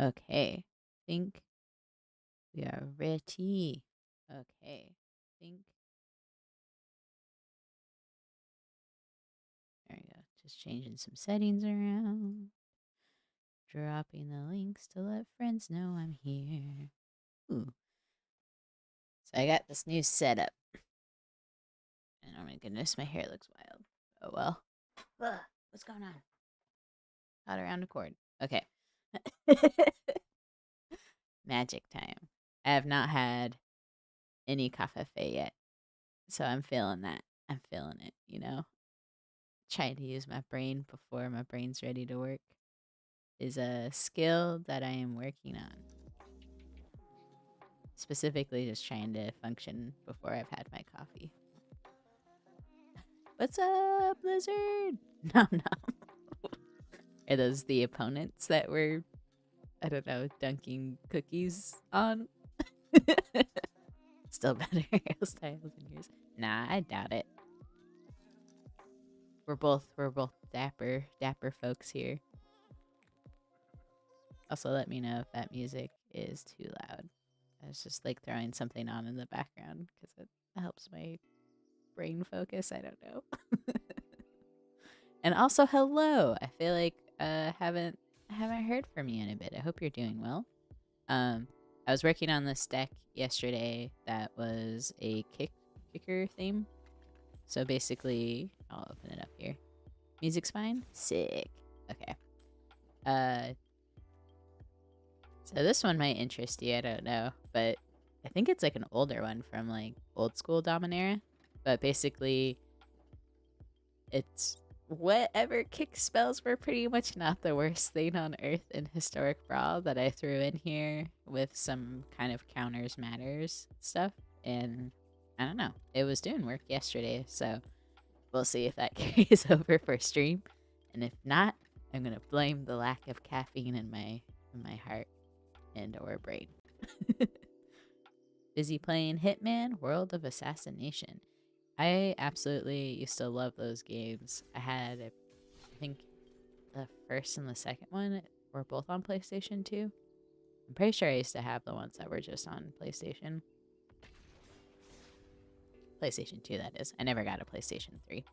Okay. Think we are ready. Okay. Think. There we go. Just changing some settings around. Dropping the links to let friends know I'm here. Ooh. So I got this new setup. And oh my goodness, my hair looks wild. Oh well. Ugh, what's going on? Caught around a cord. Okay. Magic time. I have not had any cafe yet. So I'm feeling that. I'm feeling it, you know? Trying to use my brain before my brain's ready to work is a skill that I am working on. Specifically, just trying to function before I've had my coffee. What's up, Blizzard? Nom nom. Are those the opponents that were, I don't know, dunking cookies on? Still better hairstyles than yours. Nah, I doubt it. We're both dapper folks here. Also, let me know if that music is too loud. I was just like throwing something on in the background because it helps my brain focus. I don't know. And also, hello. I feel like haven't heard from you in a bit. I hope you're doing well. I was working on this deck yesterday that was a kicker theme. So basically, I'll open it up here. Music's fine. Sick. Okay. So this one might interest you. I don't know, but I think it's like an older one from like old school Dominaria. But basically, it's whatever kick spells were pretty much not the worst thing on earth in Historic Brawl that I threw in here with some kind of counters matters stuff. And I don't know, it was doing work yesterday, so we'll see if that carries over for stream. And if not, I'm gonna blame the lack of caffeine in my heart and or brain. Busy playing Hitman World of Assassination. I absolutely used to love those games. I think the first and the second one were both on PlayStation 2. I'm pretty sure I used to have the ones that were just on PlayStation. PlayStation 2, that is. I never got a PlayStation 3.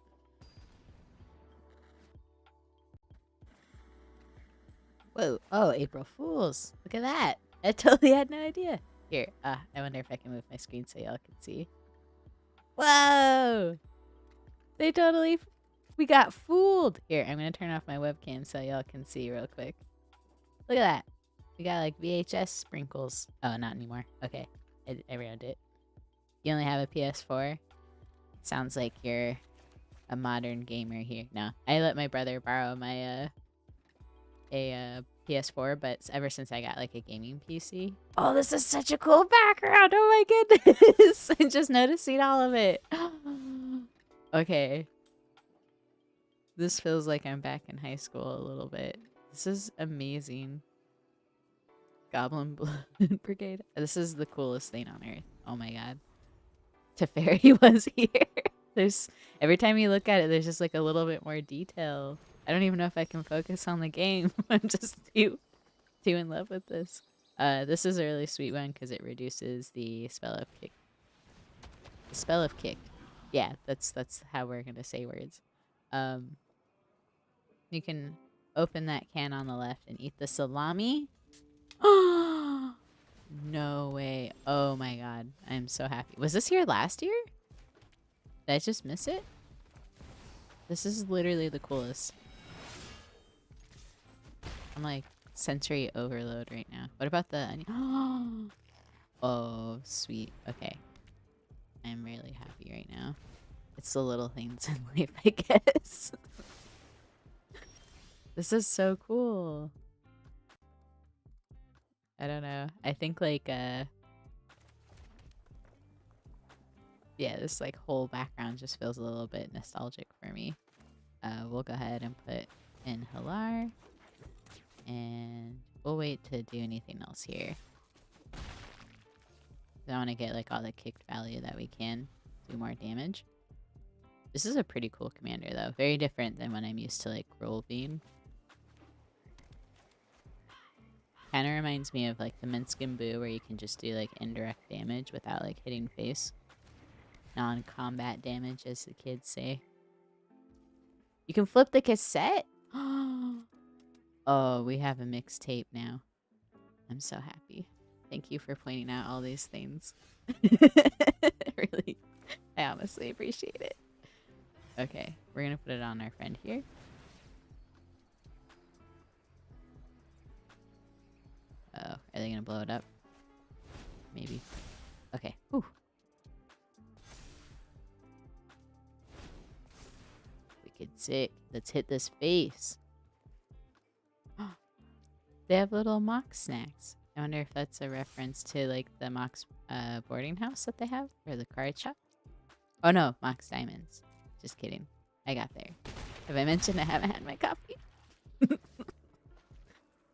Whoa. Oh, April Fools. Look at that. I totally had no idea. Here, I wonder if I can move my screen so y'all can see. Whoa! They totally... We got fooled! Here, I'm gonna turn off my webcam so y'all can see real quick. Look at that. We got like VHS sprinkles. Oh, not anymore. Okay, I ruined it. You only have a PS4? Sounds like you're a modern gamer here. No, I let my brother borrow my a PS4, but ever since I got like a gaming PC. Oh, this is such a cool background. Oh my goodness. I'm just noticing all of it. Okay. This feels like I'm back in high school a little bit. This is amazing. Goblin Blood Brigade. This is the coolest thing on earth. Oh my god. Teferi was here. There's every time you look at it, there's just like a little bit more detail. I don't even know if I can focus on the game. I'm just too in love with this. This is a really sweet one because it reduces the spell of kick. The spell of kick. Yeah, that's how we're gonna say words. You can open that can on the left and eat the salami. Oh no way! Oh my god, I'm so happy. Was this here last year? Did I just miss it? This is literally the coolest. I'm like sensory overload right now. What about the onion? Oh, sweet. Okay. I'm really happy right now. It's the little things in life, I guess. This is so cool. I don't know. I think like yeah, this like whole background just feels a little bit nostalgic for me. We'll go ahead and put in Halar. And we'll wait to do anything else here. I want to get like all the kicked value that we can. Do more damage. This is a pretty cool commander though. Very different than when I'm used to like roll beam. Kind of reminds me of like the Minskin Boo, where you can just do like indirect damage without like hitting face. Non-combat damage, as the kids say. You can flip the cassette? Oh, we have a mixtape now. I'm so happy. Thank you for pointing out all these things. Really, I honestly appreciate it. Okay, we're gonna put it on our friend here. Oh, are they gonna blow it up? Maybe. Okay. Whew. Wicked sick. Let's hit this face. They have little mock snacks. I wonder if that's a reference to like the Mox boarding house that they have, or the card shop. Oh no, Mox Diamonds. Just kidding. I got there. Have I mentioned I haven't had my coffee?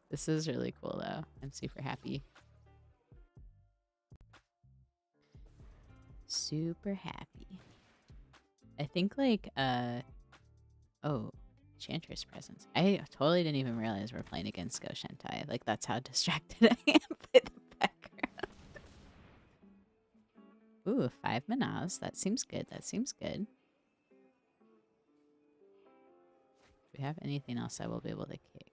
This is really cool though. I'm super happy. Super happy. I think like oh, Enchantress presence. I totally didn't even realize we're playing against Go Shentai. Like that's how distracted I am by the background. Ooh, 5 manas. That seems good. That seems good. Do we have anything else I will be able to kick?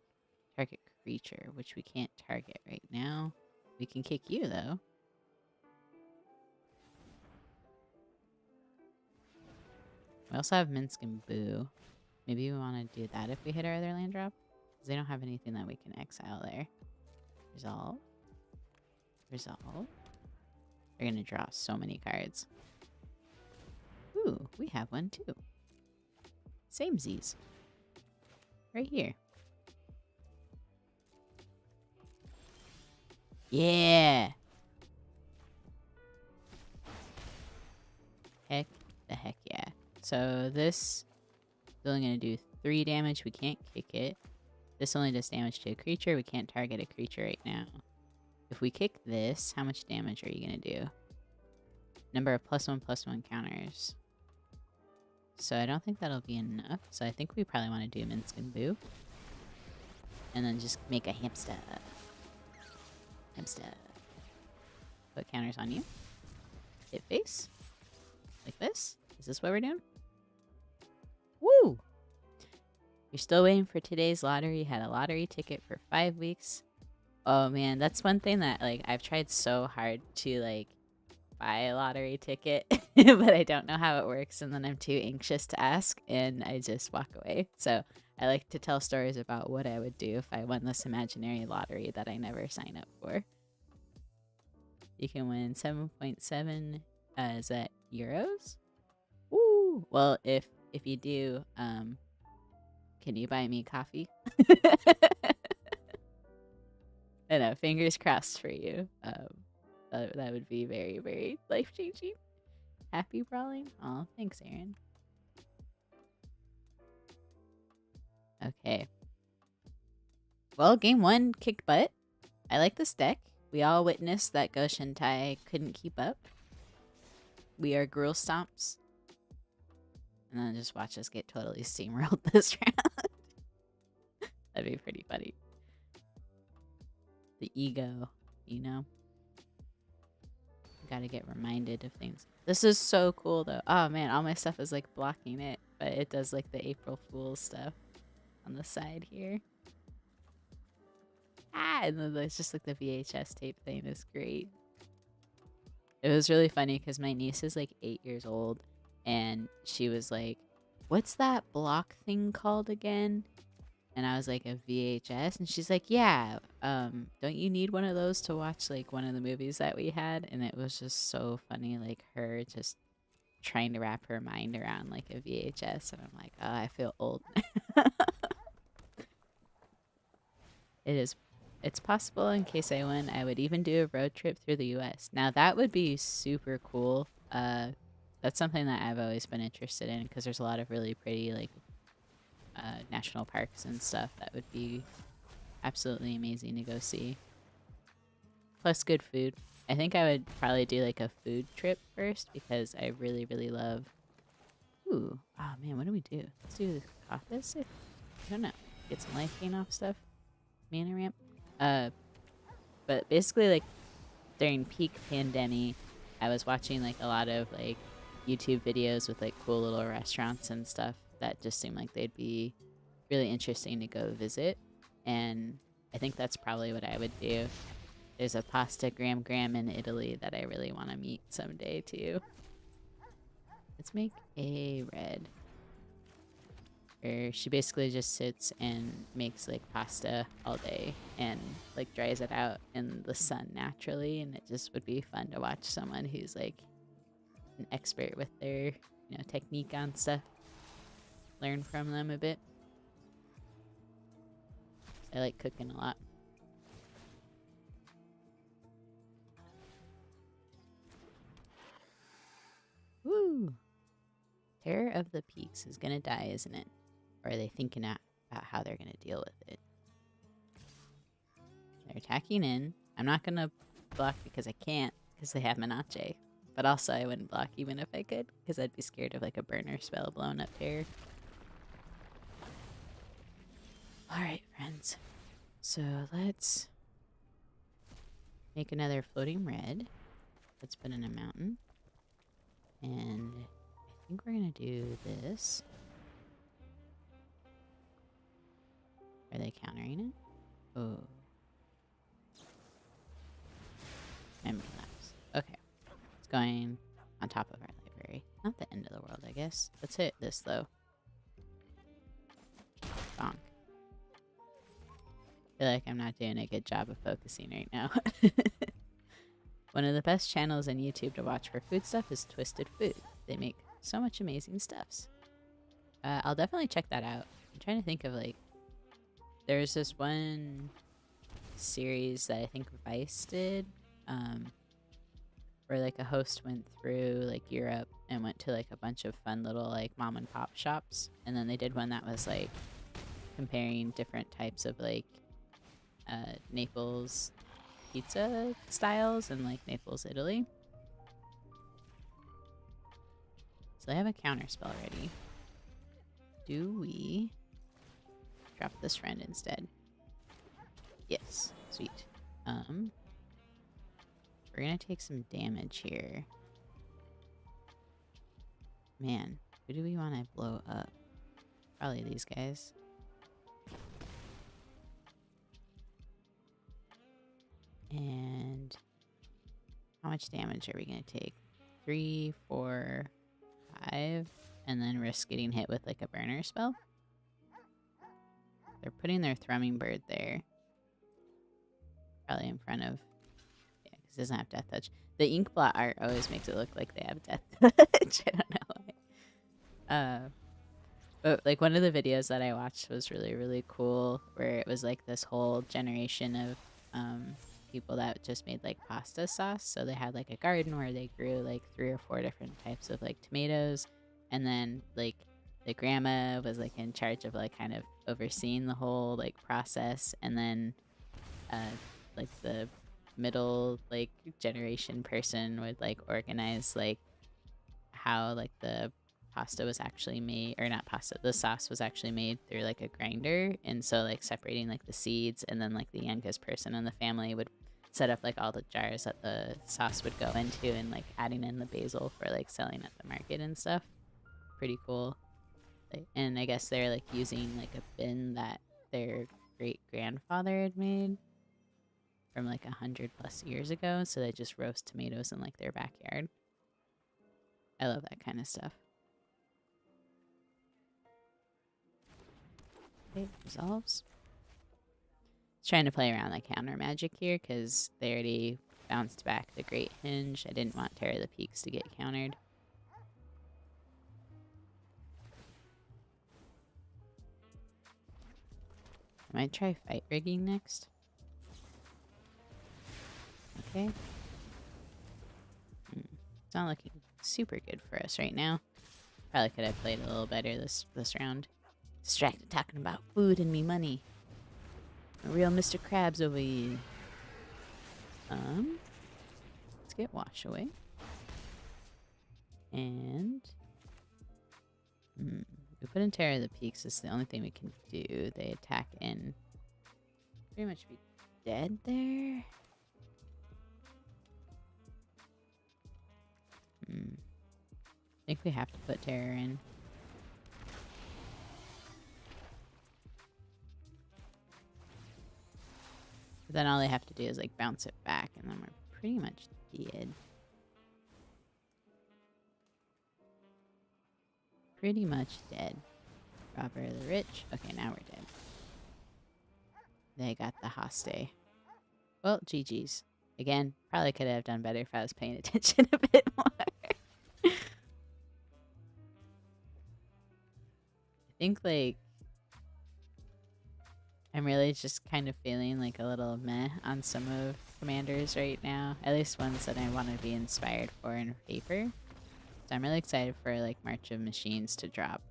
Target creature, which we can't target right now. We can kick you though. We also have Minsk and Boo. Maybe we want to do that if we hit our other land drop. Because they don't have anything that we can exile there. Resolve. Resolve. They're going to draw so many cards. Ooh, we have one too. Same Z's. Right here. Yeah! Heck the heck yeah. So this is only going to do 3 damage. We can't kick it. This only does damage to a creature. We can't target a creature right now. If we kick this, how much damage are you going to do? Number of +1/+1 counters. So I don't think that'll be enough. So I think we probably want to do Minsk and Boo. And then just make a hamster. Hamster. Put counters on you. Hit face. Like this. Is this what we're doing? Woo! You're still waiting for today's lottery. You had a lottery ticket for 5 weeks. Oh man, that's one thing that like I've tried so hard to like buy a lottery ticket, but I don't know how it works, and then I'm too anxious to ask, and I just walk away. So I like to tell stories about what I would do if I won this imaginary lottery that I never sign up for. You can win 7.7. Is that euros? Ooh. Well, if you do, can you buy me coffee? I know, fingers crossed for you. That would be very, very life-changing. Happy brawling? Oh, thanks, Aaron. Okay. Well, game 1 kicked butt. I like this deck. We all witnessed that Go Shentai couldn't keep up. We are Gruel Stomps. And then just watch us get totally steamrolled this round. That'd be pretty funny. The ego, you know? Gotta get reminded of things. This is so cool though. Oh man, all my stuff is like blocking it, but it does like the April Fool's stuff on the side here. Ah, and then there's just like the VHS tape thing is great. It was really funny because my niece is like 8 years old, and she was like, "What's that block thing called again?" And I was like, "A VHS?" And she's like, "Yeah, don't you need one of those to watch like one of the movies that we had?" And it was just so funny, like her just trying to wrap her mind around like a VHS. And I'm like, oh, I feel old. It's possible in case I win, I would even do a road trip through the US. Now that would be super cool. That's something that I've always been interested in because there's a lot of really pretty like national parks and stuff that would be absolutely amazing to go see. Plus good food. I think I would probably do like a food trip first because I really, really love... Ooh. Oh man, what do we do? Let's do the office. I don't know. Get some life gain off stuff. Mana ramp. But basically, like, during peak pandemic, I was watching, like, a lot of, like, YouTube videos with, like, cool little restaurants and stuff that just seemed like they'd be really interesting to go visit. And I think that's probably what I would do. There's a pasta gram in Italy that I really want to meet someday, too. Let's make a red. Where she basically just sits and makes like pasta all day and like dries it out in the sun naturally, and it just would be fun to watch someone who's like an expert with their technique on stuff. Learn from them a bit. I like cooking a lot. Woo! Terror of the Peaks is gonna die, isn't it? Or are they thinking about how they're gonna deal with it? They're attacking in. I'm not gonna block because I can't, because they have Menache. But also I wouldn't block even if I could, because I'd be scared of like a burner spell blown up terror. Alright, friends. So let's make another floating red. Let's put in a mountain. And I think we're gonna do this. Are they countering it? Oh. Memory lapse. Okay. It's going on top of our library. Not the end of the world, I guess. Let's hit this, though. Bonk. I feel like I'm not doing a good job of focusing right now. One of the best channels on YouTube to watch for food stuff is Twisted Food. They make so much amazing stuffs. I'll definitely check that out. I'm trying to think of, like... There's this one series that I think Vice did, where like a host went through like Europe and went to like a bunch of fun little like mom and pop shops, and then they did one that was like comparing different types of like Naples pizza styles in like Naples, Italy. So I have a counter spell ready. Do we drop this friend instead? Yes, sweet. We're gonna take some damage here. Man, who do we want to blow up? Probably these guys. And how much damage are we gonna take? 3, 4, 5, and then risk getting hit with like a burner spell. They're putting their thrumming bird there. Probably in front of... Yeah, because it doesn't have death touch. The ink blot art always makes it look like they have death touch. I don't know why. But like one of the videos that I watched was really, really cool, where it was like this whole generation of people that just made like pasta sauce. So they had like a garden where they grew like 3 or 4 different types of like tomatoes, and then like the grandma was like in charge of like kind of overseeing the whole like process, and then like the middle like generation person would like organize like how like the pasta was actually made, or not pasta, the sauce was actually made through like a grinder. And so like separating like the seeds, and then like the youngest person in the family would set up like all the jars that the sauce would go into, and like adding in the basil for like selling at the market and stuff. Pretty cool. Like, and I guess they're like using like a bin that their great grandfather had made from like 100+ years ago, so they just roast tomatoes in like their backyard. I love that kind of stuff. Okay, resolves. Trying to play around like counter magic here because they already bounced back the Great Hinge. I didn't want Terror of the Peaks to get countered. I might try fight rigging next. Okay. It's not looking super good for us right now. Probably could have played a little better this round. Distracted talking about food and me money. A real Mr. Krabs over here. Let's get Wash away. And we put in Terror of the Peaks. This is the only thing we can do. They attack in. Pretty much be dead there. think we have to put terror in. But then all they have to do is like bounce it back and then we're pretty much dead. Pretty much dead. Robber the rich. Okay, now we're dead. They got the Hoste. Well, GG's. Again, probably could have done better if I was paying attention a bit more. I think, like, I'm really just kind of feeling like a little meh on some of commanders right now. At least ones that I want to be inspired for in paper. So I'm really excited for, like, March of Machines to drop.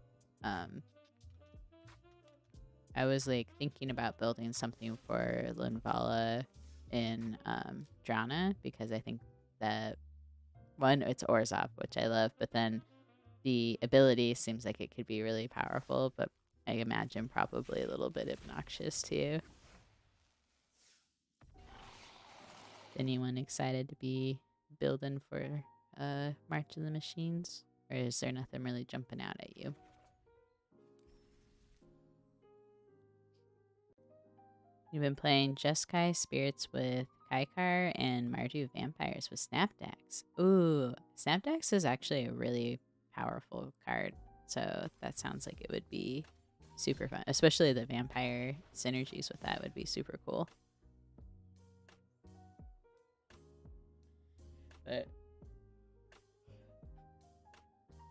I was, like, thinking about building something for Linvala in Drana because I think that, one, it's Orzhov, which I love, but then the ability seems like it could be really powerful, but I imagine probably a little bit obnoxious too. Anyone excited to be building for March of the Machines? Or is there nothing really jumping out at you? You've been playing Jeskai Spirits with Kaikar and Mardu Vampires with Snapdax. Ooh, Snapdax is actually a really powerful card, so that sounds like it would be super fun. Especially the vampire synergies with that would be super cool. But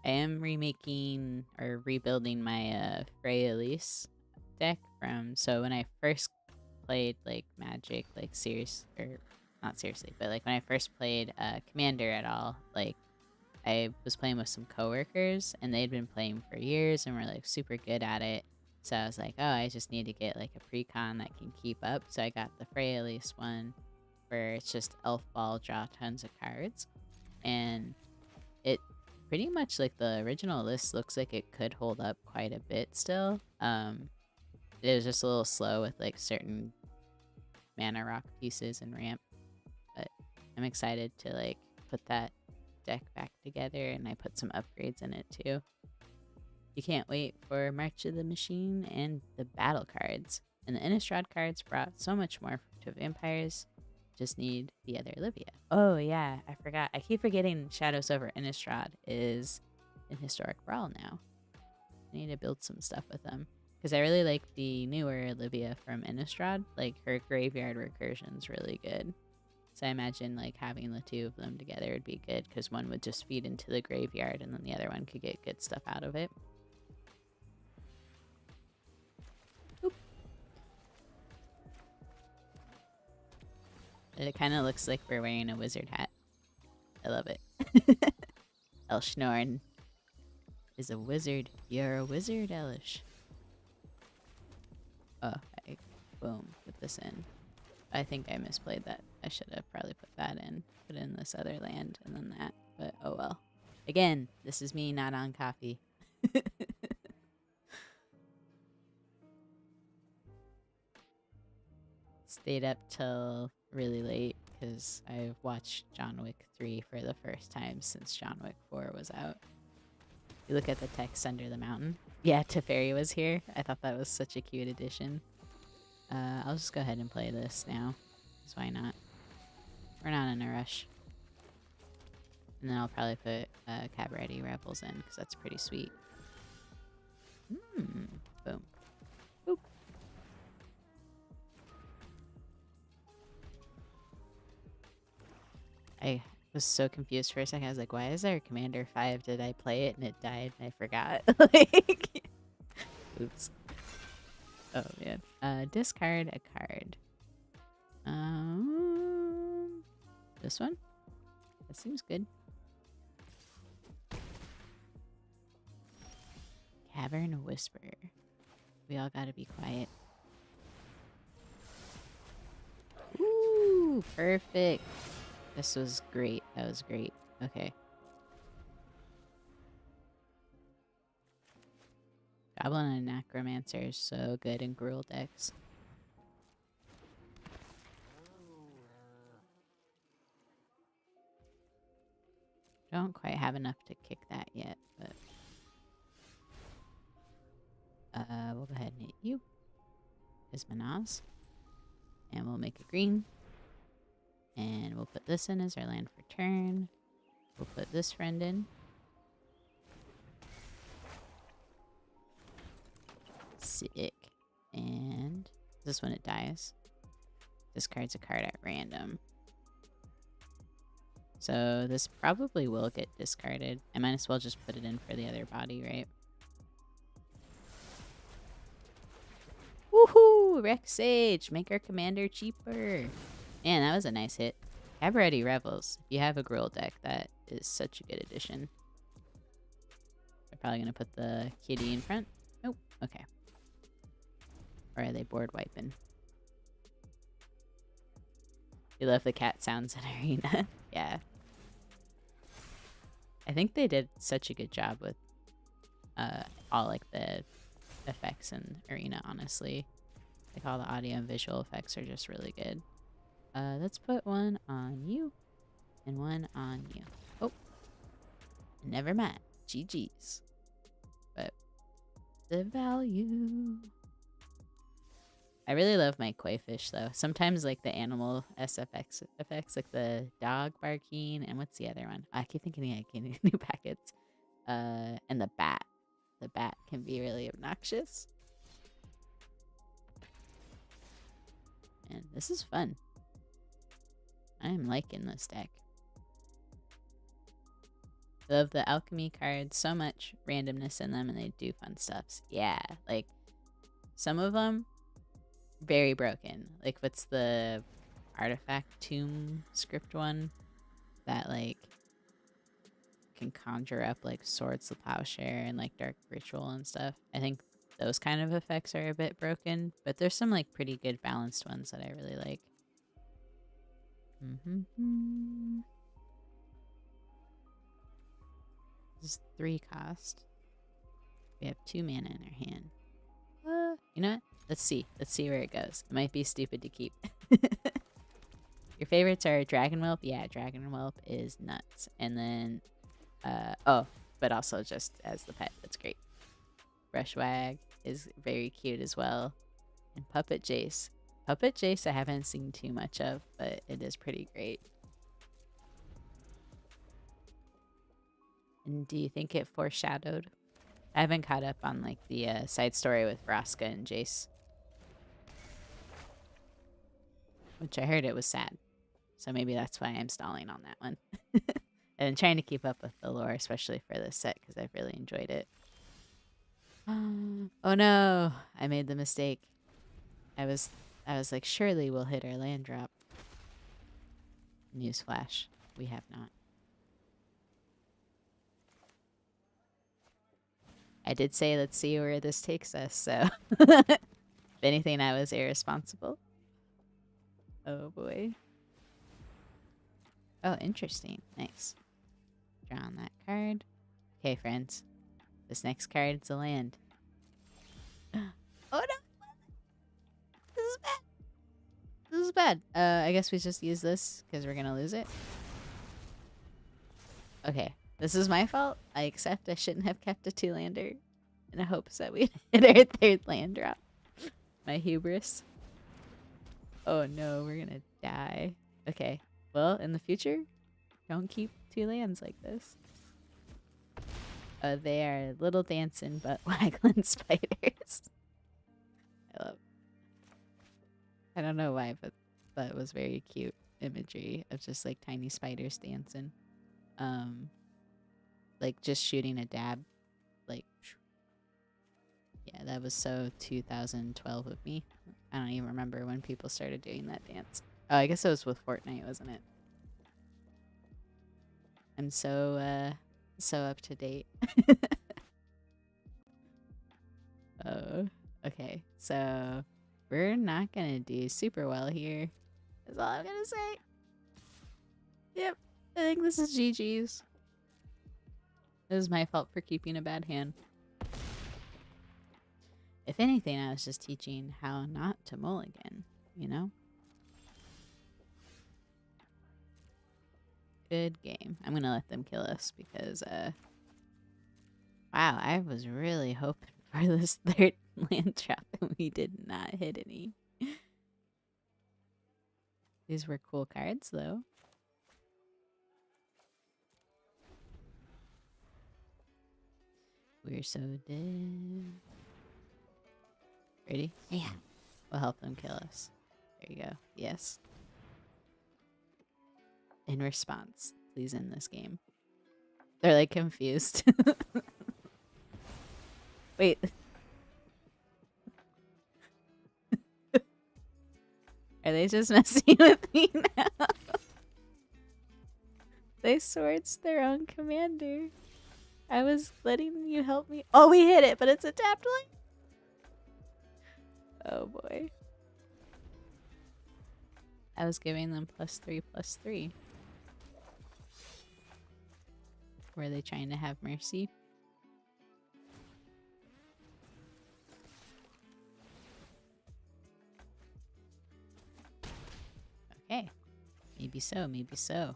I am remaking or rebuilding my Freya Elise deck from, so when I first played like Magic, like not seriously, but like when I first played Commander at all, like I was playing with some coworkers and they'd been playing for years and were like super good at it. So I was like, oh, I just need to get like a precon that can keep up. So I got the Freya Elise one where it's just elf ball, draw tons of cards. And it pretty much, like, the original list looks like it could hold up quite a bit still. It was just a little slow with like certain mana rock pieces and ramp, but I'm excited to like put that deck back together, and I put some upgrades in it too. You can't wait for March of the Machine and the battle cards. And the Innistrad cards brought so much more to vampires. Just need the other Olivia. Oh yeah, I forgot. I keep forgetting Shadows over Innistrad is in Historic Brawl now. I need to build some stuff with them. Because I really like the newer Olivia from Innistrad. Like, her graveyard recursion's really good. So I imagine, like, having the two of them together would be good. Because one would just feed into the graveyard and then the other one could get good stuff out of it. Oop. It kind of looks like we're wearing a wizard hat. I love it. Elshnorn is a wizard. You're a wizard, Elish. Oh, boom, put this in. I think I misplayed that. I should have probably put that in. Put in this other land and then that. But oh well. Again, this is me not on coffee. Stayed up till really late because I watched John Wick 3 for the first time since John Wick 4 was out. You look at the text under the mountain. Yeah, Teferi was here. I thought that was such a cute addition. I'll just go ahead and play this now. Because why not? We're not in a rush. And then I'll probably put Cabaretti Rebels in because that's pretty sweet. Boom. Boop. I was so confused for a second. I was like, why is there Commander 5? Did I play it and it died and I forgot? Like, oops. Oh, man. Discard a card. This one? That seems good. Cavern Whisper. We all gotta be quiet. Ooh, perfect. This was great. That was great. Okay. Goblin and Necromancer is so good in Gruul decks. don't quite have enough to kick that yet, but we'll go ahead and hit you as Manaz. And we'll make a green. And we'll put this in as our land for turn. We'll put this friend in. Sick. And this is when it dies. Discards a card at random. So this probably will get discarded. I might as well just put it in for the other body, right? Woohoo! Rex Sage! Make our commander cheaper. Man, that was a nice hit. Cabaret Revels. If you have a Gruul deck, that is such a good addition. They're probably going to put the kitty in front. Nope. Okay. Or are they board wiping? You love the cat sounds in Arena. Yeah. I think they did such a good job with all like the effects in Arena, honestly. Like all the audio and visual effects are just really good. Let's put one on you and one on you. Oh, never mind. GG's. But the value. I really love my koi fish though. Sometimes like the animal SFX effects, like the dog barking, and what's the other one? I keep thinking I get new packets. And the bat. The bat can be really obnoxious. And this is fun. I am liking this deck. I love the alchemy cards so much, randomness in them, and they do fun stuffs. Yeah, like some of them very broken. Like what's the artifact tomb script one that like can conjure up like swords to plowshare and like dark ritual and stuff. I think those kind of effects are a bit broken, but there's some like pretty good balanced ones that I really like. This is 3 cost. We have 2 mana in our hand. You know what? Let's see. Let's see where it goes. It might be stupid to keep. Your favorites are Dragon Whelp. Yeah, Dragon Whelp is nuts. And then, oh, but also just as the pet. That's great. Brushwag is very cute as well. And Puppet Jace. Puppet Jace I haven't seen too much of, but it is pretty great. And do you think it foreshadowed? I haven't caught up on like the side story with Vraska and Jace. Which I heard it was sad. So maybe that's why I'm stalling on that one. And I'm trying to keep up with the lore, especially for this set, because I've really enjoyed it. Oh no, I made the mistake. I was like, surely we'll hit our land drop. Newsflash, we have not. I did say let's see where this takes us, so if anything, I was irresponsible. Oh boy. Oh, interesting. Nice. Drawing that card. Okay, friends. This next card is a land. Oh no! This is bad. This is bad. I guess we just use this because we're gonna lose it. Okay, this is my fault. I accept I shouldn't have kept a 2-lander in hopes that we'd hit our 3rd land drop. My hubris. Oh no, we're gonna die. Okay, well, in the future, don't keep 2 lands like this. They are little dancing but waggling spiders. I don't know why, but that was very cute imagery of just like tiny spiders dancing. Like just shooting a dab. Like, yeah, that was so 2012 of me. I don't even remember when people started doing that dance. Oh, I guess it was with Fortnite, wasn't it? I'm so up to date. Oh, okay. So we're not gonna do super well here. That's all I'm gonna say. Yep, I think this is GG's. It was my fault for keeping a bad hand. If anything, I was just teaching how not to mulligan, you know? Good game. I'm gonna let them kill us because, wow, I was really hoping for this third land drop and we did not hit any. These were cool cards, though. We're so dead. Ready? Yeah. We'll help them kill us. There you go. Yes. In response, please end this game. They're like confused. Wait. Are they just messing with me now? They swords their own commander. I was letting you help me. Oh, we hit it, but it's a tapped line. Oh boy. I was giving them +3/+3. Were they trying to have mercy? Okay. Maybe so, maybe so.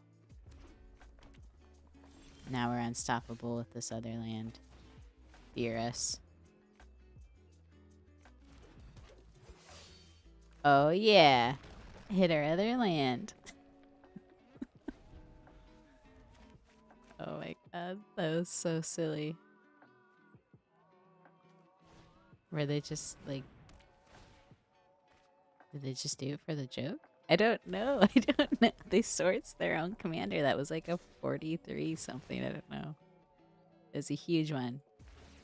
Now we're unstoppable with this other land. Fear us. Oh yeah. Hit our other land. Oh my god, that was so silly. Were they just like... Did they just do it for the joke? I don't know. I don't know. They swords their own commander. That was like a 43 something. I don't know. It was a huge one.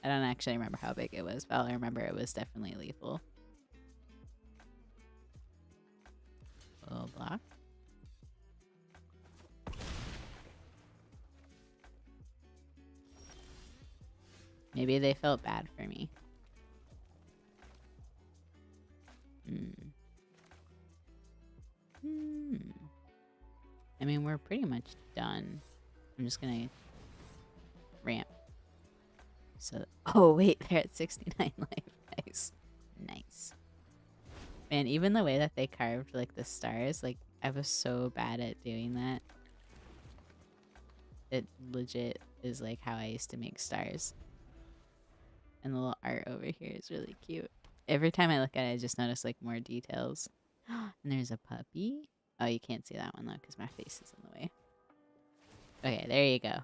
I don't actually remember how big it was, but I remember it was definitely lethal. Little block. Maybe they felt bad for me. I mean, we're pretty much done. I'm just gonna ramp. So, oh wait, they're at 69 life. Nice. Nice. Man, even the way that they carved like the stars, like I was so bad at doing that. It legit is like how I used to make stars. And the little art over here is really cute. Every time I look at it, I just notice like more details. And there's a puppy. Oh, you can't see that one though because my face is in the way. Okay, there you go.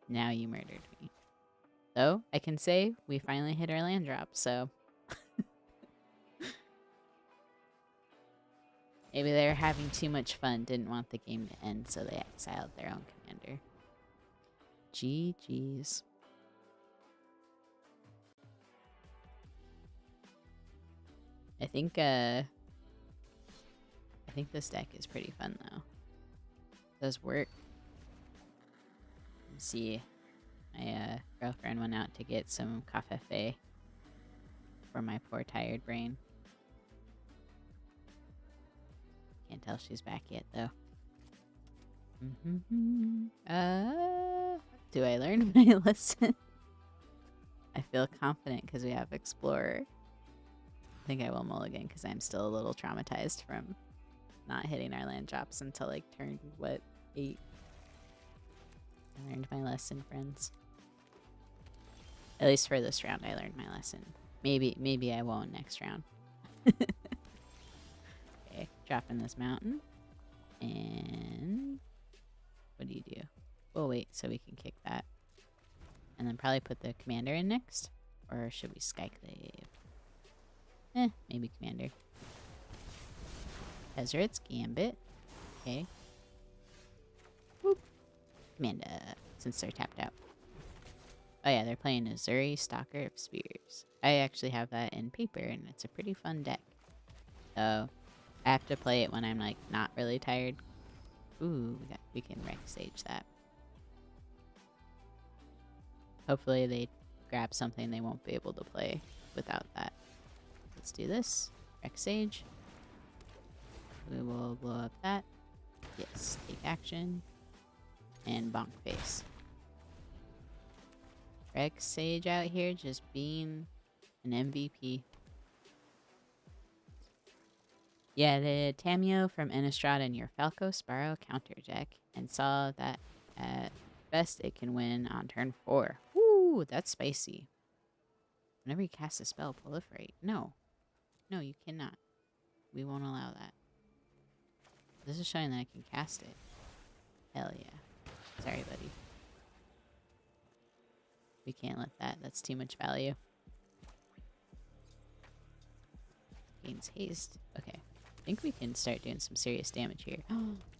Now you murdered me. So, I can say we finally hit our land drop, so... Maybe they were having too much fun, didn't want the game to end, so they exiled their own commander. GG's. I think this deck is pretty fun, though. It does work. Let's see. My girlfriend went out to get some café for my poor tired brain. Can't tell she's back yet, though. Do I learn my lesson? I feel confident because we have Explorer. I think I will mulligan because I'm still a little traumatized from not hitting our land drops until like turn, what, 8? I learned my lesson, friends. At least for this round, I learned my lesson. Maybe I won't next round. Okay, dropping this mountain. And what do you do? Oh, wait, so we can kick that. And then probably put the commander in next? Or should we Skyclave? Maybe commander. Tezzerets, Gambit. Okay. Whoop. Commander, since they're tapped out. Oh yeah, they're playing Azuri, Stalker of Spears. I actually have that in paper, and it's a pretty fun deck. So, I have to play it when I'm, like, not really tired. Ooh, we can Rex Sage that. Hopefully they grab something they won't be able to play without that. Let's do this. Rex Sage. We will blow up that. Yes, take action. And bonk face. Rex Sage out here just being an MVP. Yeah, the Tamio from Innistrad in your Falco Sparrow counter deck and saw that at best it can win on turn 4. Ooh, that's spicy. Whenever you cast a spell, proliferate. No. No, you cannot. We won't allow that. This is showing that I can cast it. Hell yeah. Sorry, buddy. We can't let that. That's too much value. Gains haste. Okay. I think we can start doing some serious damage here.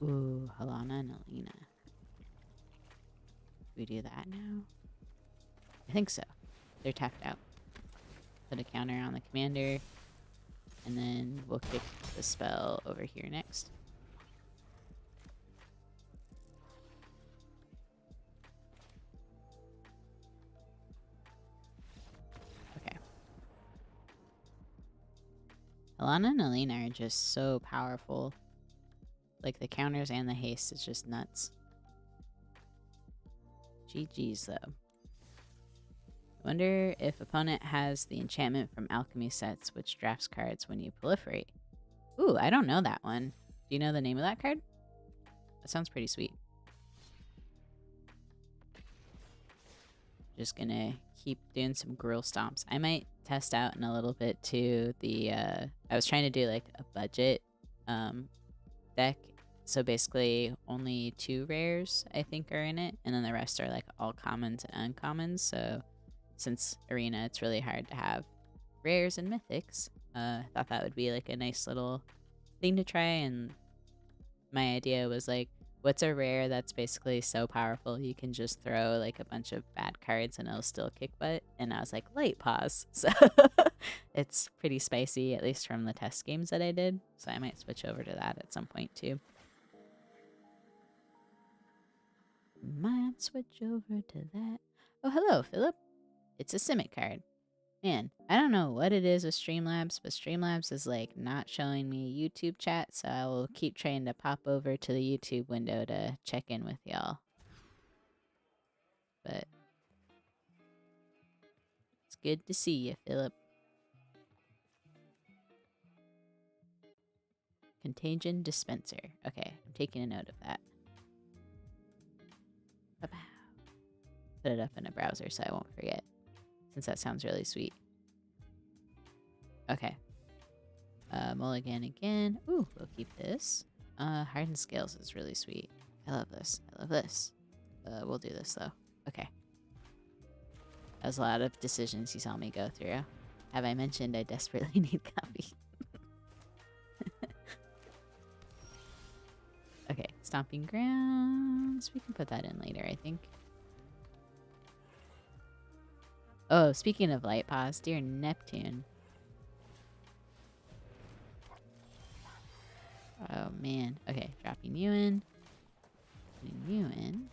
Ooh, Halana and Alina. We do that now? I think so. They're tapped out. Put a counter on the commander. And then we'll kick the spell over here next. Okay. Alana and Alina are just so powerful. Like the counters and the haste is just nuts. GG's though. I wonder if opponent has the enchantment from alchemy sets which drafts cards when you proliferate. Ooh, I don't know that one. Do you know the name of that card? That sounds pretty sweet. Just gonna keep doing some grill stomps. I might test out in a little bit too the I was trying to do like a budget deck. So basically only 2 rares I think are in it, and then the rest are like all commons and uncommons. So since Arena, it's really hard to have rares and mythics. I thought that would be like a nice little thing to try, and my idea was like, what's a rare that's basically so powerful you can just throw like a bunch of bad cards and it'll still kick butt? And I was like, Light Pause. So it's pretty spicy, at least from the test games that I did. So I might switch over to that at some point too. Might switch over to that. Oh, hello, Philip. It's a Simic card. Man, I don't know what it is with Streamlabs, but Streamlabs is like not showing me YouTube chat, so I will keep trying to pop over to the YouTube window to check in with y'all. But it's good to see you, Philip. Contagion Dispenser. Okay, I'm taking a note of that. Put it up in a browser so I won't forget, since that sounds really sweet. Okay. Mulligan again. Ooh, we'll keep this. Hardened Scales is really sweet. I love this. I love this. We'll do this though. Okay. That was a lot of decisions you saw me go through. Have I mentioned I desperately need coffee? Okay, Stomping Grounds. We can put that in later, I think. Oh, speaking of Light Pause, dear Neptune. Oh, man. Okay, dropping you in. Putting you in.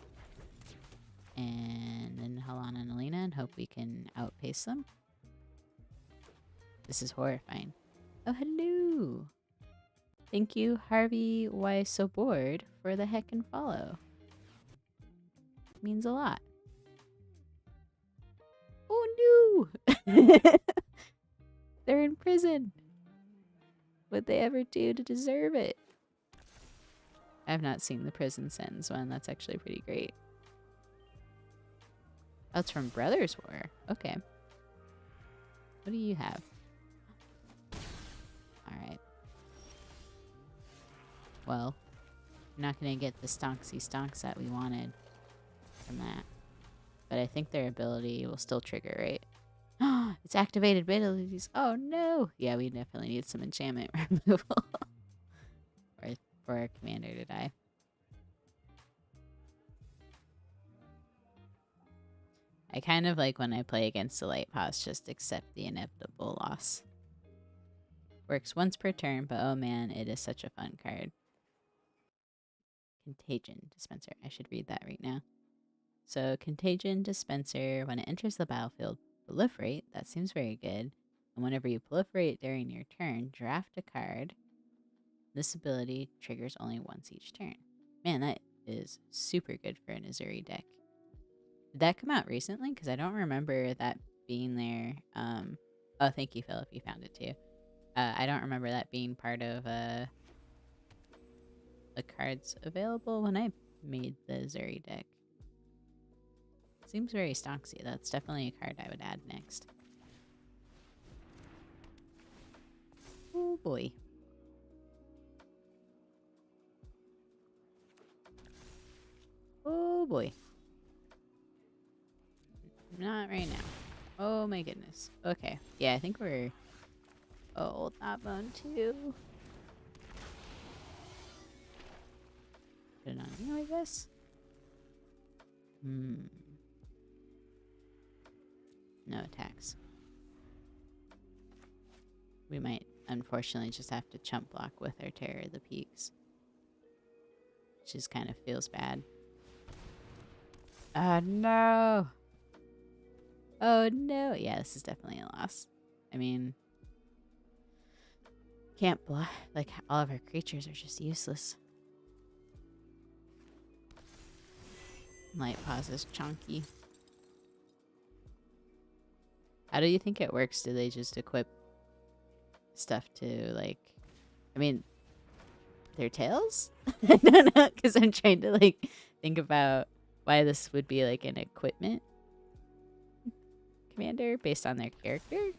And then Halana and Alina, and hope we can outpace them. This is horrifying. Oh, hello. Thank you, Harvey. Why so bored for the heck and follow. It means a lot. Oh no! They're in prison. What'd they ever do to deserve it? I've not seen the prison sentence one. That's actually pretty great. Oh, it's from Brothers War. Okay. What do you have? Alright. Well, we're not going to get the stonksy stonks that we wanted from that. But I think their ability will still trigger, right? It's activated abilities. Oh no! Yeah, we definitely need some enchantment removal. Or for our commander to die. I kind of like when I play against the Light Pause, just accept the inevitable loss. Works once per turn, but oh man, it is such a fun card. Contagion Dispenser. I should read that right now. So, Contagion Dispenser, when it enters the battlefield, proliferate. That seems very good. And whenever you proliferate during your turn, draft a card. This ability triggers only once each turn. Man, that is super good for an Azuri deck. Did that come out recently? Because I don't remember that being there. Oh, thank you, Philip. You found it too. I don't remember that being part of the cards available when I made the Zuri deck. Seems very stonksy. That's definitely a card I would add next. Oh boy. Oh boy. Not right now. Oh my goodness. Okay. Yeah, I think we're... Oh, that bone too. Put it on you, I guess? Hmm. No attacks. We might, unfortunately, just have to chump block with our Terror of the Peaks. Which just kind of feels bad. Oh, no! Oh, no! Yeah, this is definitely a loss. I mean... Can't block... Like, all of our creatures are just useless. Light Pause is chonky. How do you think it works? Do they just equip stuff to, like... I mean... Their tails? I don't know, because I'm trying to, like, think about why this would be, like, an equipment commander based on their character.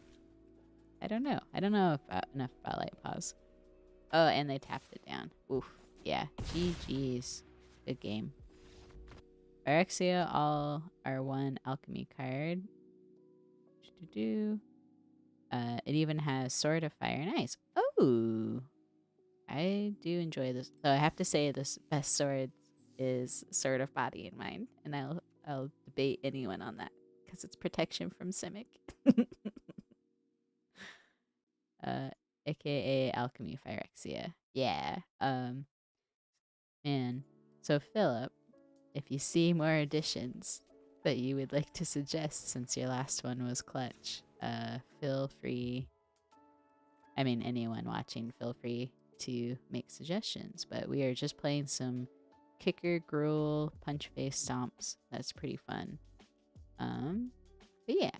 I don't know. I don't know enough about Light Pause. Oh, and they tapped it down. Oof. Yeah. GG's. Good game. Phyrexia, all are one alchemy card. It even has Sword of Fire and Ice. Oh! I do enjoy this. So I have to say this best sword is Sword of Body and Mind. And I'll debate anyone on that. Because it's protection from Simic. AKA Alchemy Phyrexia. Yeah. Man. So Philip, if you see more additions that you would like to suggest since your last one was clutch, feel free. I mean, anyone watching, feel free to make suggestions. But we are just playing some kicker, gruel, punch face stomps. That's pretty fun. But yeah.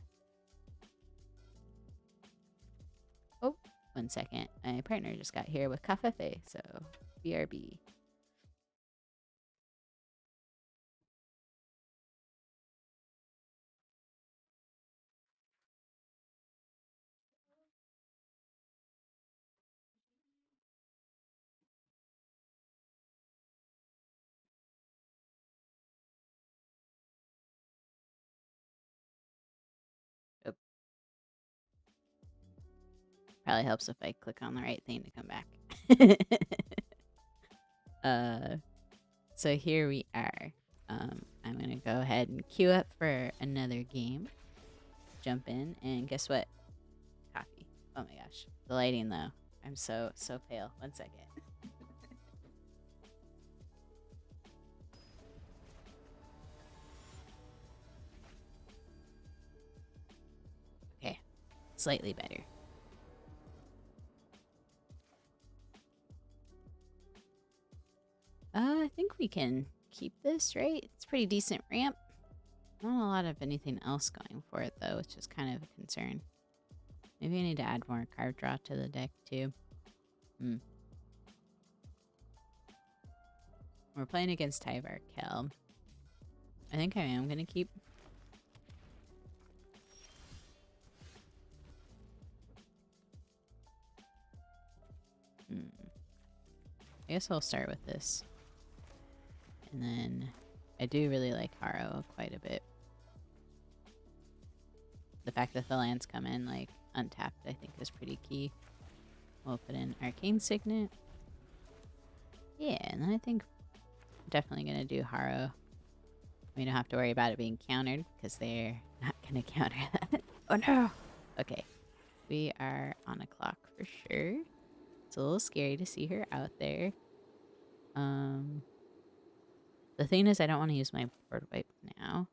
Oh, 1 second. My partner just got here with cafefe, so BRB. Oh, probably helps if I click on the right thing to come back. So here we are. I'm gonna go ahead and queue up for another game. Jump in, and guess what? Coffee. Oh my gosh. The lighting though. I'm so pale. 1 second. Okay. Slightly better. I think we can keep this, right? It's a pretty decent ramp. Not a lot of anything else going for it though, which is kind of a concern. Maybe I need to add more card draw to the deck too. We're playing against Tyvar Kel. I think I am gonna keep. I guess I'll start with this. And then I do really like Haro quite a bit. The fact that the lands come in like untapped I think is pretty key. We'll put in Arcane Signet. Yeah, and then I think I'm definitely gonna do Haro. We don't have to worry about it being countered because they're not gonna counter that. Oh no! Okay. We are on a clock for sure. It's a little scary to see her out there. The thing is I don't want to use my board wipe now.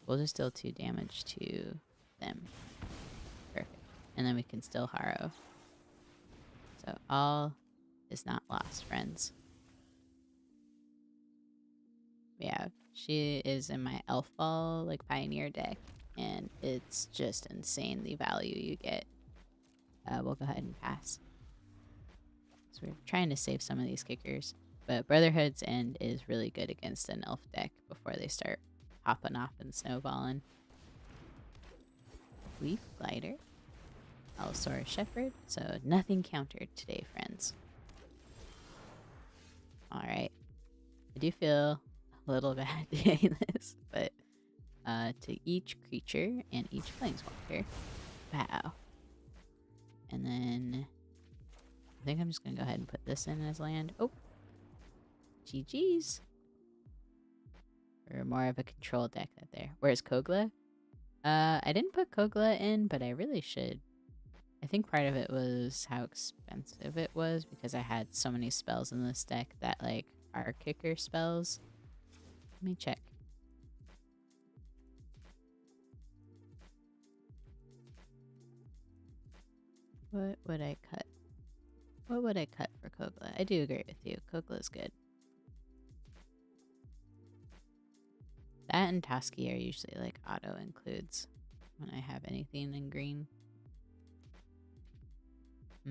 We'll just deal 2 damage to them. Perfect. And then we can still Haro. So all is not lost, friends. Yeah, she is in my Elf Ball, like, Pioneer deck. And it's just insane the value you get. we'll go ahead and pass. So we're trying to save some of these kickers. But Brotherhood's End is really good against an elf deck before they start hopping off and snowballing. Leaf Glider. Allosaurus Shepherd. So nothing countered today, friends. Alright. I do feel a little bad doing this, but to each creature and each planeswalker. Wow. And then I think I'm just going to go ahead and put this in as land. Oh. GG's. Or more of a control deck that there. Where's Kogla? I didn't put Kogla in, but I really should. I think part of it was how expensive it was because I had so many spells in this deck that like are kicker spells. Let me check. What would I cut? What would I cut for Kogla? I do agree with you. Kogla's good. That and Toski are usually like auto includes when I have anything in green. I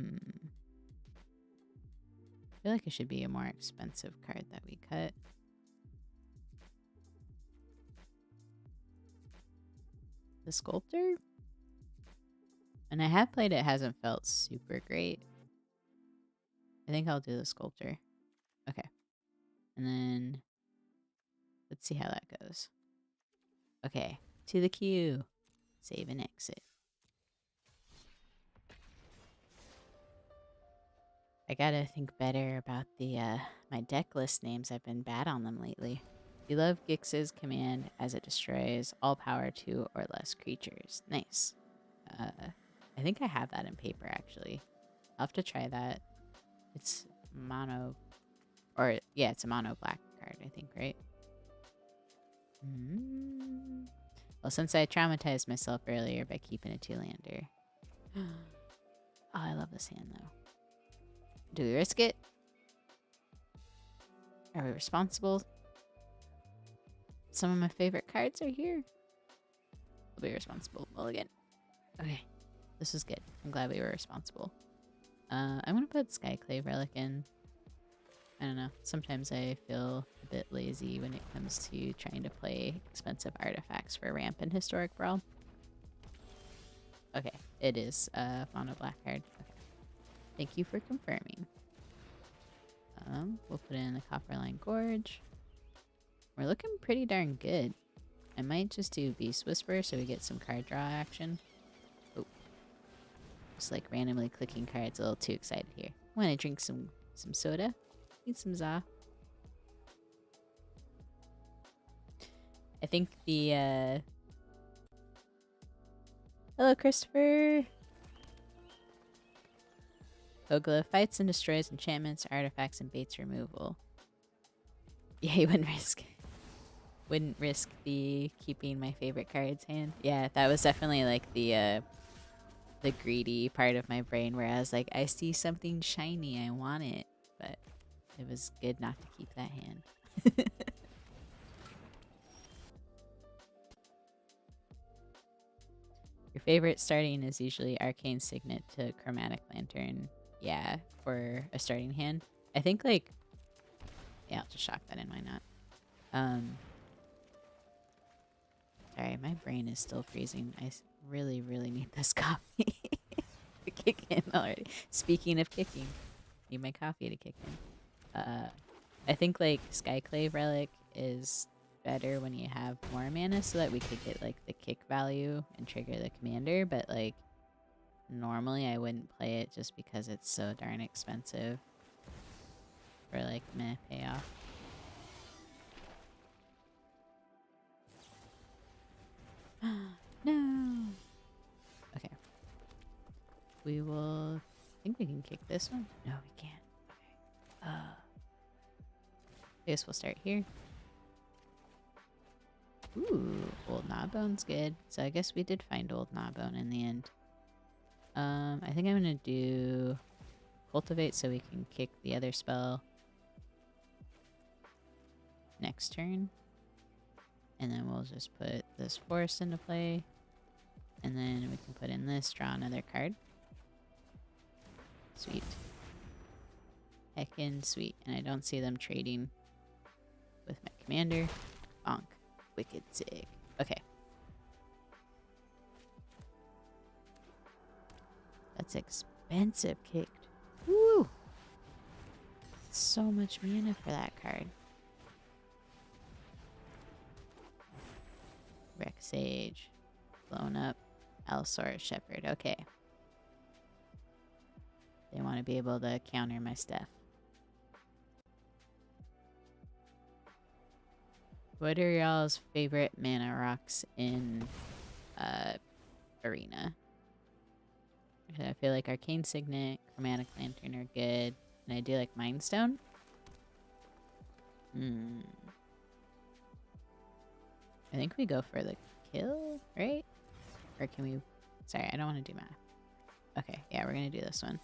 feel like it should be a more expensive card that we cut. The Sculptor? And I have played it, hasn't felt super great. I think I'll do the Sculptor. Okay. And then let's see how that goes. Okay, to the queue. Save and exit. I gotta think better about the my deck list names. I've been bad on them lately. You love Gix's command as it destroys all power 2 or less creatures. Nice. I think I have that in paper actually. I'll have to try that. It's mono, or yeah, it's a mono black card, I think, right? Well, since I traumatized myself earlier by keeping a 2-lander. Oh, I love this hand though. Do we risk it? Are we responsible? Some of my favorite cards are here. We'll be responsible. Well, again. Okay. This was good. I'm glad we were responsible. I'm going to put Skyclave Relic in. I don't know. Sometimes I feel a bit lazy when it comes to trying to play expensive artifacts for ramp and Historic Brawl. Okay. It is mono black card. Okay. Thank you for confirming. We'll put in the Copperline Gorge. We're looking pretty darn good. I might just do Beast Whisper so we get some card draw action. Oh. Just like randomly clicking cards, a little too excited here. Want to drink some soda? Need some za. I think the hello, Christopher. Kogla fights and destroys enchantments, artifacts, and baits removal. Yeah, you wouldn't risk the keeping my favorite cards hand. Yeah, that was definitely like the greedy part of my brain where I was like, I see something shiny, I want it. But it was good not to keep that hand. Your favorite starting is usually Arcane Signet to Chromatic Lantern. Yeah, for a starting hand. I think like, yeah, I'll just shock that in, why not? Sorry, my brain is still freezing. I really, really need this coffee to kick in already. Speaking of kicking, need my coffee to kick in. I think like Skyclave Relic is better when you have more mana so that we could get like the kick value and trigger the commander, but like normally I wouldn't play it just because it's so darn expensive for like meh payoff. No. Okay. We will. I think we can kick this one. No, we can't. Okay. I guess we'll start here. Ooh, Old Gnawbone's good. So I guess we did find Old Gnawbone in the end. I think I'm gonna do Cultivate so we can kick the other spell next turn. And then we'll just put this forest into play. And then we can put in this, draw another card. Sweet. Heckin' sweet. And I don't see them trading with my commander. Bonk. Wicked sick. Okay. That's expensive kicked. Woo! So much mana for that card. Rex Sage. Blown up. Allosaurus Shepherd. Okay. They want to be able to counter my stuff. What are y'all's favorite mana rocks in Arena? I feel like Arcane Signet, Chromatic Lantern are good. And I do like Mind Stone. I think we go for the kill, right? Or can we... Sorry, I don't want to do math. Okay, yeah, we're going to do this one.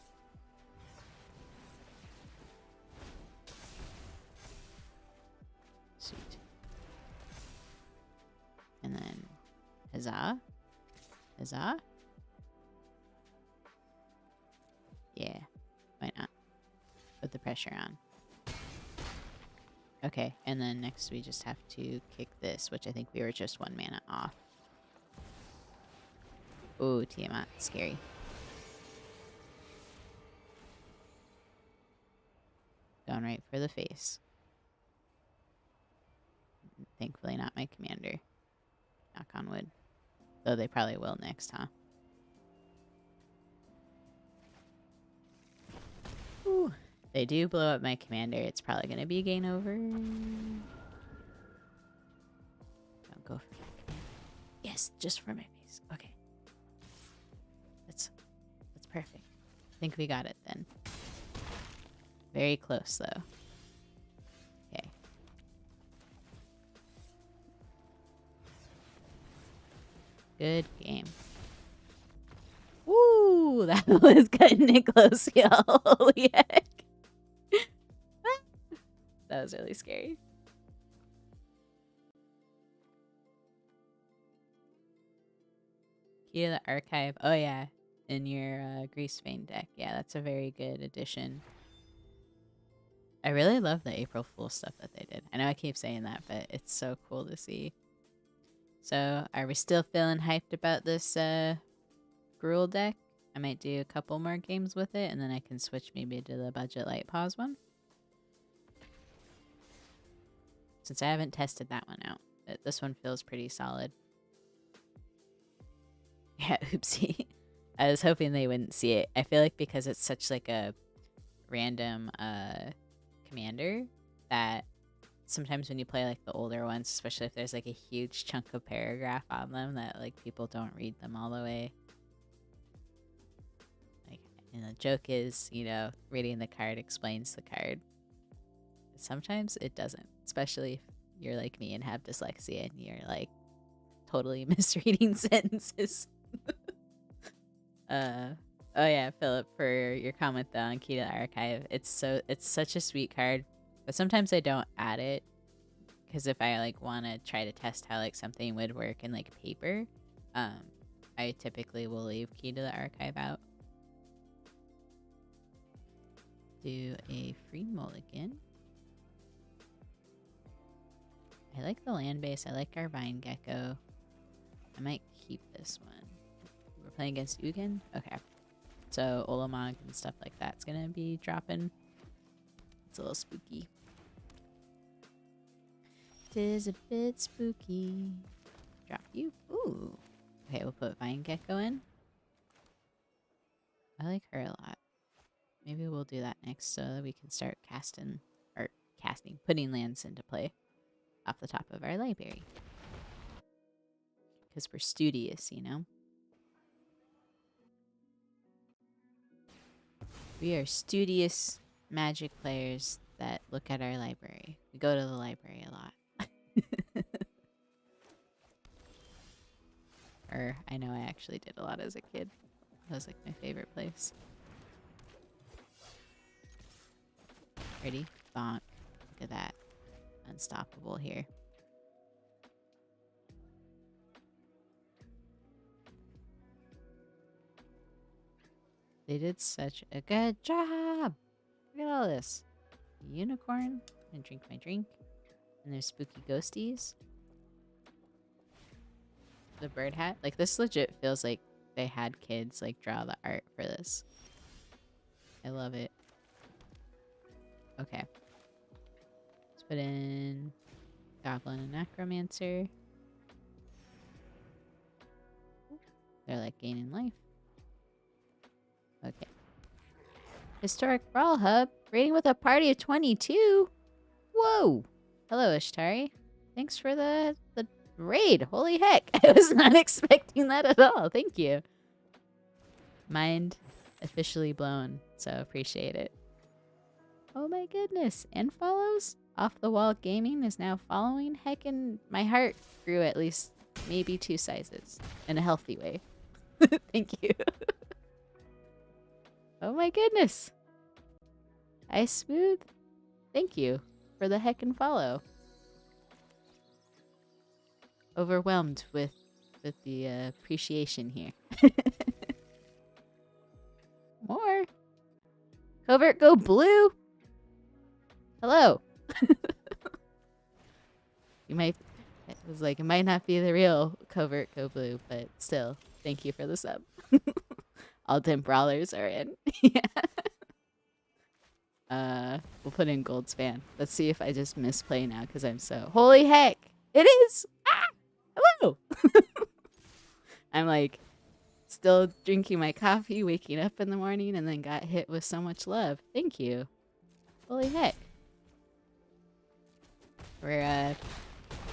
Sweet. And then... Huzzah? Huzzah? Yeah, why not? Put the pressure on. Okay, and then next we just have to kick this, which I think we were just 1 mana off. Ooh, Tiamat, scary. Going right for the face. Thankfully not my commander. Knock on wood. Though they probably will next, huh? Ooh. They do blow up my commander. It's probably going to be game over. Don't go for that commander. Yes, just for my face. Okay. That's perfect. I think we got it then. Very close, though. Okay. Good game. Woo! That was cutting it close, y'all. Holy heck. That was really scary. Key to the Archive. Oh, yeah. In your Grease Vein deck. Yeah, that's a very good addition. I really love the April Fool stuff that they did. I know I keep saying that, but it's so cool to see. So, are we still feeling hyped about this Gruul deck? I might do a couple more games with it, and then I can switch maybe to the Budget Light Pause one. Since I haven't tested that one out. This one feels pretty solid. Yeah, oopsie. I was hoping they wouldn't see it. I feel like because it's such like a random commander that sometimes when you play like the older ones, especially if there's like a huge chunk of paragraph on them, that like people don't read them all the way. Like, and the joke is, you know, reading the card explains the card. Sometimes it doesn't, especially if you're like me and have dyslexia and you're like totally misreading sentences. Oh yeah, Philip, for your comment though on Key to the Archive. It's such a sweet card, but sometimes I don't add it because if I like want to try to test how like something would work in like paper, I typically will leave Key to the Archive out. Do a free mulligan. I like the land base. I like our Vine Gecko. I might keep this one. We're playing against Ugin? Okay. So Olamog and stuff like that's gonna be dropping. It's a little spooky. Tis a bit spooky. Drop you. Ooh. Okay, we'll put Vine Gecko in. I like her a lot. Maybe we'll do that next so that we can start putting lands into play off the top of our library. Because we're studious, you know? We are studious Magic players that look at our library. We go to the library a lot. Or, I know I actually did a lot as a kid. That was like my favorite place. Ready? Bonk. Look at that. Unstoppable here. They did such a good job. Look at all this. Unicorn. And drink my drink. And there's spooky ghosties. The bird hat. Like, this legit feels like they had kids, like, draw the art for this. I love it. Okay. Let's put in Goblin and Necromancer. They're, like, gaining life. Okay. Historic Brawl Hub. Raiding with a party of 22. Whoa. Hello, Ishtari. Thanks for the raid. Holy heck. I was not expecting that at all. Thank you. Mind officially blown. So appreciate it. Oh my goodness. And follows? Off the Wall Gaming is now following. Heckin' my heart grew at least maybe 2 sizes. In a healthy way. Thank you. Oh my goodness. Ice Smooth. Thank you for the heckin' follow. Overwhelmed with the appreciation here. More. Covert go blue. Hello. You might. It was like, it might not be the real Covert go blue, but still, thank you for the sub. All 10 brawlers are in. Yeah. We'll put in gold span. Let's see if I just misplay now because I'm so. Holy heck! It is. Ah! Hello. I'm like still drinking my coffee, waking up in the morning, and then got hit with so much love. Thank you. Holy heck. We're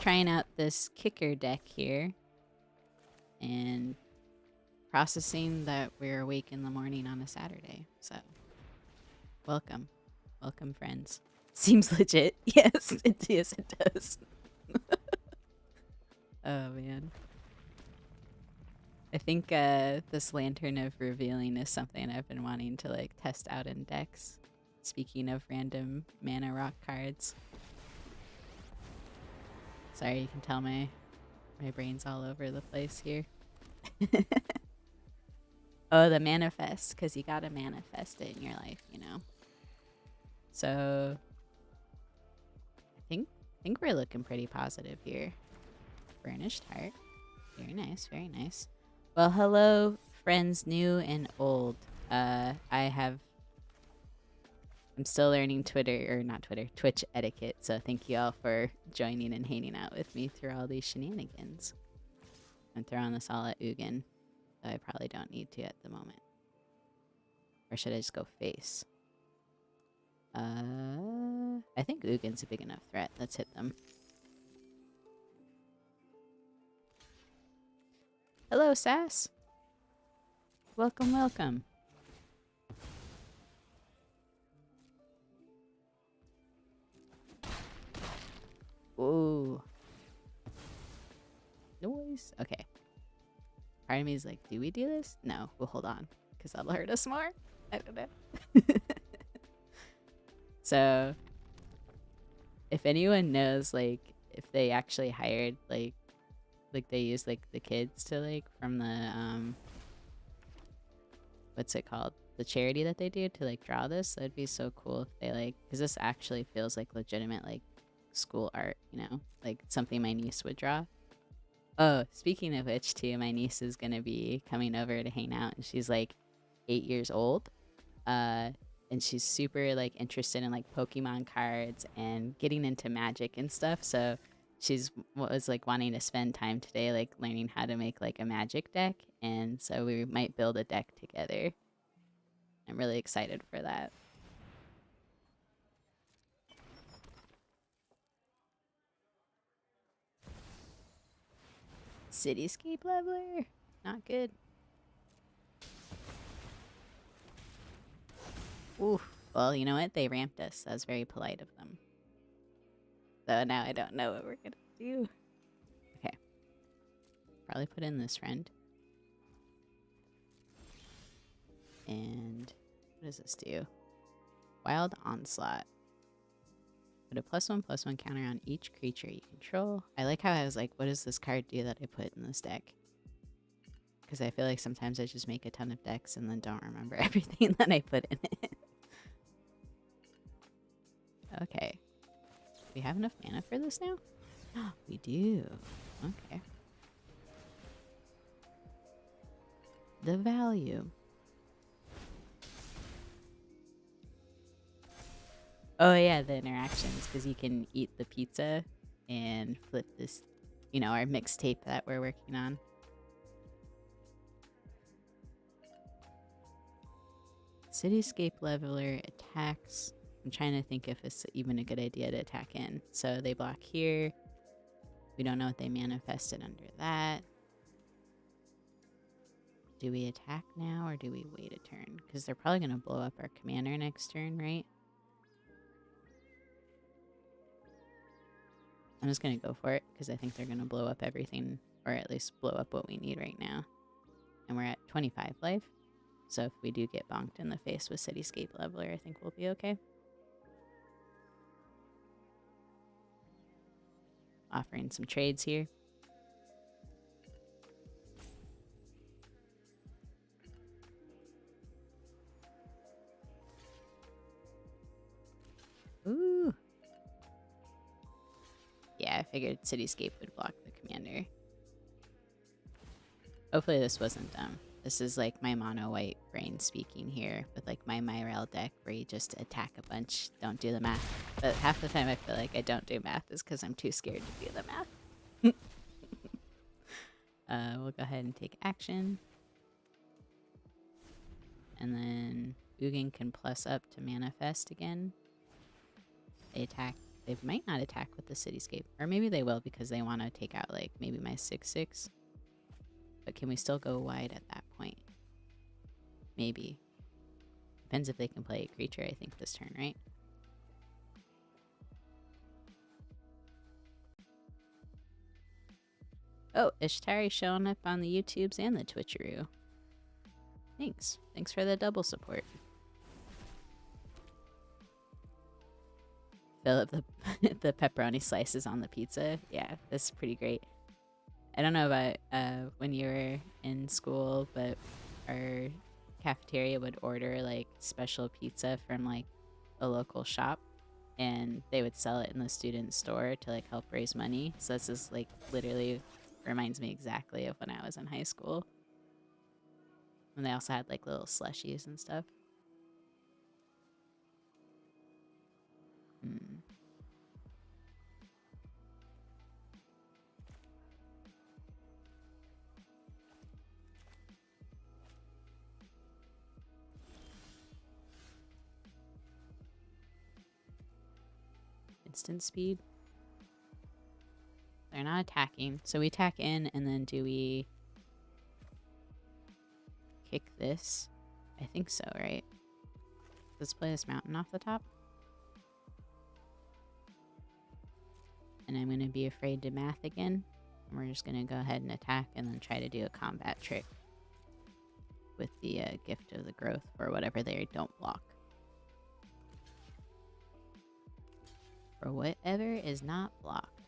trying out this kicker deck here and processing that we're awake in the morning on a Saturday. So welcome. Welcome, friends. Seems legit. Yes, it does. Oh, man. I think this Lantern of Revealing is something I've been wanting to like test out in decks. Speaking of random mana rock cards. Sorry, you can tell my brain's all over the place here. Oh, the manifest, because you gotta manifest it in your life, you know. So I think we're looking pretty positive here. Burnished Heart. Very nice, very nice. Well, hello, friends new and old. I'm still learning Twitch etiquette, so thank you all for joining and hanging out with me through all these shenanigans. I'm throwing this all at Ugin, though I probably don't need to at the moment. Or should I just go face? I think Ugin's a big enough threat. Let's hit them. Hello, Sass. Welcome, welcome. Ooh. Noise. Okay. Part of me is like, do we do this? No, we'll hold on. Because that'll hurt us more. I don't know. So, if anyone knows, like, if they actually hired, like they used, like, the kids to, like, from the, what's it called? The charity that they do to, like, draw this, that'd be so cool if they, like, because this actually feels like legitimate, like, school art, you know? Like, something my niece would draw. Oh, speaking of which, too, my niece is gonna be coming over to hang out, and she's, like, 8 years old. And she's super, like, interested in, like, Pokemon cards and getting into magic and stuff. So she's was, like, wanting to spend time today, like, learning how to make, like, a magic deck. And so we might build a deck together. I'm really excited for that. Cityscape leveler? Not good. Oof. Well, you know what? They ramped us. That was very polite of them. So now I don't know what we're gonna do. Okay. Probably put in this friend. And what does this do? Wild Onslaught. Put a +1/+1 counter on each creature you control. I like how I was like, what does this card do that I put in this deck? Because I feel like sometimes I just make a ton of decks and then don't remember everything that I put in it. Okay. We have enough mana for this now? We do. Okay. The value. Oh yeah, the interactions, because you can eat the pizza and flip this, you know, our mixtape that we're working on. Cityscape Leveler attacks. I'm trying to think if it's even a good idea to attack in. So they block here. We don't know what they manifested under that. Do we attack now or do we wait a turn? Because they're probably going to blow up our commander next turn, right? I'm just going to go for it because I think they're going to blow up everything, or at least blow up what we need right now. And we're at 25 life. So if we do get bonked in the face with Cityscape Leveler, I think we'll be okay. Offering some trades here. Ooh. Yeah, I figured Cityscape would block the commander. Hopefully this wasn't dumb. This is like my mono white brain speaking here with like my Myrel deck where you just attack a bunch, don't do the math. But half the time I feel like I don't do math is because I'm too scared to do the math. We'll go ahead and take action. And then Ugin can plus up to manifest again. They attack. They might not attack with the Cityscape. Or maybe they will because they want to take out like maybe my 6/6. But can we still go wide at that point? Maybe. Depends if they can play a creature, I think, this turn, right? Oh, Ishtari's showing up on the YouTubes and the Twitcheroo. Thanks. Thanks for the double support. Fill up the pepperoni slices on the pizza. Yeah, that's pretty great. I don't know about when you were in school, but our cafeteria would order like special pizza from like a local shop, and they would sell it in the student store to like help raise money. So this is like literally reminds me exactly of when I was in high school. And they also had like little slushies and stuff. Instant speed. They're not attacking. So we attack in, and then do we kick this? I think so, right? Let's play this mountain off the top. And I'm going to be afraid to math again. And we're just going to go ahead and attack and then try to do a combat trick with the Gift of the Growth or whatever they don't block. Or whatever is not blocked.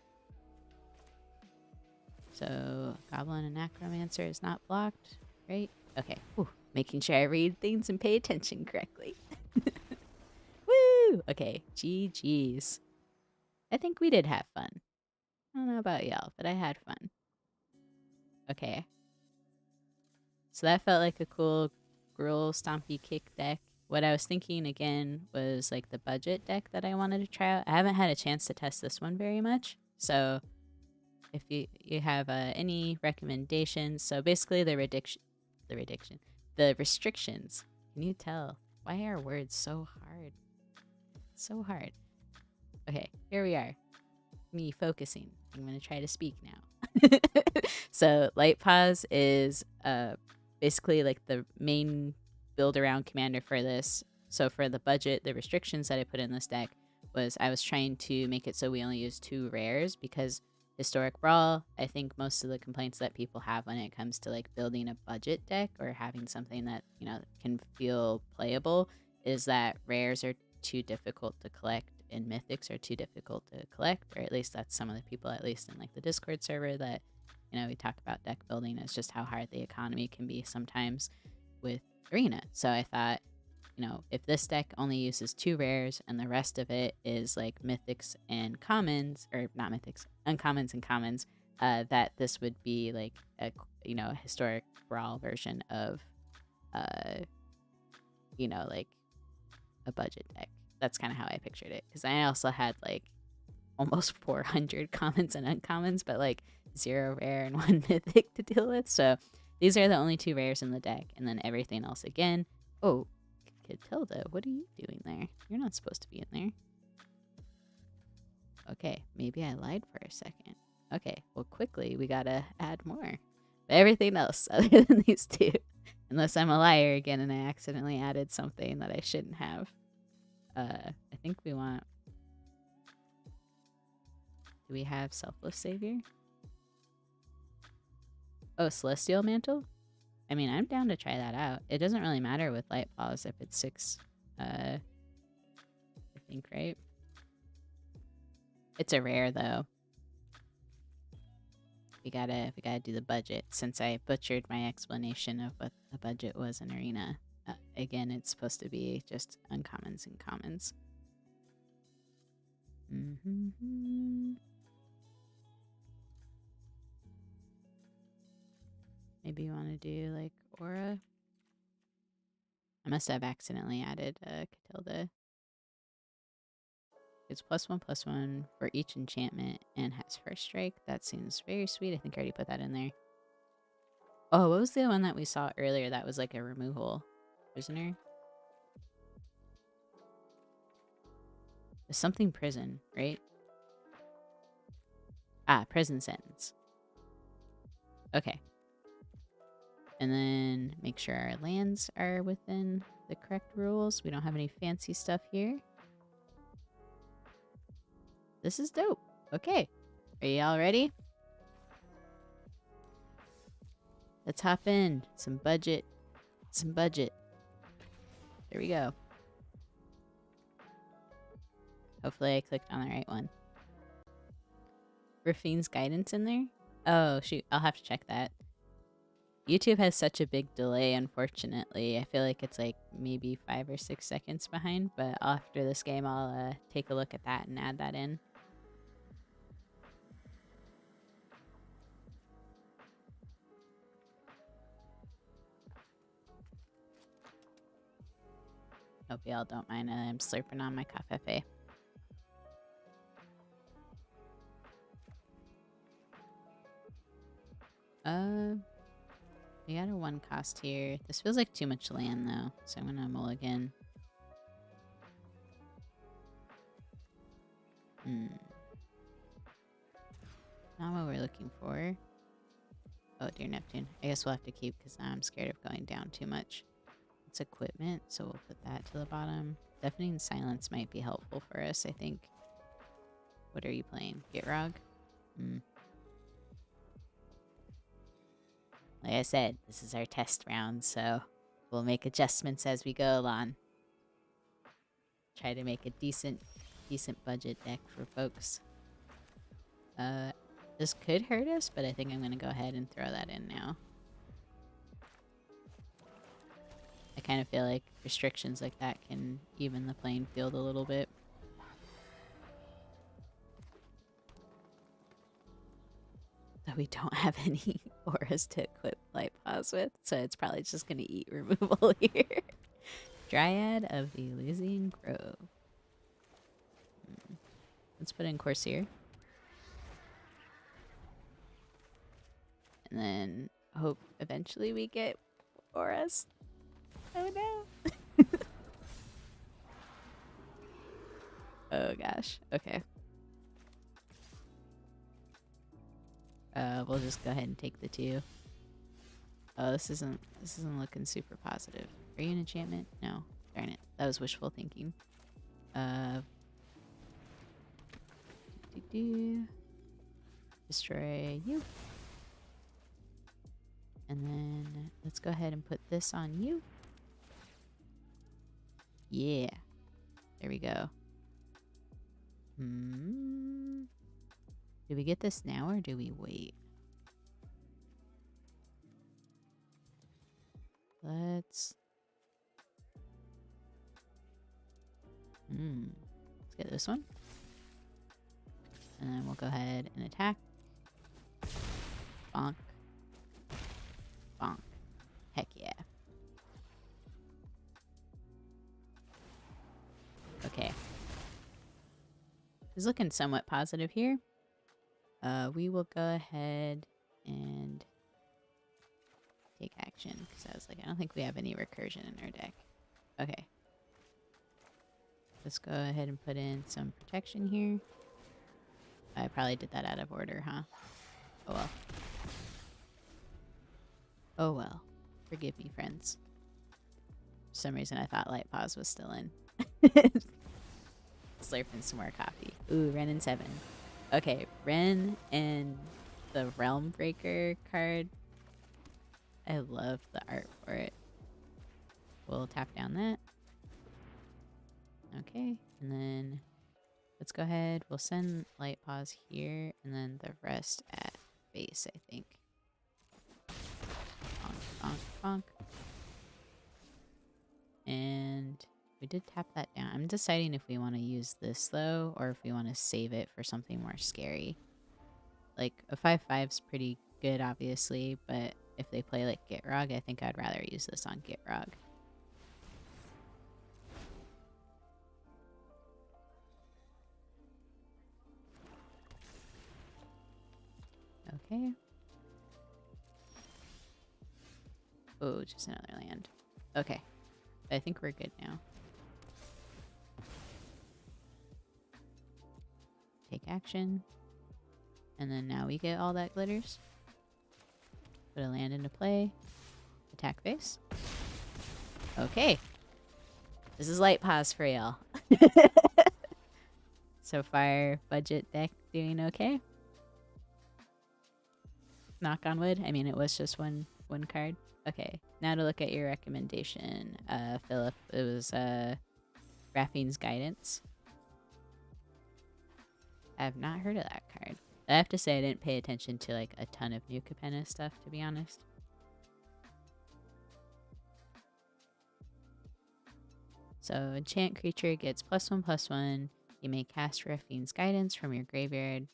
So Goblin and Necromancer is not blocked, right? Okay. Whew. Making sure I read things and pay attention correctly. Woo! Okay. GG's. I think we did have fun. I don't know about y'all, but I had fun. Okay. So that felt like a cool Gruul Stompy Kick deck. What I was thinking again was like the budget deck that I wanted to try out. I haven't had a chance to test this one very much. So if you have any recommendations. So basically the restrictions. Can you tell? Why are words so hard? So hard. Okay, here we are. Me focusing. I'm going to try to speak now. So Light Pause is basically like the main build around commander for this. So for the budget, the restrictions that I put in this deck was I was trying to make it so we only use 2 rares, because Historic Brawl, I think most of the complaints that people have when it comes to like building a budget deck or having something that, you know, can feel playable is that rares are too difficult to collect and mythics are too difficult to collect, or at least that's some of the people, at least in like the Discord server, that You know, we talk about deck building as just how hard the economy can be sometimes with Arena. So I thought, you know, if this deck only uses 2 rares and the rest of it is like mythics and commons, or not mythics, uncommons and commons, that this would be like a, you know, a historic Brawl version of, you know, like a budget deck. That's kind of how I pictured it. Because I also had like almost 400 commons and uncommons, but like 0 rare and 1 mythic to deal with. So these are the only 2 rares in the deck, and then everything else again. Oh, Catilda, what are you doing there? You're not supposed to be in there. Okay, maybe I lied for a second. Okay, well, quickly, we gotta add more. But everything else other than these 2. Unless I'm a liar again and I accidentally added something that I shouldn't have. I think we want... Do we have Selfless Savior? Oh, Celestial Mantle? I mean, I'm down to try that out. It doesn't really matter with Light Paws if it's 6, I think, right? It's a rare, though. We gotta do the budget, since I butchered my explanation of what a budget was in Arena. Again, it's supposed to be just uncommons and commons. Maybe you want to do, like, Aura? I must have accidentally added Catilda. It's +1/+1 for each enchantment and has first strike. That seems very sweet. I think I already put that in there. Oh, what was the one that we saw earlier that was like a removal? Prisoner? There's something prison, right? Ah, prison sentence. Okay. And then make sure our lands are within the correct rules. We don't have any fancy stuff here. This is dope. Okay. Are y'all ready? Let's hop in. Some budget. Some budget. There we go. Hopefully I clicked on the right one. Rafine's guidance in there? Oh, shoot. I'll have to check that. YouTube has such a big delay, unfortunately. I feel like it's like maybe 5 or 6 seconds behind, but after this game, I'll take a look at that and add that in. Hope y'all don't mind. I'm slurping on my café. We got a 1 cost here. This feels like too much land though, so I'm gonna mulligan. Not what we're looking for. Oh, dear Neptune. I guess we'll have to keep because I'm scared of going down too much. It's equipment, so we'll put that to the bottom. Deafening Silence might be helpful for us, I think. What are you playing? Gitrog? Like I said, this is our test round, so we'll make adjustments as we go along. Try to make a decent budget deck for folks. This could hurt us, but I think I'm going to go ahead and throw that in now. I kind of feel like restrictions like that can even the playing field a little bit. Though we don't have any auras to equip Light Paws with, so it's probably just going to eat removal here. Dryad of the Elysian Grove. Let's put in Corsair. And then hope eventually we get auras. Oh no. Oh gosh. Okay. We'll just go ahead and take the 2. Oh, this isn't looking super positive. Are you an enchantment? No. Darn it. That was wishful thinking. Destroy you. And then let's go ahead and put this on you. Yeah. There we go. Do we get this now or do we wait? let's get this one. And then we'll go ahead and attack. Bonk. Bonk. Heck yeah. Okay. It's looking somewhat positive here. We will go ahead and take action, because I was like, I don't think we have any recursion in our deck. Okay. Let's go ahead and put in some protection here. I probably did that out of order, huh? Oh well. Oh well. Forgive me, friends. For some reason I thought Light Pause was still in. Slurping some more coffee. Ooh, Ren and 7. Okay, Ren and the Realm Breaker card. I love the art for it. We'll tap down that. Okay, and then let's go ahead. We'll send Light Pause here, and then the rest at base, I think. Bonk, bonk, bonk. And we did tap that down. I'm deciding if we want to use this, though, or if we want to save it for something more scary. Like, a 5/5's pretty good, obviously, but if they play, like, Gitrog, I think I'd rather use this on Gitrog. Okay. Oh, just another land. Okay. I think we're good now. Take action. And then now we get all that glitters. Put a land into play. Attack face. Okay. This is Light Pause for y'all. So far, budget deck doing okay. Knock on wood. I mean, it was just one card. Okay, now to look at your recommendation, Philip. It was Raphine's Guidance. I have not heard of that card. I have to say I didn't pay attention to like a ton of New Capenna stuff, to be honest. So enchant creature gets +1/+1. You may cast Raphine's Guidance from your graveyard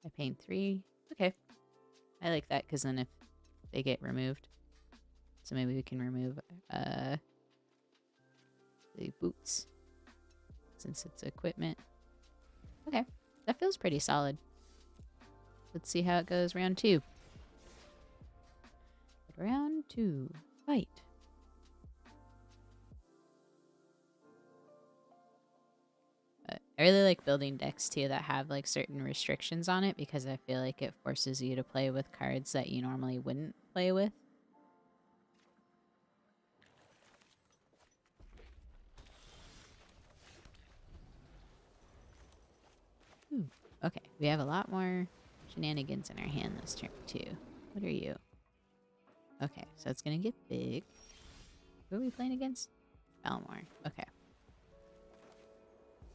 by paying 3. Okay, I like that because then if they get removed. So maybe we can remove the boots since it's equipment. Okay, that feels pretty solid. Let's see how it goes round 2. Round 2, fight. I really like building decks too that have like certain restrictions on it because I feel like it forces you to play with cards that you normally wouldn't play with. Ooh, okay, we have a lot more shenanigans in our hand this turn too. What are you? Okay, so it's gonna get big. Who are we playing against? Balmore. Okay.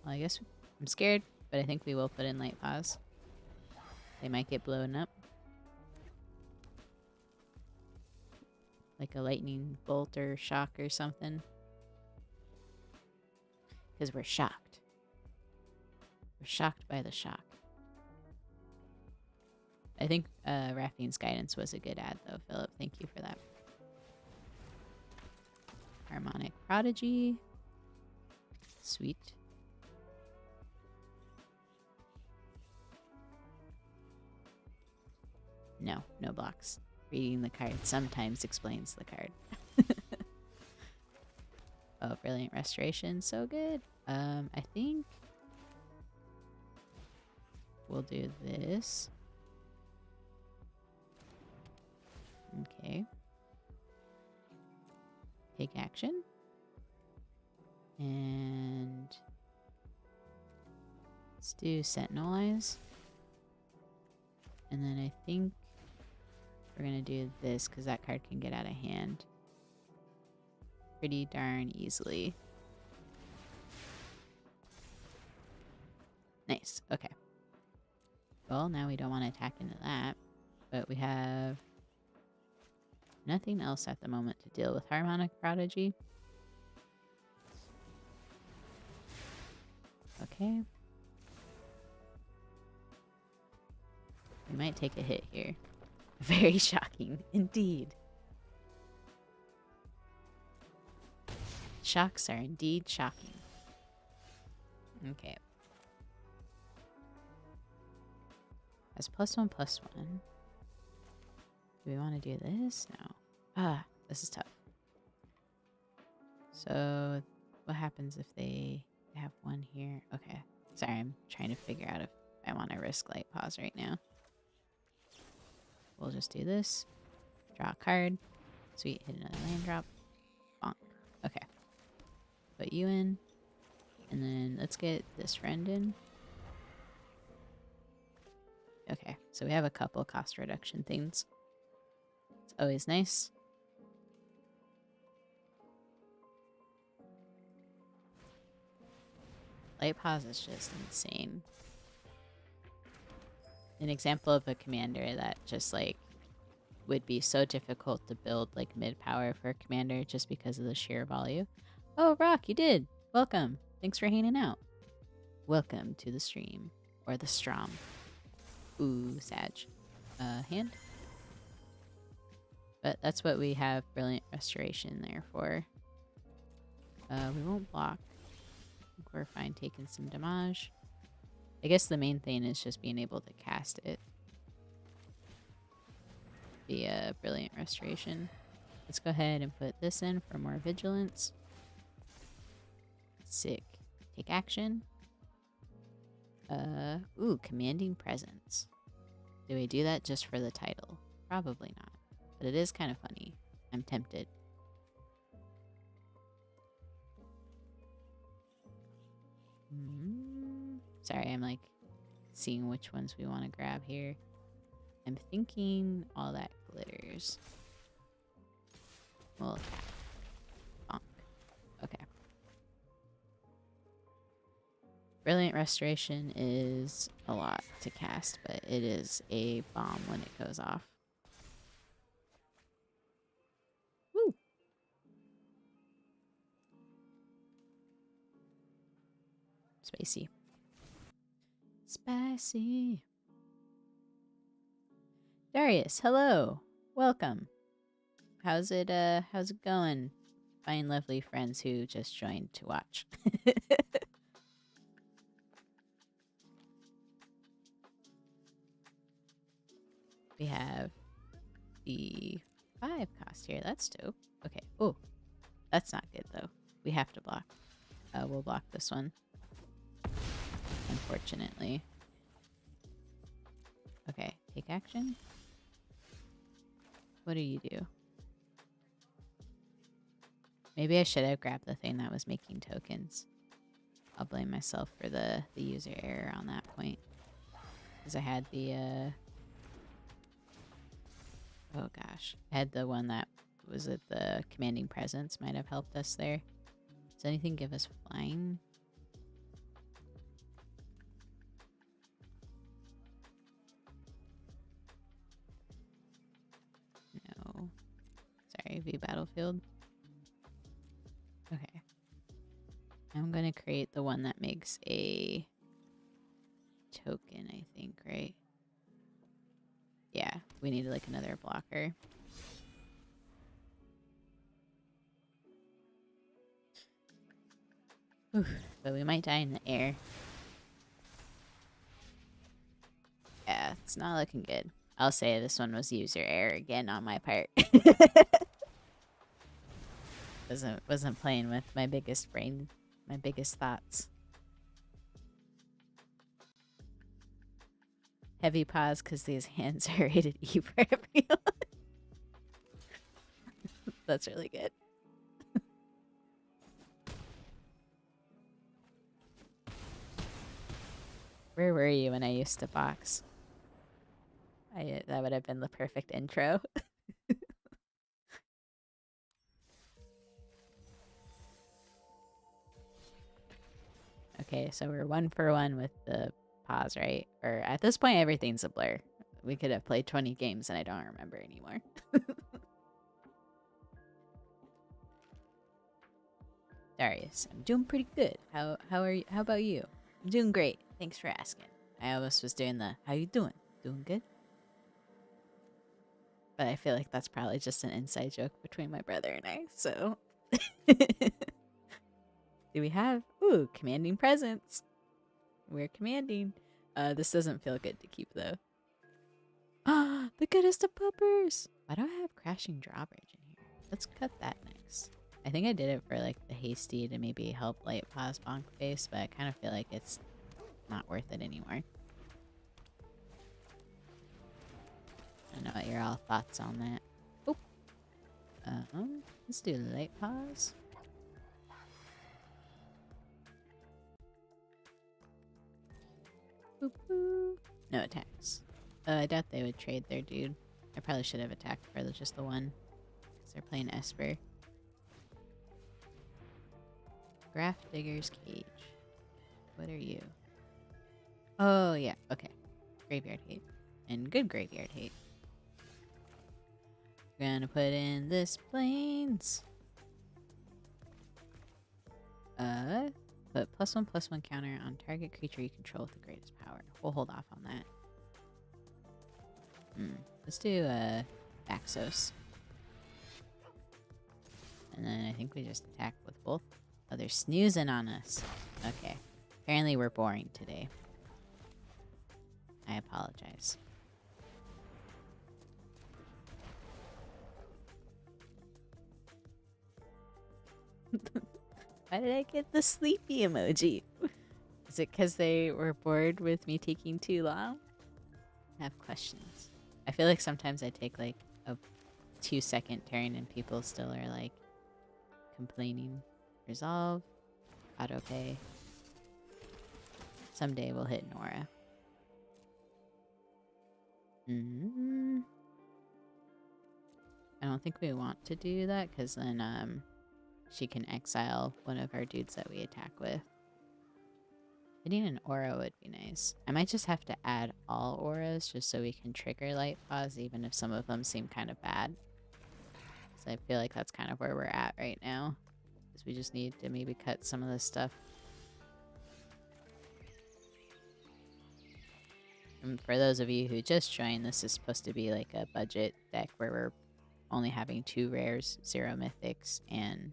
Well, I guess I'm scared, but I think we will put in Light Pause. They might get blown up. Like a lightning bolt or shock or something. Because we're shocked. We're shocked by the shock. I think Raphine's Guidance was a good ad, though, Philip. Thank you for that. Harmonic Prodigy. Sweet. No, no blocks. Reading the card sometimes explains the card. Oh, Brilliant Restoration. So good. I think we'll do this. Okay. Take action. And let's do Sentinelize. And then I think we're going to do this because that card can get out of hand pretty darn easily. Nice. Okay. Well, now we don't want to attack into that, but we have Nothing else at the moment to deal with Harmonic Prodigy. Okay. We might take a hit here. Very shocking, indeed. Shocks are indeed shocking. Okay. That's +1/+1. Do we want to do this? No. Ah, this is tough. So, what happens if they have one here? Okay. Sorry, I'm trying to figure out if I want to risk light pause right now. We'll just do this. Draw a card. Sweet, hit another land drop. Bonk. Okay. Put you in. And then let's get this friend in. Okay, so we have a couple cost reduction things. It's always nice. Light pause is just insane. An example of a commander that just like would be so difficult to build like mid-power for a commander just because of the sheer volume. Oh, Rock, you did! Welcome. Thanks for hanging out. Welcome to the stream. Or the Strom. Ooh, Sag. Hand? But that's what we have Brilliant Restoration there for. We won't block. I think we're fine taking some damage. I guess the main thing is just being able to cast it. Via Brilliant Restoration. Let's go ahead and put this in for more vigilance. Sick. Take action. Ooh, Commanding Presence. Do we do that just for the title? Probably not. But it is kind of funny. I'm tempted. Sorry, I'm like seeing which ones we want to grab here. I'm thinking all that glitters. Well, bonk. Okay. Brilliant Restoration is a lot to cast, but it is a bomb when it goes off. Woo! Spicy. Spicy. Darius, hello. Welcome. How's it going? Fine, lovely friends who just joined to watch. We have the 5 cost here. That's dope. Okay. Oh, that's not good though. We have to block. We'll block this one. Unfortunately. Okay. Take action. What do you do? Maybe I should have grabbed the thing that was making tokens. I'll blame myself for the user error on that point. Because I had the, oh gosh. I had the one that was it the Commanding Presence might have helped us there. Does anything give us flying? No. Sorry, V Battlefield. Okay. I'm gonna create the one that makes a token, I think, right? Yeah, we need like another blocker. Oof, but we might die in the air. Yeah, it's not looking good. I'll say this one was user error again on my part. Wasn't playing with my biggest brain, my biggest thoughts. Heavy pause because these hands are rated E for everyone. That's really good. Where were you when I used to box? That would have been the perfect intro. Okay, so we're 1 for 1 with the pause, right? Or at this point, everything's a blur. We could have played 20 games and I don't remember anymore. Darius, I'm doing pretty good. How are you? How about you? I'm doing great. Thanks for asking. I almost was doing the how you doing? Doing good? But I feel like that's probably just an inside joke between my brother and I, so do we have commanding presence? We're commanding. This doesn't feel good to keep though. Ah, the goodest of puppers! Why do I have crashing drawbridge in here? Let's cut that next. I think I did it for like the hasty to maybe help light pause bonk face, but I kind of feel like it's not worth it anymore. I don't know what your all thoughts on that. Oh, let's do light pause. Boop, boop. No attacks. I doubt they would trade their dude. I probably should have attacked for just the one, because they're playing Esper. Graph Digger's Cage. What are you? Oh, yeah. Okay. Graveyard Hate. And good Graveyard Hate. Gonna put in this Plains. Put +1/+1 counter on target creature you control with the greatest power. We'll hold off on that. Let's do Axos. And then I think we just attack with both. Oh, they're snoozing on us. Okay. Apparently we're boring today. I apologize. Why did I get the sleepy emoji? Is it because they were bored with me taking too long? I have questions. I feel like sometimes I take like a 2-second turn and people still are like complaining. Resolve. Autopay. Someday we'll hit Nora. I don't think we want to do that because then she can exile one of our dudes that we attack with. Hitting an aura would be nice. I might just have to add all auras just so we can trigger light pause even if some of them seem kind of bad. So I feel like that's kind of where we're at right now. Because we just need to maybe cut some of this stuff. And for those of you who just joined, this is supposed to be like a budget deck where we're only having 2 rares, 0 mythics, and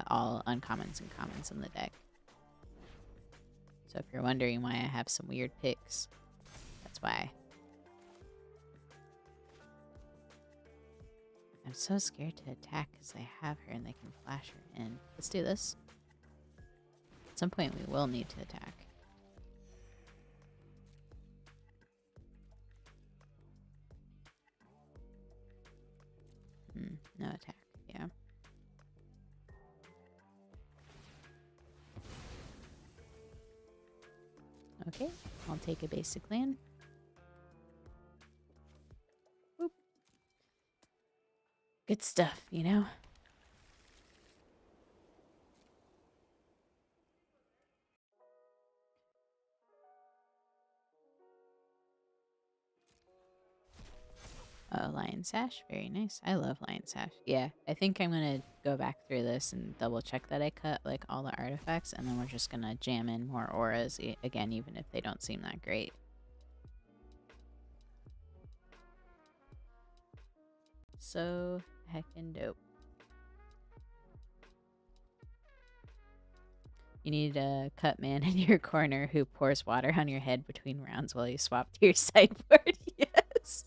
all uncommons and commons in the deck. So if you're wondering why I have some weird picks, that's why. I'm so scared to attack because they have her and they can flash her in. Let's do this. At some point we will need to attack. No attack, yeah. Okay, I'll take a basic land. Boop. Good stuff, you know? Oh, Lion Sash. Very nice. I love Lion Sash. Yeah, I think I'm going to go back through this and double check that I cut like all the artifacts, and then we're just going to jam in more auras again, even if they don't seem that great. So heckin' dope. You need a cut man in your corner who pours water on your head between rounds while you swap to your sideboard. Yes.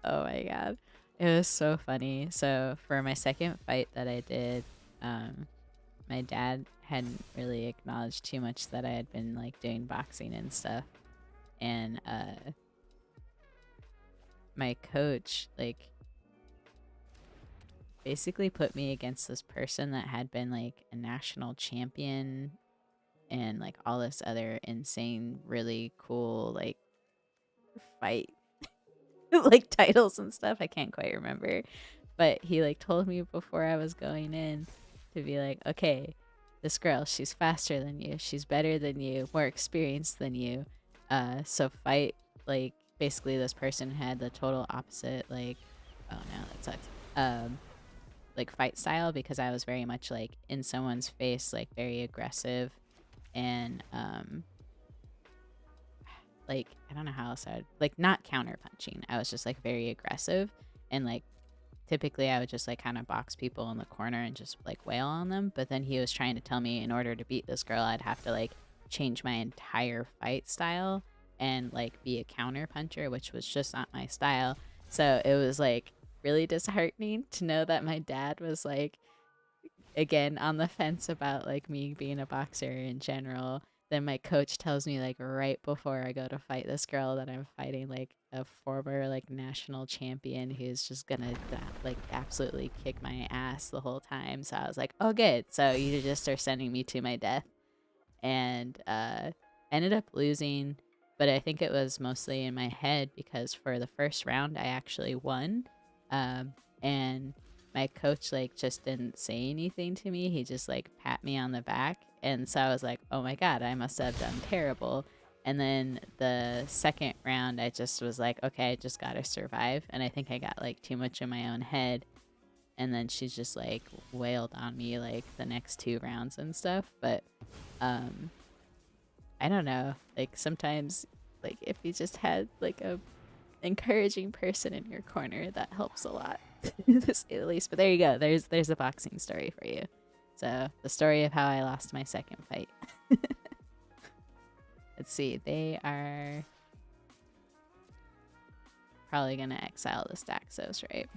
Oh my god. It was so funny. So for my second fight that I did, my dad hadn't really acknowledged too much that I had been like doing boxing and stuff. And my coach like basically put me against this person that had been like a national champion and like all this other insane, really cool like fight like titles and stuff. I can't quite remember, but he like told me before I was going in to be like, okay, this girl, she's faster than you, she's better than you, more experienced than you, so fight. Like basically this person had the total opposite, like, oh no, that sucks, like fight style, because I was very much like in someone's face, like very aggressive, and like I don't know how else I'd like, not counter punching. I was just like very aggressive, and like typically I would just like kind of box people in the corner and just like wail on them. But then he was trying to tell me in order to beat this girl, I'd have to like change my entire fight style and like be a counter puncher, which was just not my style. So it was like really disheartening to know that my dad was like, again, on the fence about like me being a boxer in general. Then my coach tells me like right before I go to fight this girl that I'm fighting like a former like national champion who's just gonna like absolutely kick my ass the whole time. So I was like, oh good, so you just are sending me to my death. And ended up losing, but I think it was mostly in my head, because for the first round I actually won. And my coach like just didn't say anything to me. He just like pat me on the back, and so I was like, oh my god, I must have done terrible. And then the second round I just was like, okay, I just gotta survive. And I think I got like too much in my own head, and then she's just like wailed on me like the next 2 rounds and stuff. But I don't know, like sometimes like if you just had like a encouraging person in your corner, that helps a lot. To say the least. But there you go, there's a boxing story for you. So the story of how I lost my second fight. Let's see, they are probably gonna exile the Staxos, right?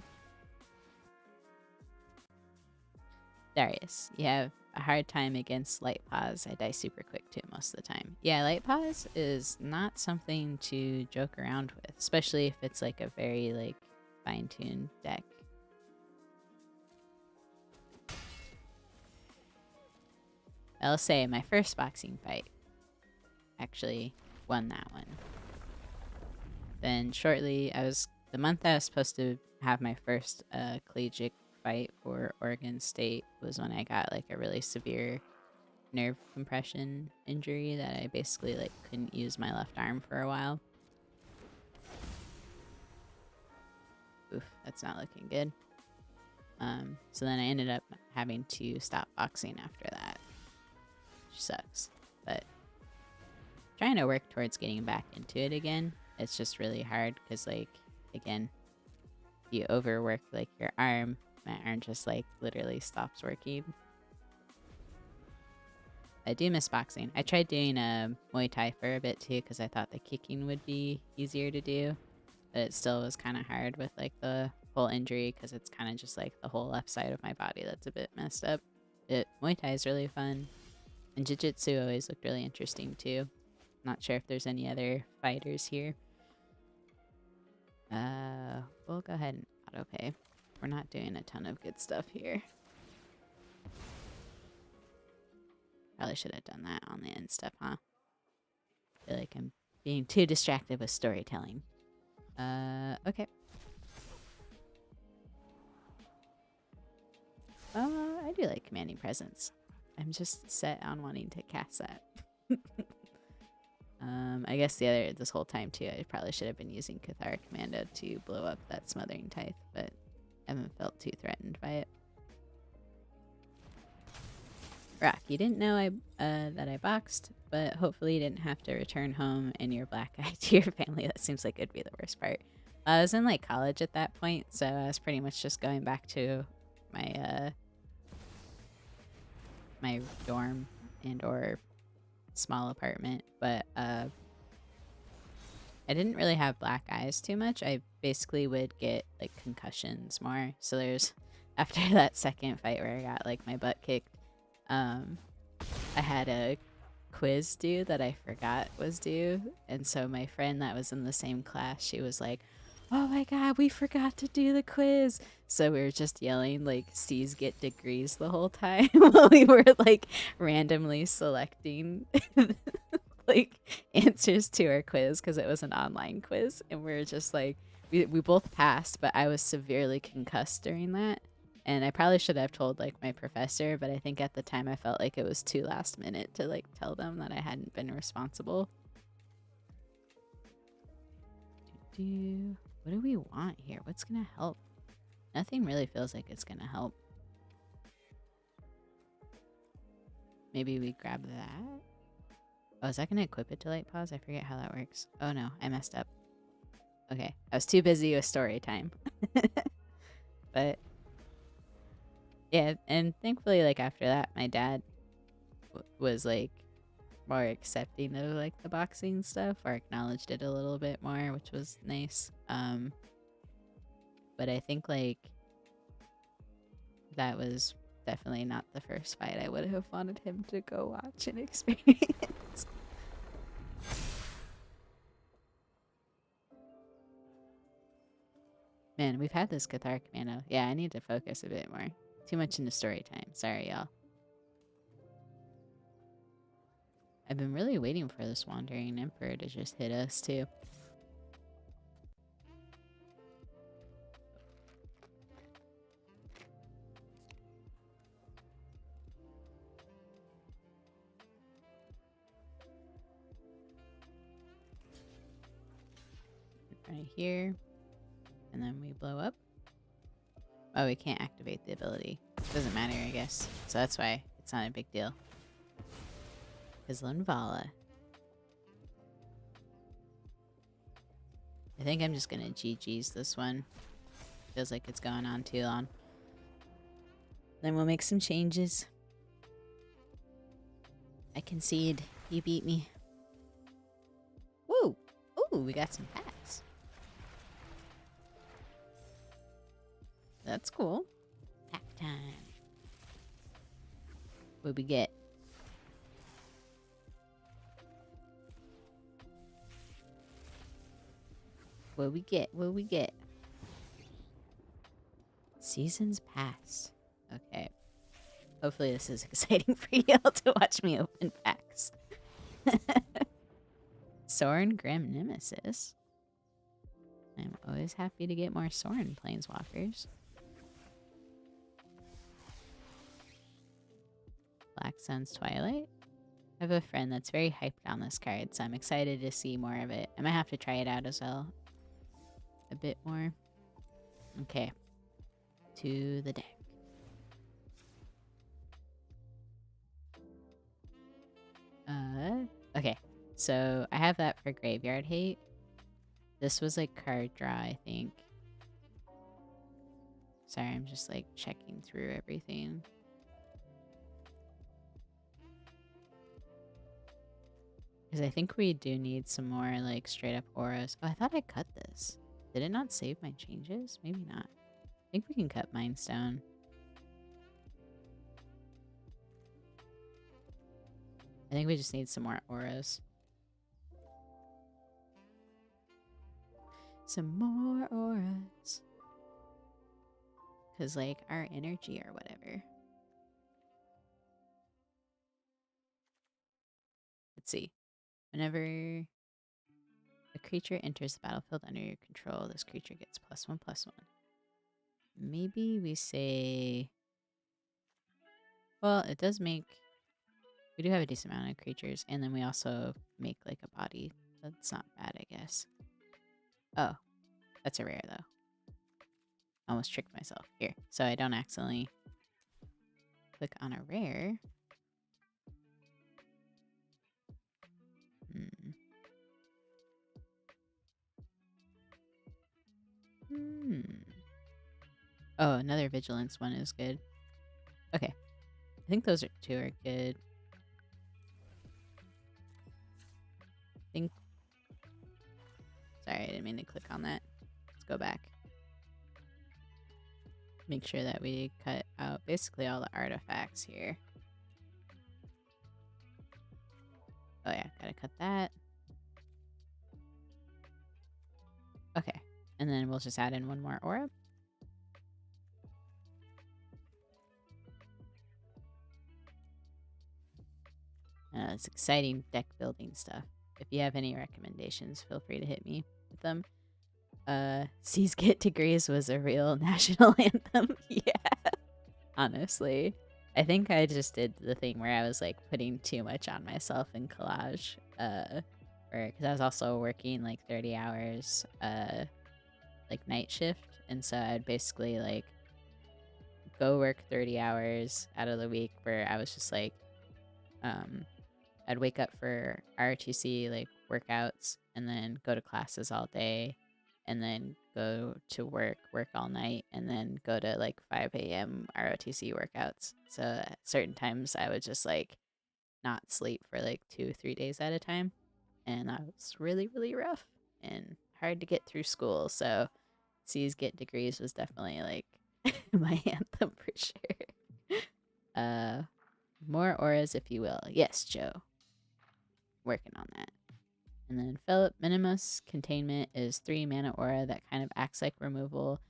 Darius, you have a hard time against light pause. I die super quick too most of the time. Yeah, light pause is not something to joke around with, especially if it's like a very like fine-tuned deck. I'll say my first boxing fight actually won that one. Then shortly, the month I was supposed to have my first collegiate fight for Oregon State was when I got like a really severe nerve compression injury that I basically like couldn't use my left arm for a while. Oof, that's not looking good. So then I ended up having to stop boxing after that, which sucks. But trying to work towards getting back into it again. It's just really hard because, like, again, you overwork like your arm, my arm just like literally stops working. I do miss boxing. I tried doing Muay Thai for a bit too because I thought the kicking would be easier to do, but it still was kind of hard with like the whole injury because it's kind of just like the whole left side of my body that's a bit messed up. Muay Thai is really fun, and Jiu-Jitsu always looked really interesting too. Not sure if there's any other fighters here. We'll go ahead and auto-pay. We're not doing a ton of good stuff here. Probably should have done that on the end step, huh? I feel like I'm being too distracted with storytelling. Okay. I do like Commanding Presence. I'm just set on wanting to cast that. I guess this whole time too, I probably should have been using Cathar Commando to blow up that Smothering Tithe, but I haven't felt too threatened by it. Rock, you didn't know that I boxed, but hopefully you didn't have to return home and you're black-eyed to your family. That seems like it'd be the worst part. I was in like college at that point, so I was pretty much just going back to my my dorm and or small apartment, but I didn't really have black eyes too much. I basically would get like concussions more. So there's after that second fight where I got like my butt kicked, I had a quiz due that I forgot was due, and so my friend that was in the same class, she was like, oh my god, we forgot to do the quiz. So we were just yelling like C's get degrees the whole time while we were like randomly selecting like answers to our quiz because it was an online quiz, and we were just like we both passed, but I was severely concussed during that. And I probably should have told like my professor, but I think at the time I felt like it was too last minute to like tell them that I hadn't been responsible. What do we want here? What's gonna help? Nothing really feels like it's gonna help. maybe we grab that. Oh, is that gonna equip it to light pause? I forget how that works. Oh no, I messed up. Okay, I was too busy with story time. But yeah, and thankfully, like after that, my dad was like more accepting of like the boxing stuff, or acknowledged it a little bit more, which was nice. But I think like that was definitely not the first fight I would have wanted him to go watch and experience. Man, we've had this cathartic mana. Yeah, I need to focus a bit more. Too much into story time. Sorry, y'all. I've been really waiting for this Wandering Emperor to just hit us, too. Right here. And then we blow up. Oh, we can't activate the ability. Doesn't matter, I guess. So that's why it's not a big deal. Islanvala. I think I'm just gonna GG's this one. Feels like it's going on too long. Then we'll make some changes. I concede. You beat me. Woo! Ooh, we got some packs. That's cool. Pack time. What we get? What we get? What we get? Seasons past. Okay. Hopefully this is exciting for y'all to watch me open packs. Soren Grim Nemesis. I'm always happy to get more Soren Planeswalkers. Black Sun's Twilight. I have a friend that's very hyped on this card, so I'm excited to see more of it. I might have to try it out as well. A bit more. Okay. To the deck. Okay. So I have that for Graveyard Hate. This was like card draw, I think. Sorry, I'm just like checking through everything. Because I think we do need some more like straight up auras. Oh, I thought I cut this. Did it not save my changes? Maybe not. I think we can cut Mind Stone. I think we just need some more auras. Some more auras. Because, like, our energy or whatever. Let's see. Whenever a creature enters the battlefield under your control, this creature gets +1/+1. Maybe we say... Well, it does make... We do have a decent amount of creatures, and then we also make, like, a body. That's not bad, I guess. Oh. That's a rare, though. I almost tricked myself. Here. So I don't accidentally click on a rare. Oh, another Vigilance one is good. Okay. I think those two are good. Sorry, I didn't mean to click on that. Let's go back. Make sure that we cut out basically all the artifacts here. Oh yeah, gotta cut that. Okay. And then we'll just add in one more aura. It's exciting deck building stuff. If you have any recommendations, feel free to hit me with them. Seas Get Degrees was a real national anthem. Yeah. Honestly. I think I just did the thing where I was like putting too much on myself in collage. Because I was also working like 30 hours, like night shift. And so I'd basically like go work 30 hours out of the week where I was just like I'd wake up for ROTC like workouts and then go to classes all day and then go to work all night, and then go to like 5 a.m. ROTC workouts. So at certain times I would just like not sleep for like 2 or 3 days at a time. And that was really, really rough and hard to get through school. So C's get degrees was definitely like my anthem for sure. More auras, if you will. Yes, Joe. Working on that. And then Philip Minimus Containment is 3 mana aura that kind of acts like removal.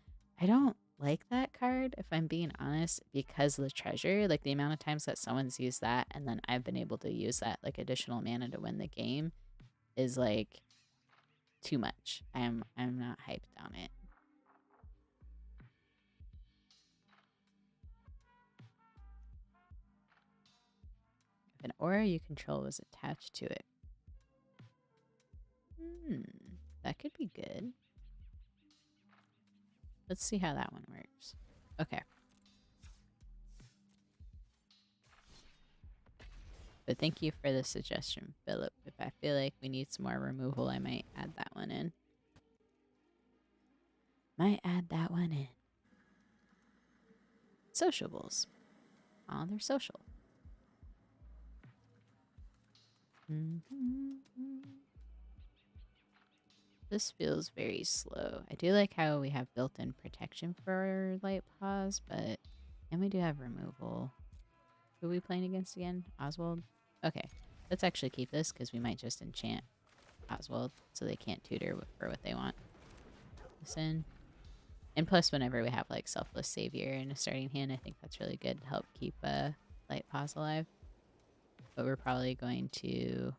I don't like that card, if I'm being honest, because of the treasure. Like the amount of times that someone's used that and then I've been able to use that like additional mana to win the game is like too much. I'm not hyped on it. If an aura you control was attached to it. That could be good. Let's see how that one works. Okay. But thank you for the suggestion, Philip. If I feel like we need some more removal, I might add that one in. Sociables. Oh, they're social. This feels very slow. I do like how we have built-in protection for light pause, but and we do have removal. Who are we playing against again? Oswald? Okay, let's actually keep this because we might just enchant Oswald so they can't tutor for what they want. Listen. And plus, whenever we have like Selfless Savior in a starting hand, I think that's really good to help keep light pause alive. But we're probably going to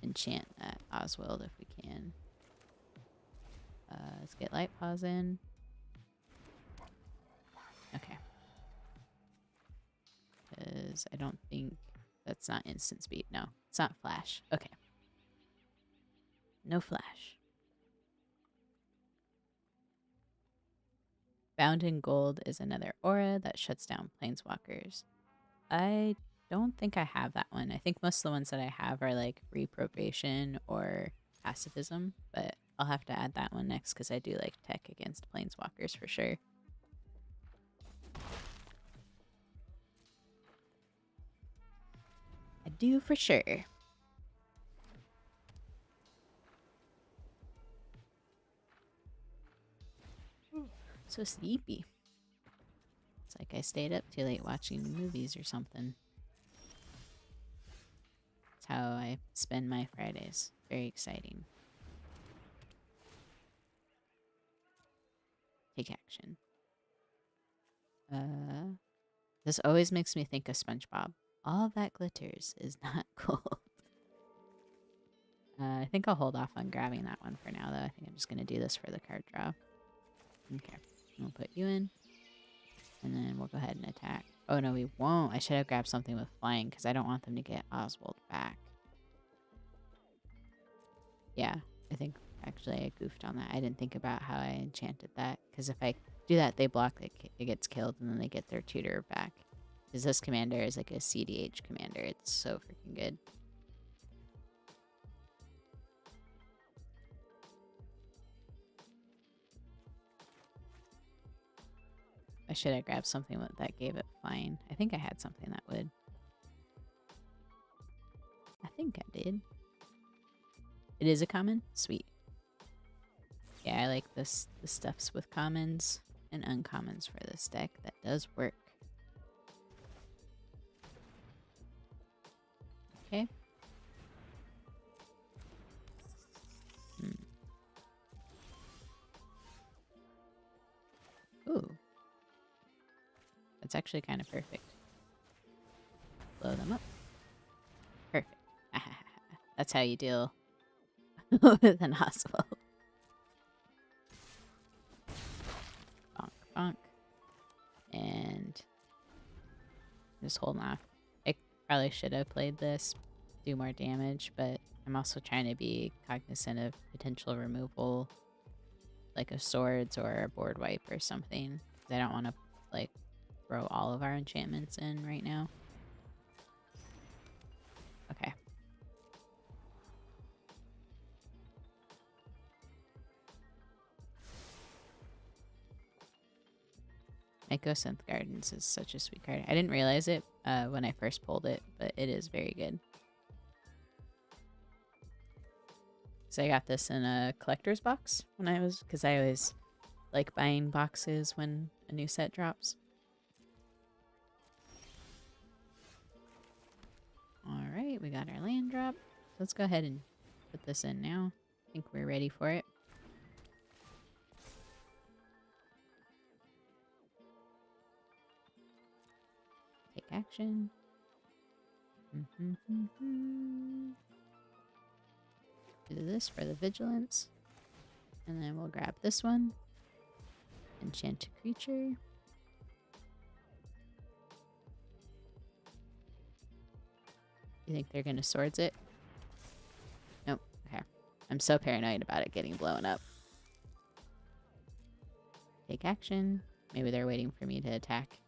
enchant that Oswald if we can. Let's get light pause in. Okay. Because I don't think that's not instant speed. No, it's not flash. Okay. No flash. Bound in Gold is another aura that shuts down planeswalkers. I don't think I have that one. I think most of the ones that I have are like reappropriation or pacifism, but I'll have to add that one next because I do like tech against planeswalkers for sure. I do for sure. So sleepy. It's like I stayed up too late watching movies or something. That's how I spend my Fridays. Very exciting. Take action. This always makes me think of SpongeBob. All that glitters is not gold. I think I'll hold off on grabbing that one for now, though. I think I'm just going to do this for the card draw. Okay. We'll put you in. And then we'll go ahead and attack. Oh, no, we won't. I should have grabbed something with flying because I don't want them to get Oswald back. Yeah, I think actually I goofed on that. I didn't think about how I enchanted that because if I do that, they block, it gets killed, and then they get their tutor back. Because this commander is like a CDH commander. It's so freaking good. I should have grabbed something that gave it flying. I think I had something that would. I think I did. It is a common? Sweet. Yeah, I like the stuffs with commons and uncommons for this deck. That does work. Okay. Ooh. That's actually kind of perfect. Blow them up. Perfect. That's how you deal with an Oswald. Bonk, bonk. And just holding off. I probably should have played this, do more damage, but I'm also trying to be cognizant of potential removal, like a swords or a board wipe or something. Because I don't want to like throw all of our enchantments in right now. Icosynth Gardens is such a sweet card. I didn't realize it when I first pulled it, but it is very good. So I got this in a collector's box when because I always like buying boxes when a new set drops. Alright, we got our land drop. Let's go ahead and put this in now. I think we're ready for it. Take action. Do this for the vigilance. And then we'll grab this one. Enchant a creature. You think they're gonna swords it? Nope. Okay. I'm so paranoid about it getting blown up. Take action. Maybe they're waiting for me to attack.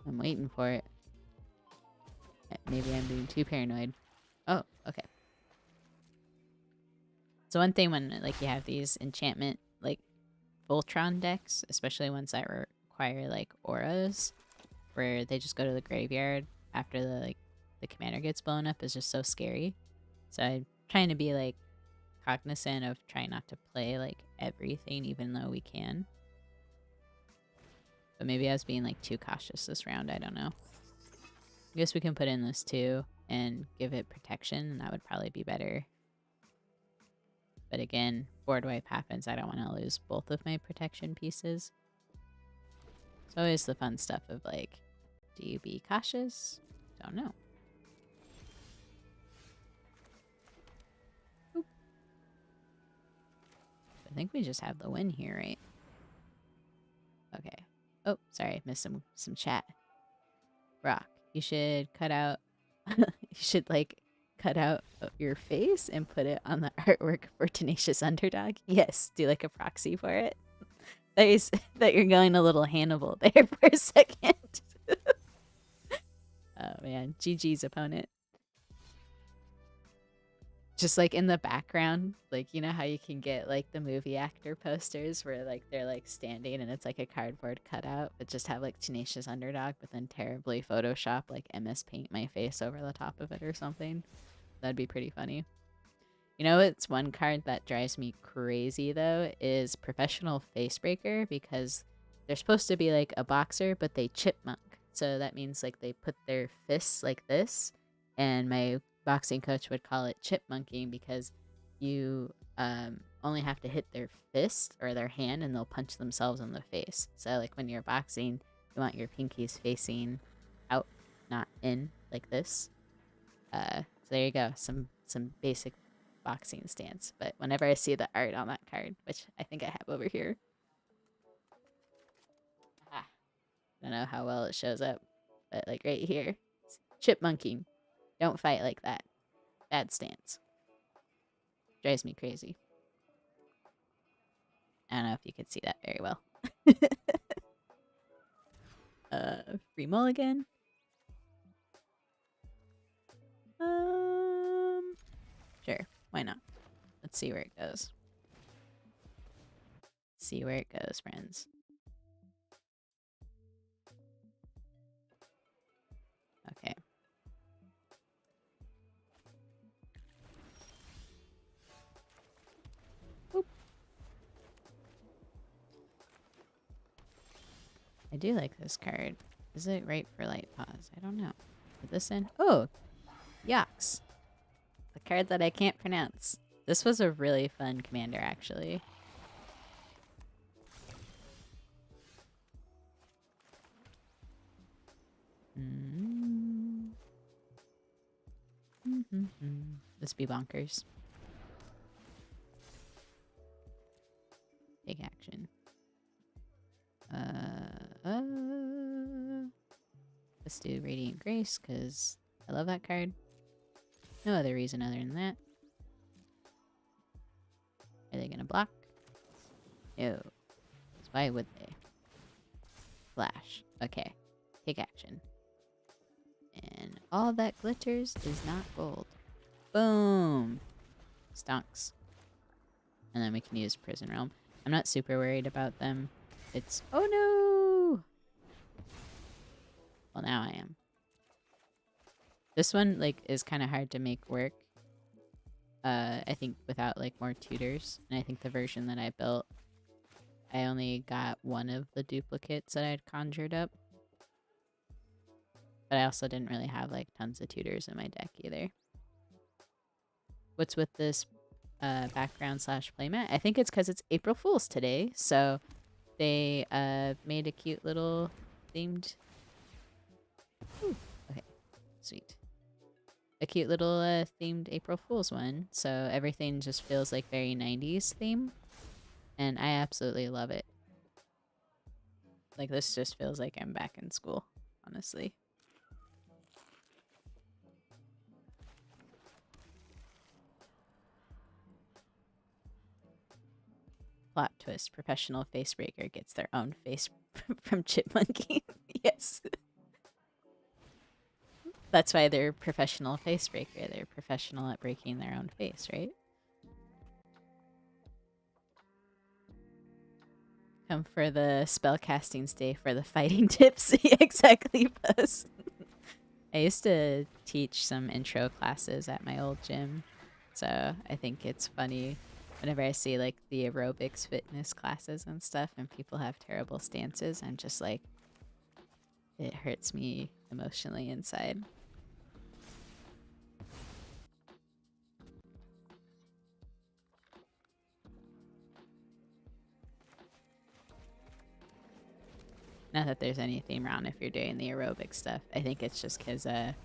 I'm waiting for it. Maybe I'm being too paranoid. Oh, okay. So one thing when like you have these enchantment like Voltron decks, especially ones that require like auras, where they just go to the graveyard after the commander gets blown up, is just so scary. So I'm trying to be like cognizant of trying not to play like everything, even though we can. But maybe I was being like too cautious this round. I don't know. I guess we can put in this too and give it protection, and that would probably be better. But again, board wipe happens. I don't want to lose both of my protection pieces. It's always the fun stuff of like, do you be cautious? Don't know. Oop. I think we just have the win here, right? Okay. Oh, sorry, missed some chat. Rock, you should cut out. You should like cut out your face and put it on the artwork for Tenacious Underdog. Yes, do like a proxy for it. That you're going a little Hannibal there for a second. Oh man, GG's opponent. Just like in the background, like you know how you can get like the movie actor posters where like they're like standing and it's like a cardboard cutout, but just have like Tenacious Underdog, but then terribly Photoshop like MS Paint my face over the top of it or something. That'd be pretty funny. You know, it's one card that drives me crazy though is Professional Facebreaker, because they're supposed to be like a boxer, but they chipmunk. So that means like they put their fists like this, and my boxing coach would call it chipmunking because you only have to hit their fist or their hand and they'll punch themselves in the face. So like when you're boxing, you want your pinkies facing out, not in, like this. So there you go, some basic boxing stance. But whenever I see the art on that card, which I think I have over here, I don't know how well it shows up, but like right here, chipmunking. Don't fight like that. Bad stance. Drives me crazy. I don't know if you could see that very well. Free mulligan. Sure, why not? Let's see where it goes. See where it goes, friends. Okay. Boop. I do like this card. Is it right for light pause? I don't know. Put this in. Oh, Yox. The card that I can't pronounce. This was a really fun commander, actually. This be bonkers. Take action. Let's do Radiant Grace, because I love that card. No other reason other than that. Are they gonna block? No. Why would they? Flash. Okay. Take action. And all that glitters is not gold. Boom. Stonks. And then we can use Prison Realm. I'm not super worried about them. It's... Oh no! Well, now I am. This one, like, is kind of hard to make work. I think without, like, more tutors. And I think the version that I built, I only got one of the duplicates that I'd conjured up. But I also didn't really have, like, tons of tutors in my deck either. What's with this background / playmat? I think it's because it's April Fool's today. So they made a cute little themed... Ooh, okay, sweet. A cute little themed April Fool's one. So everything just feels like very 90s theme. And I absolutely love it. Like, this just feels like I'm back in school, honestly. Plot twist. Professional face breaker gets their own face from Chipmunky. Yes. That's why they're professional face breaker. They're professional at breaking their own face, right? Come for the spellcasting, stay for the fighting tips. Exactly, Buzz. I used to teach some intro classes at my old gym. So I think it's funny whenever I see like the aerobics fitness classes and stuff and people have terrible stances. I'm just like, it hurts me emotionally inside. Not that there's anything wrong if you're doing the aerobic stuff. I think it's just because there's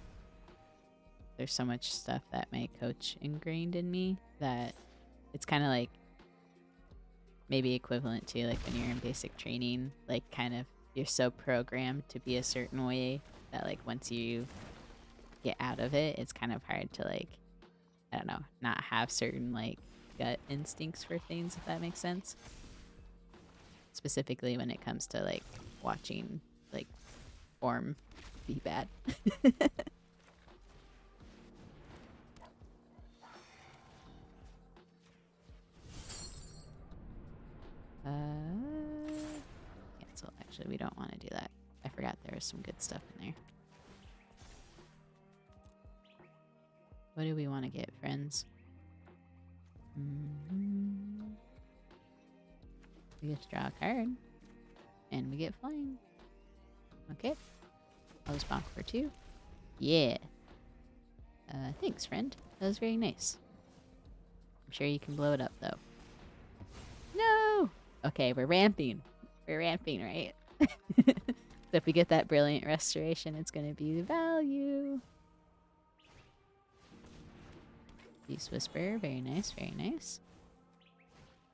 so much stuff that my coach ingrained in me that it's kind of like maybe equivalent to like when you're in basic training, like kind of you're so programmed to be a certain way that like once you get out of it, it's kind of hard to like, I don't know, not have certain like gut instincts for things, if that makes sense. Specifically when it comes to like watching like form be bad. Cancel. Actually, we don't want to do that. I forgot there was some good stuff in there. What do we want to get, friends? We get to draw a card. And we get flying. Okay. I'll just bonk for 2. Yeah. Thanks, friend. That was very nice. I'm sure you can blow it up, though. No! Okay, we're ramping. We're ramping, right? So if we get that brilliant restoration, it's going to be the value. Beast Whisperer. Very nice, very nice.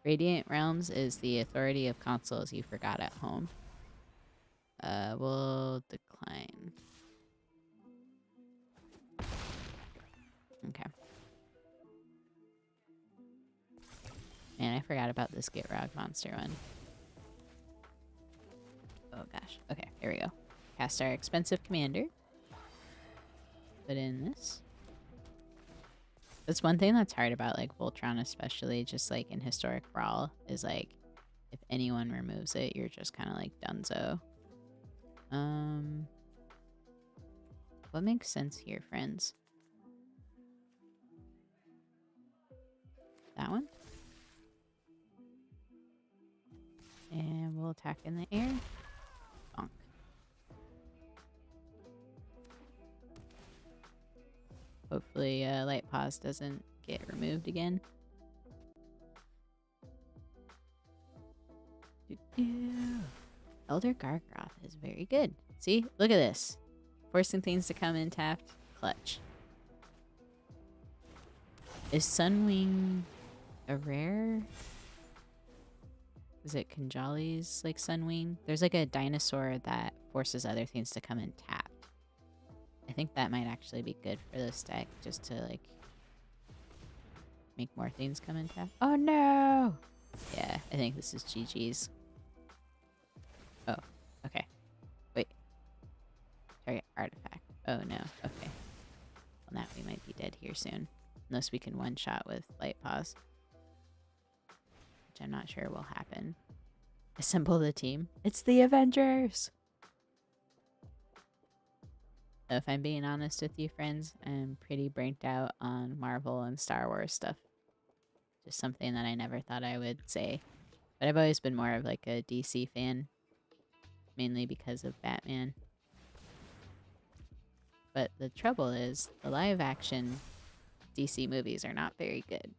Radiant Realms is the authority of consoles you forgot at home. We'll decline. Okay. Man, I forgot about this Gitrog monster one. Oh gosh. Okay, here we go. Cast our expensive commander. Put in this. That's one thing that's hard about like Voltron, especially just like in historic Brawl, is like if anyone removes it, you're just kind of like donezo. What makes sense here, friends? That one. And we'll attack in the air. Bonk. Hopefully Light Paws doesn't get removed again. Elder Gargroth is very good. See? Look at this. Forcing things to come in tapped. Clutch. Is Sunwing a rare? Is it Kanjali's like Sunwing? There's like a dinosaur that forces other things to come in tapped. I think that might actually be good for this deck, just to like make more things come in tapped. Oh no! Yeah, I think this is GG's. Oh, okay. Wait. Target artifact. Oh no, okay. Well, now we might be dead here soon. Unless we can one-shot with light pause. Which I'm not sure will happen. Assemble the team. It's the Avengers! So if I'm being honest with you, friends, I'm pretty burnt out on Marvel and Star Wars stuff. Just something that I never thought I would say. But I've always been more of like a DC fan. Mainly because of Batman. But the trouble is, the live-action DC movies are not very good.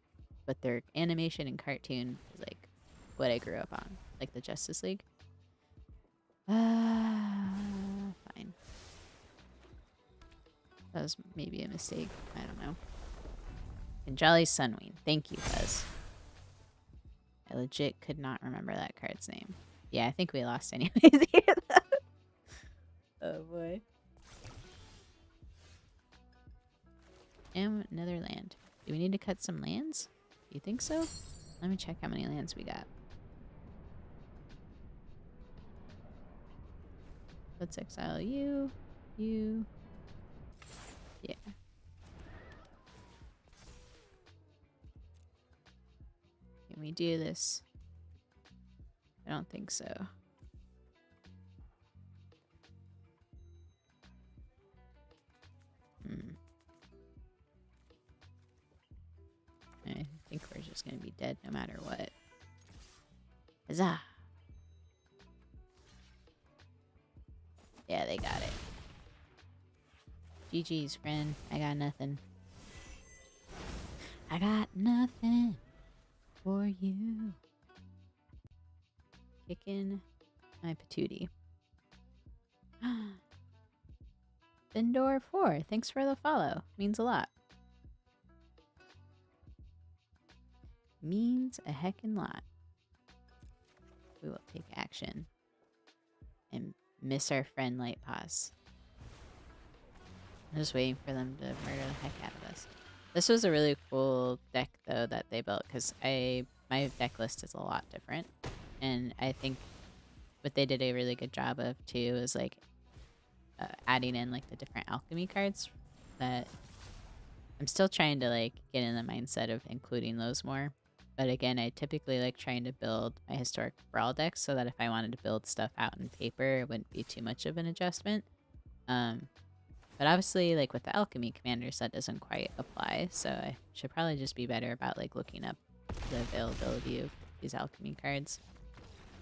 But their animation and cartoon is like what I grew up on. Like the Justice League. Fine. That was maybe a mistake. I don't know. And Jolly Sunwing. Thank you, Buzz. I legit could not remember that card's name. Yeah, I think we lost anyways here, though. Oh, boy. And another land. Do we need to cut some lands? Do you think so? Let me check how many lands we got. Let's exile you. You. Yeah. Can we do this? I don't think so. I think we're just gonna be dead no matter what. Huzzah! Yeah, they got it. GG's, friend. I got nothing. I got nothing for you. Kicking my patootie. Bindor 4, thanks for the follow. Means a lot. Means a heckin' lot. We will take action. And miss our friend Light Paws. I'm just waiting for them to murder the heck out of us. This was a really cool deck, though, that they built, because my deck list is a lot different. And I think what they did a really good job of, too, is, like, adding in, like, the different alchemy cards that I'm still trying to, like, get in the mindset of including those more. But again, I typically like trying to build my historic Brawl decks so that if I wanted to build stuff out in paper, it wouldn't be too much of an adjustment. But obviously, like with the alchemy commanders, that doesn't quite apply. So I should probably just be better about like looking up the availability of these alchemy cards.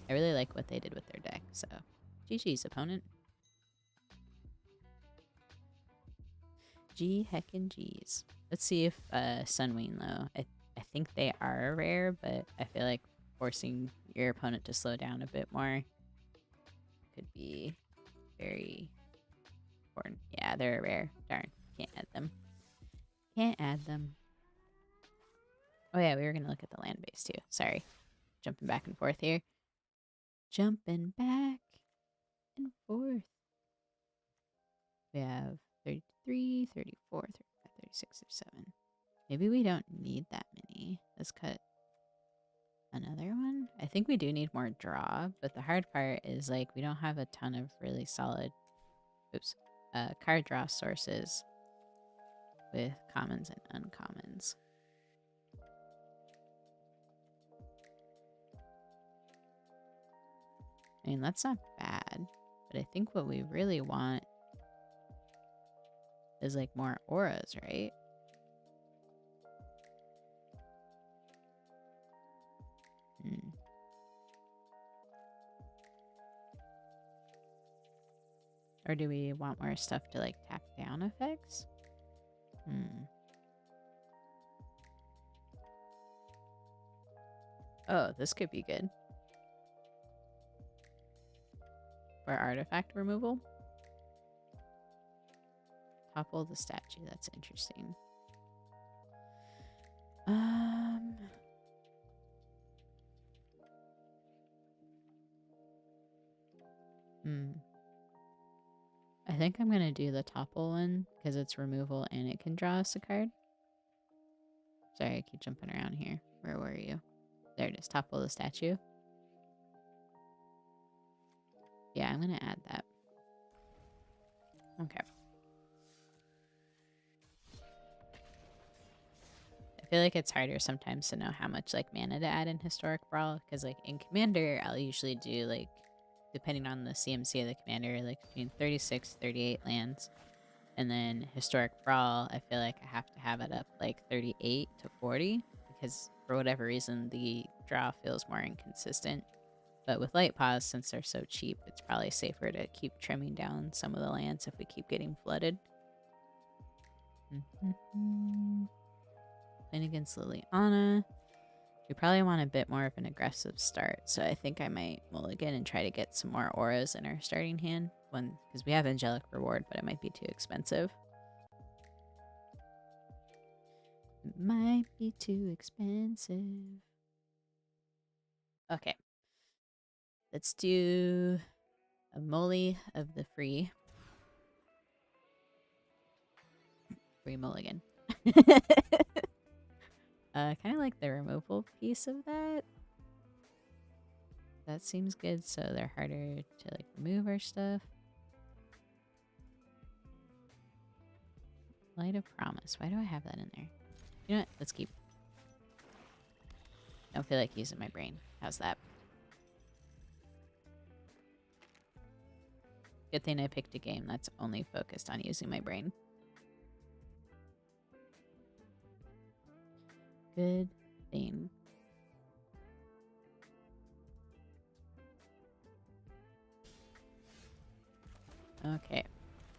I really like what they did with their deck. So GG's, opponent. G heckin' G's. Let's see if Sunwing though. I think they are rare, but I feel like forcing your opponent to slow down a bit more could be very important. Yeah, they're rare. Darn. Can't add them. Can't add them. Oh yeah, we were going to look at the land base too. Sorry. Jumping back and forth here. Jumping back and forth. We have 33, 34, 35, 36, 37. Maybe we don't need that many. Let's cut another one. I think we do need more draw, but the hard part is like we don't have a ton of really solid card draw sources with commons and uncommons. I mean, that's not bad, but I think what we really want is like more auras, right? Or do we want more stuff to like tap down effects? Oh, this could be good. For artifact removal. Topple the statue, that's interesting. I think I'm gonna do the topple one because it's removal and it can draw us a card. Sorry, I keep jumping around here. Where were you? There it is. Topple the statue. Yeah, I'm gonna add that. Okay. feel like it's harder sometimes to know how much like mana to add in Historic Brawl, because like in Commander, I'll usually do like, depending on the CMC of the Commander, like between 36, 38 lands. And then Historic Brawl, I feel like I have to have it up like 38 to 40, because for whatever reason, the draw feels more inconsistent. But with Light Paws, since they're so cheap, it's probably safer to keep trimming down some of the lands if we keep getting flooded. Playing against Liliana. We probably want a bit more of an aggressive start, so I think I might mulligan and try to get some more auras in our starting hand, because we have Angelic Reward, but it might be too expensive. It might be too expensive. Okay. Let's do a Molly of the Free mulligan. Kind of like the removal piece of that. That seems good, so they're harder to like remove our stuff. Light of Promise. Why do I have that in there? You know what? Let's keep. I don't feel like using my brain. How's that? Good thing I picked a game that's only focused on using my brain. Good thing. Okay.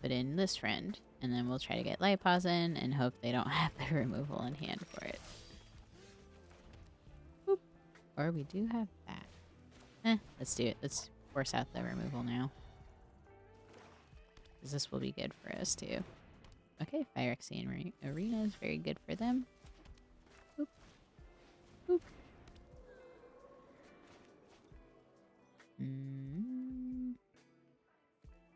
Put in this friend, and then we'll try to get Light Paws in and hope they don't have the removal in hand for it. Boop. Or we do have that. Let's do it. Let's force out the removal now. Because this will be good for us too. Okay, Phyrexian Arena is very good for them. Boop. Boop.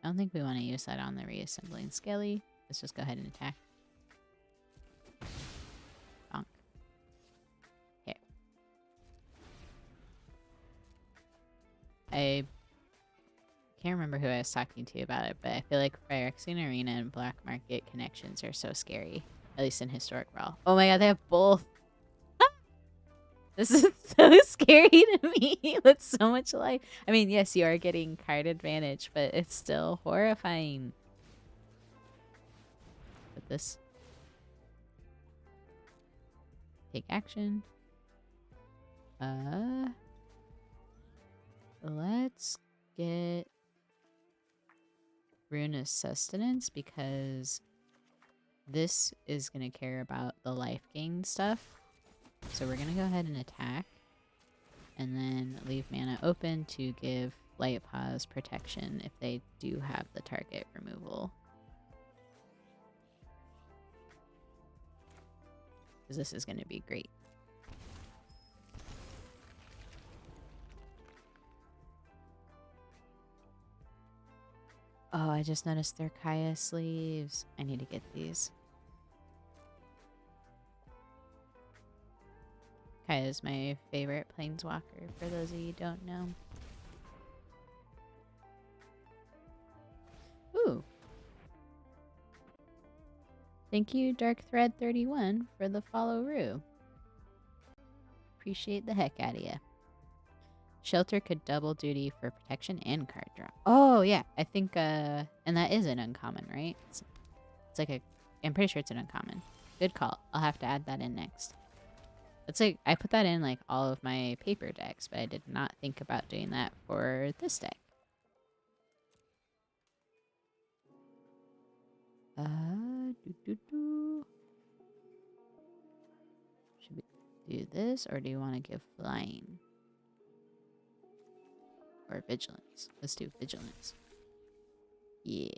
I don't think we want to use that on the reassembling Skelly. Let's just go ahead and attack. Bonk. Okay. I can't remember who I was talking to about it, but I feel like Phyrexian Arena and Black Market connections are so scary. At least in Historic Brawl. Oh my god, they have both. This is so scary to me with so much life. I mean, yes, you are getting card advantage, but it's still horrifying. Put this. Take action. Let's get Rune of Sustenance, because this is going to care about the life gain stuff. So we're going to go ahead and attack. And then leave mana open to give Light Paws protection if they do have the target removal. Because this is going to be great. Oh, I just noticed they're Kaya sleeves. I need to get these. Kaya is my favorite planeswalker, for those of you who don't know. Ooh. Thank you, DarkThread31, for the follow-roo. Appreciate the heck out of ya. Shelter could double duty for protection and card draw. Oh, yeah. I think, and that is an uncommon, right? It's like a... I'm pretty sure it's an uncommon. Good call. I'll have to add that in next. It's like, I put that in like all of my paper decks, but I did not think about doing that for this deck. Should we do this, or do you want to give flying? Or vigilance? Let's do vigilance. Yeah.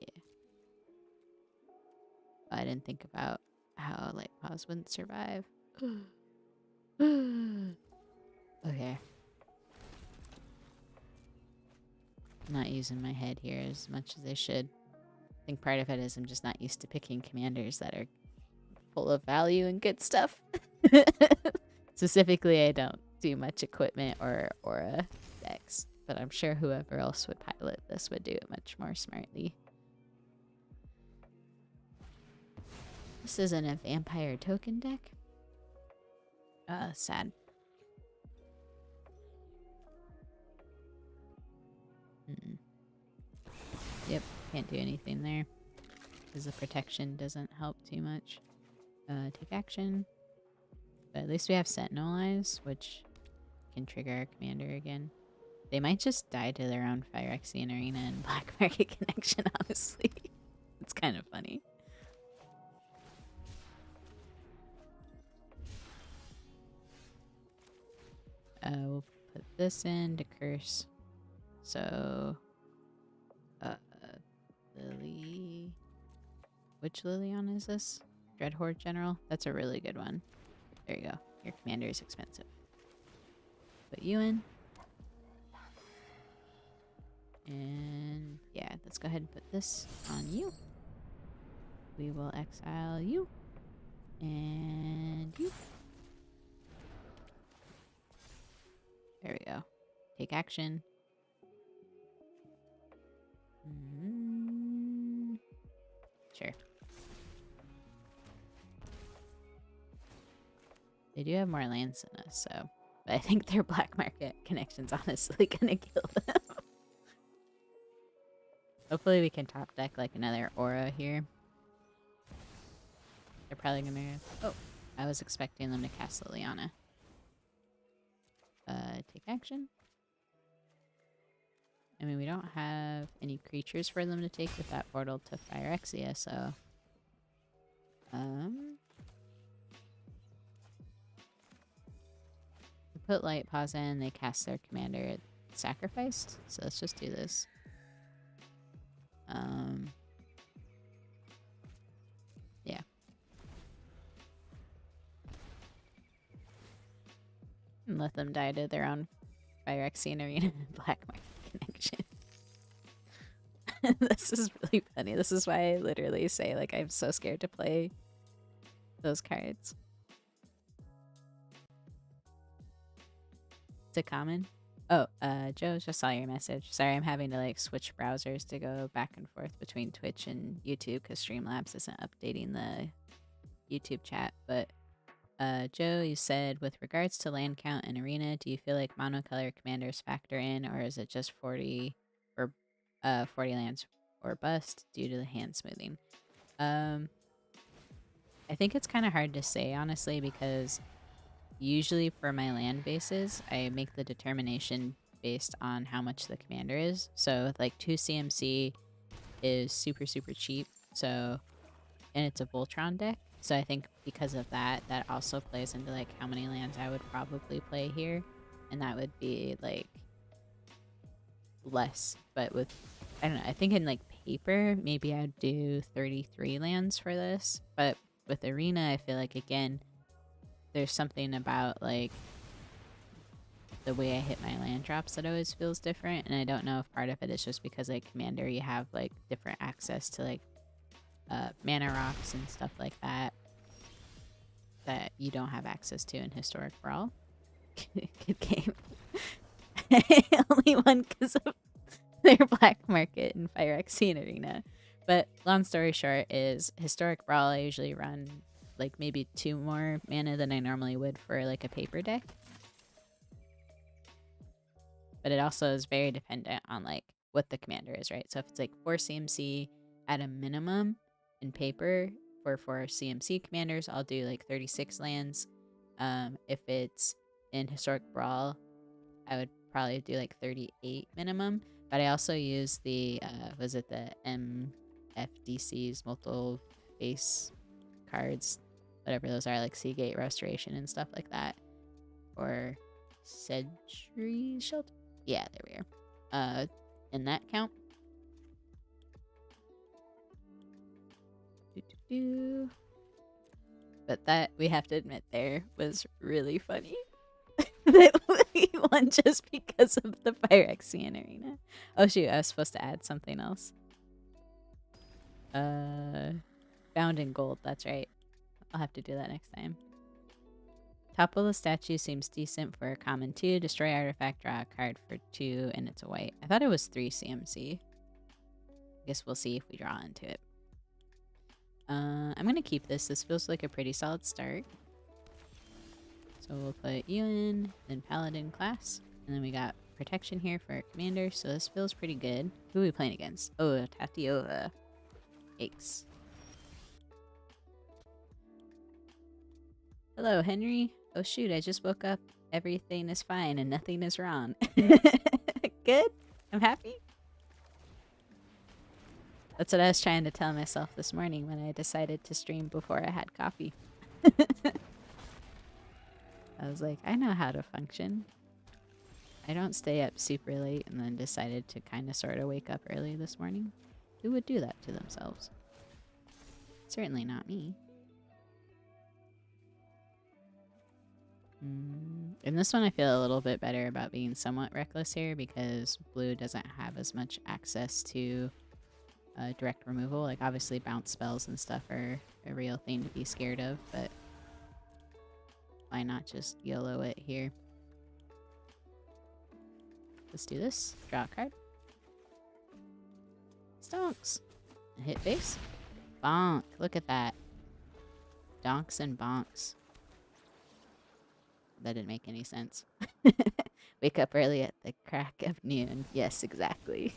I didn't think about how Light Paws wouldn't survive. Okay. I'm not using my head here as much as I should. I think part of it is I'm just not used to picking commanders that are full of value and good stuff. Specifically, I don't do much equipment or aura decks, but I'm sure whoever else would pilot this would do it much more smartly. This isn't a vampire token deck. Sad. Mm-mm. Yep, can't do anything there. Because the protection doesn't help too much. Take action. But at least we have Sentinel Eyes, which can trigger our commander again. They might just die to their own Phyrexian Arena and Black Market Connection, honestly. It's kind of funny. We'll put this in to curse. So, Lily. Which Liliana is this? Dreadhorde General? That's a really good one. There you go. Your commander is expensive. Put you in. And yeah, let's go ahead and put this on you. We will exile you. And you. There we go. Take action. Sure. They do have more lands than us, so... But I think their black market connection's honestly gonna kill them. Hopefully we can top deck like another aura here. They're probably gonna... Oh, I was expecting them to cast Liliana. Take action. I mean, we don't have any creatures for them to take with that portal to Phyrexia, so... We put Light Pause in, they cast their commander sacrificed, so let's just do this. Yeah. And let them die to their own Phyrexian Arena and Black Market Connection. This is really funny. This is why I literally say, like, I'm so scared to play those cards. It's a common. Oh, Joe, just saw your message. Sorry, I'm having to like switch browsers to go back and forth between Twitch and YouTube because Streamlabs isn't updating the YouTube chat. But Joe, you said with regards to land count and arena, do you feel like monocolor commanders factor in, or is it just 40 or 40 lands or bust due to the hand smoothing? I think it's kind of hard to say, honestly, because usually for my land bases, I make the determination based on how much the commander is. So like 2 CMC is super, super cheap. So, and it's a Voltron deck. So I think because of that, that also plays into like how many lands I would probably play here. And that would be like less, but with, I don't know, I think in like paper, maybe I'd do 33 lands for this. But with arena, I feel like again, there's something about like the way I hit my land drops that always feels different, and I don't know if part of it is just because like commander you have like different access to like mana rocks and stuff like that that you don't have access to in Historic Brawl. Good game. Only one because of their black market and Phyrexian Arena. But long story short is Historic Brawl I usually run like maybe 2 more mana than I normally would for like a paper deck. But it also is very dependent on like what the commander is, right? So if it's like 4 CMC at a minimum in paper for 4 CMC commanders, I'll do like 36 lands. If it's in Historic Brawl, I would probably do like 38 minimum. But I also use the, was it the MFDC's multiple face cards, whatever those are, like Seagate Restoration and stuff like that. Or Sedgery Shelter? Yeah, there we are. In that count. But that, we have to admit there, was really funny. That we won just because of the Phyrexian Arena. Oh shoot, I was supposed to add something else. Bound in gold, that's right. I'll have to do that next time. Topple the statue seems decent for a common 2. Destroy artifact, draw a card for 2, and it's a white. I thought it was 3 CMC. I guess we'll see if we draw into it. I'm gonna keep this. This feels like a pretty solid start. So we'll put you in, then Paladin class. And then we got protection here for our commander, so this feels pretty good. Who are we playing against? Oh, Tatioa. Yikes. Hello, Henry. Oh shoot, I just woke up. Everything is fine and nothing is wrong. Good? I'm happy? That's what I was trying to tell myself this morning when I decided to stream before I had coffee. I was like, I know how to function. I don't stay up super late and then decided to kind of sort of wake up early this morning. Who would do that to themselves? Certainly not me. In this one, I feel a little bit better about being somewhat reckless here because blue doesn't have as much access to direct removal. Like, obviously, bounce spells and stuff are a real thing to be scared of, but why not just YOLO it here? Let's do this. Draw a card. Stonks. Hit face. Bonk. Look at that. Donks and bonks. That didn't make any sense. Wake up early at the crack of noon. Yes, exactly.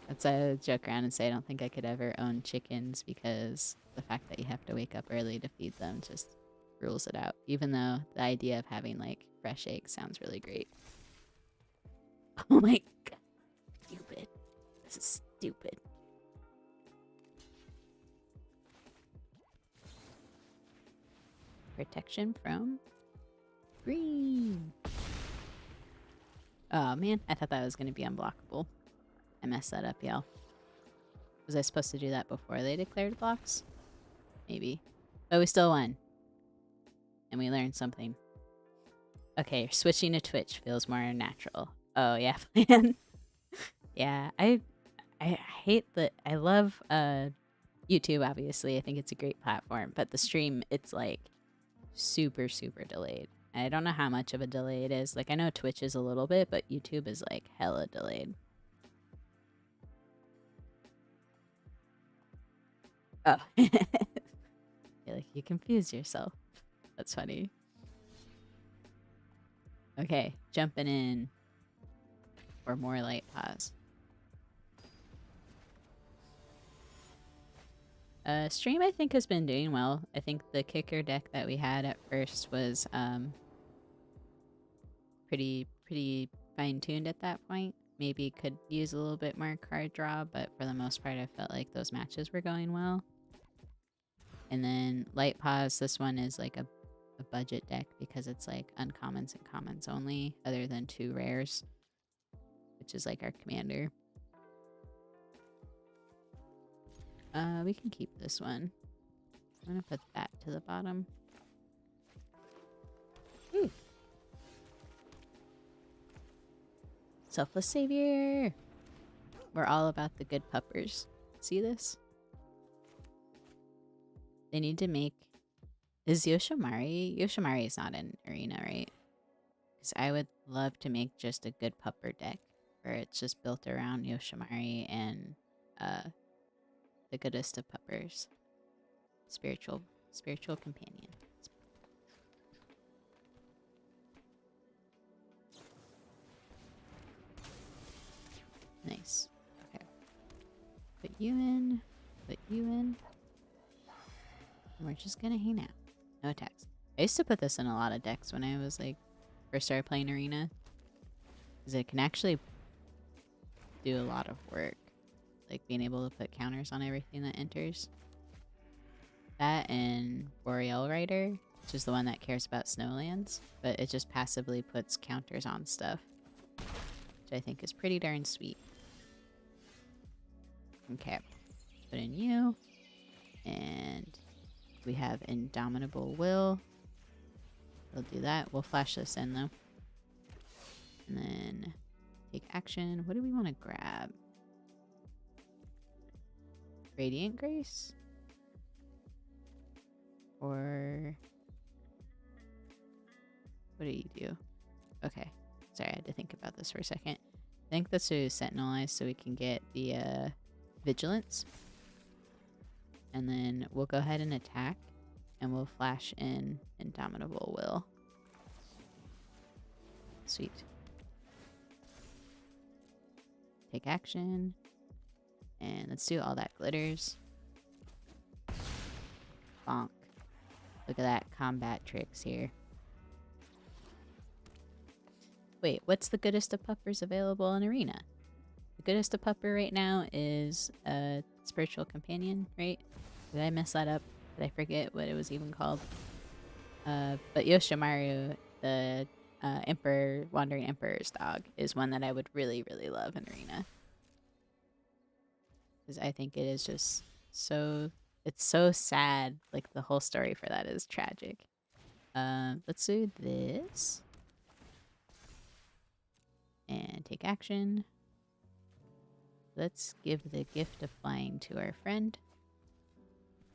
That's why I joke around and say I don't think I could ever own chickens because the fact that you have to wake up early to feed them just rules it out. Even though the idea of having like fresh eggs sounds really great. Oh my god. Stupid. This is stupid. Protection from green. Oh man, I thought that was going to be unblockable. I messed that up, y'all. Was I supposed to do that before they declared blocks? Maybe. But we still won. And we learned something. Okay, switching to Twitch feels more natural. Oh yeah, man. Yeah, I hate that. I love YouTube, obviously. I think it's a great platform. But the stream, it's like super, super delayed. I don't know how much of a delay it is. Like, I know Twitch is a little bit, but YouTube is like hella delayed. Oh. Like, you confuse yourself. That's funny. Okay, jumping in for more light pause. Stream, I think, has been doing well. I think the kicker deck that we had at first was pretty fine-tuned at that point. Maybe could use a little bit more card draw, but for the most part, I felt like those matches were going well. And then light pause, this one is like a budget deck because it's like uncommons and commons only, other than 2 rares, which is like our commander. We can keep this one. I'm gonna put that to the bottom. Ooh. Selfless Savior! We're all about the good puppers. See this? They need to make... Is Yoshimari? Yoshimari is not in Arena, right? Because I would love to make just a good pupper deck where it's just built around Yoshimari and the goodest of puppers. Spiritual companion. Nice. Okay. Put you in. Put you in. And we're just gonna hang out. No attacks. I used to put this in a lot of decks when I was like first started playing Arena. Because it can actually do a lot of work. Like being able to put counters on everything that enters. That and Boreal Rider, which is the one that cares about snowlands. But it just passively puts counters on stuff. Which I think is pretty darn sweet. Okay. Put in you. And we have Indomitable Will. We'll do that. We'll flash this in though. And then take action. What do we want to grab? Radiant Grace? Or what do you do? Okay. Sorry, I had to think about this for a second. I think let's do Sentinelize so we can get the Vigilance. And then we'll go ahead and attack. And we'll flash in Indomitable Will. Sweet. Take action. And let's do all that glitters. Bonk. Look at that combat tricks here. Wait, what's the goodest of puppers available in Arena? The goodest of pupper right now is a spiritual companion, right? Did I mess that up? Did I forget what it was even called? But Yoshimaru, the Emperor, Wandering Emperor's dog, is one that I would really, really love in Arena. Because I think it is just so... It's so sad. Like, the whole story for that is tragic. Let's do this. And take action. Let's give the gift of flying to our friend.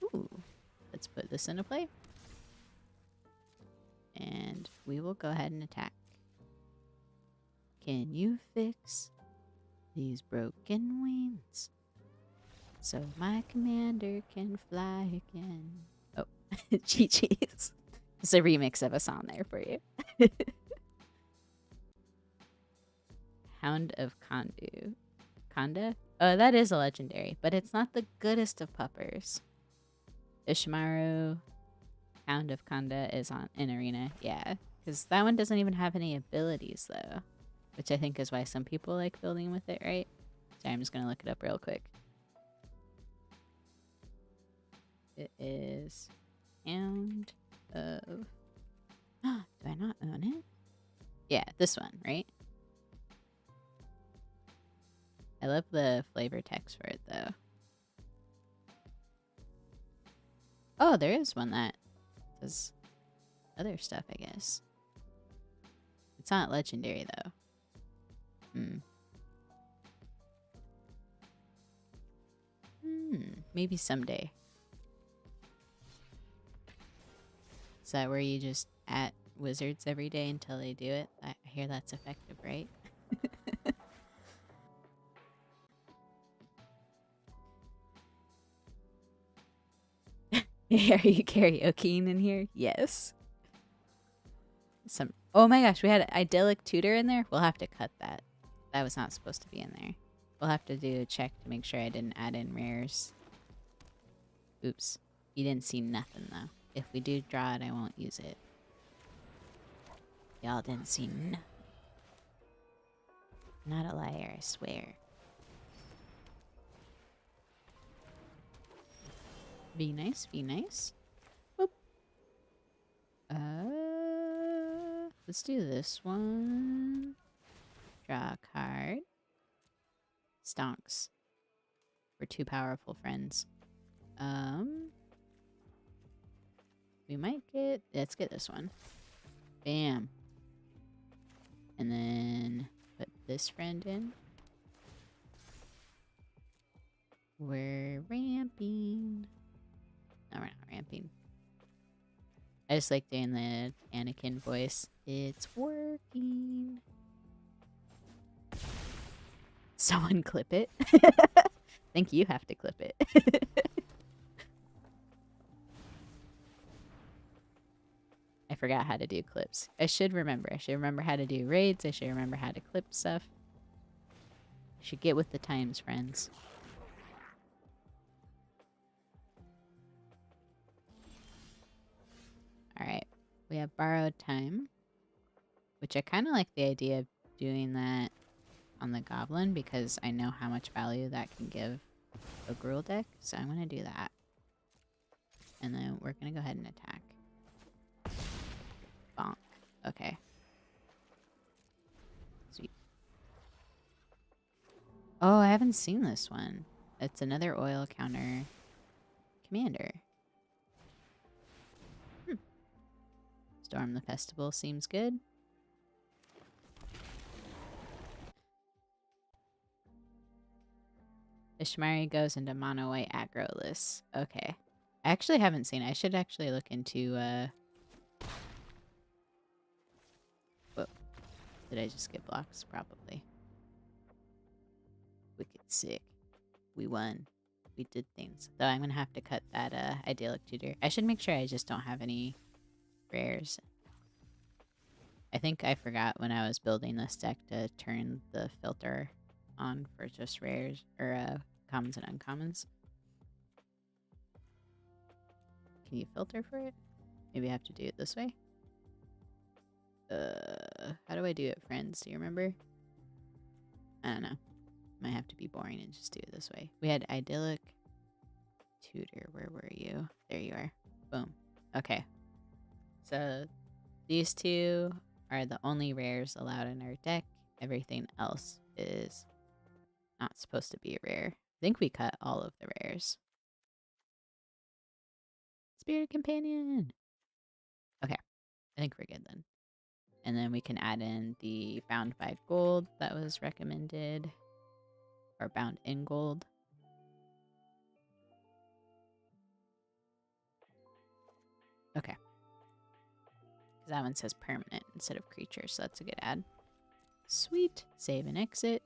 Ooh. Let's put this into play. And we will go ahead and attack. Can you fix these broken wings so my commander can fly again? Oh, GG's. It's a remix of a song there for you. Hound of Kondu. Konda? Oh, that is a legendary, but it's not the goodest of puppers. Ishimaru, Hound of Konda is in Arena. Yeah, because that one doesn't even have any abilities, though. Which I think is why some people like building with it, right? So I'm just going to look it up real quick. It is Hound of... Do I not own it? Yeah, this one, right? I love the flavor text for it, though. Oh, there is one that does other stuff, I guess. It's not legendary, though. Maybe someday. Is that where you just at wizards every day until they do it? I hear that's effective, right? Are you karaokeing in here? Yes. Oh my gosh, we had idyllic tutor in there? We'll have to cut that. That was not supposed to be in there. We'll have to do a check to make sure I didn't add in rares. Oops. You didn't see nothing, though. If we do draw it, I won't use it. Y'all didn't see nothing. Not a liar, I swear. Be nice, be nice. Boop. Let's do this one. Draw a card. Stonks. We're two powerful friends. We might get... Let's get this one. Bam. And then put this friend in. We're ramping. No, we're not ramping. I just like doing the Anakin voice. It's working. Someone clip it. I think you have to clip it. I forgot how to do clips. I should remember. I should remember how to do raids. I should remember how to clip stuff. I should get with the times, friends. Alright. We have borrowed time. Which I kind of like the idea of doing that on the goblin because I know how much value that can give a Gruul deck. So I'm going to do that. And then we're going to go ahead and attack. Bonk. Okay. Sweet. Oh, I haven't seen this one. It's another oil counter commander. Storm the Festival seems good. Ishimari goes into mono white aggro lists. Okay. I actually haven't seen it. I should actually look into Whoa. Did I just get blocks? Probably. Wicked sick. We won. we did things. Though I'm gonna have to cut that idyllic tutor. I should make sure I just don't have any rares. I think I forgot when I was building this deck to turn the filter on for just rares or commons and uncommons. Can you filter for it? Maybe I have to do it this way. How do I do it, friends? Do you remember? I don't know. Might have to be boring and just do it this way. We had idyllic tutor. Where were you? There you are. Boom. Okay. So these two are the only rares allowed in our deck. Everything else is not supposed to be a rare. I think we cut all of the rares. Spirit Companion. Okay. I think we're good then. And then we can add in the Bound by Gold that was recommended. Or Bound in Gold. Okay. Because that one says permanent instead of creature, so that's a good add. Sweet. Save and exit.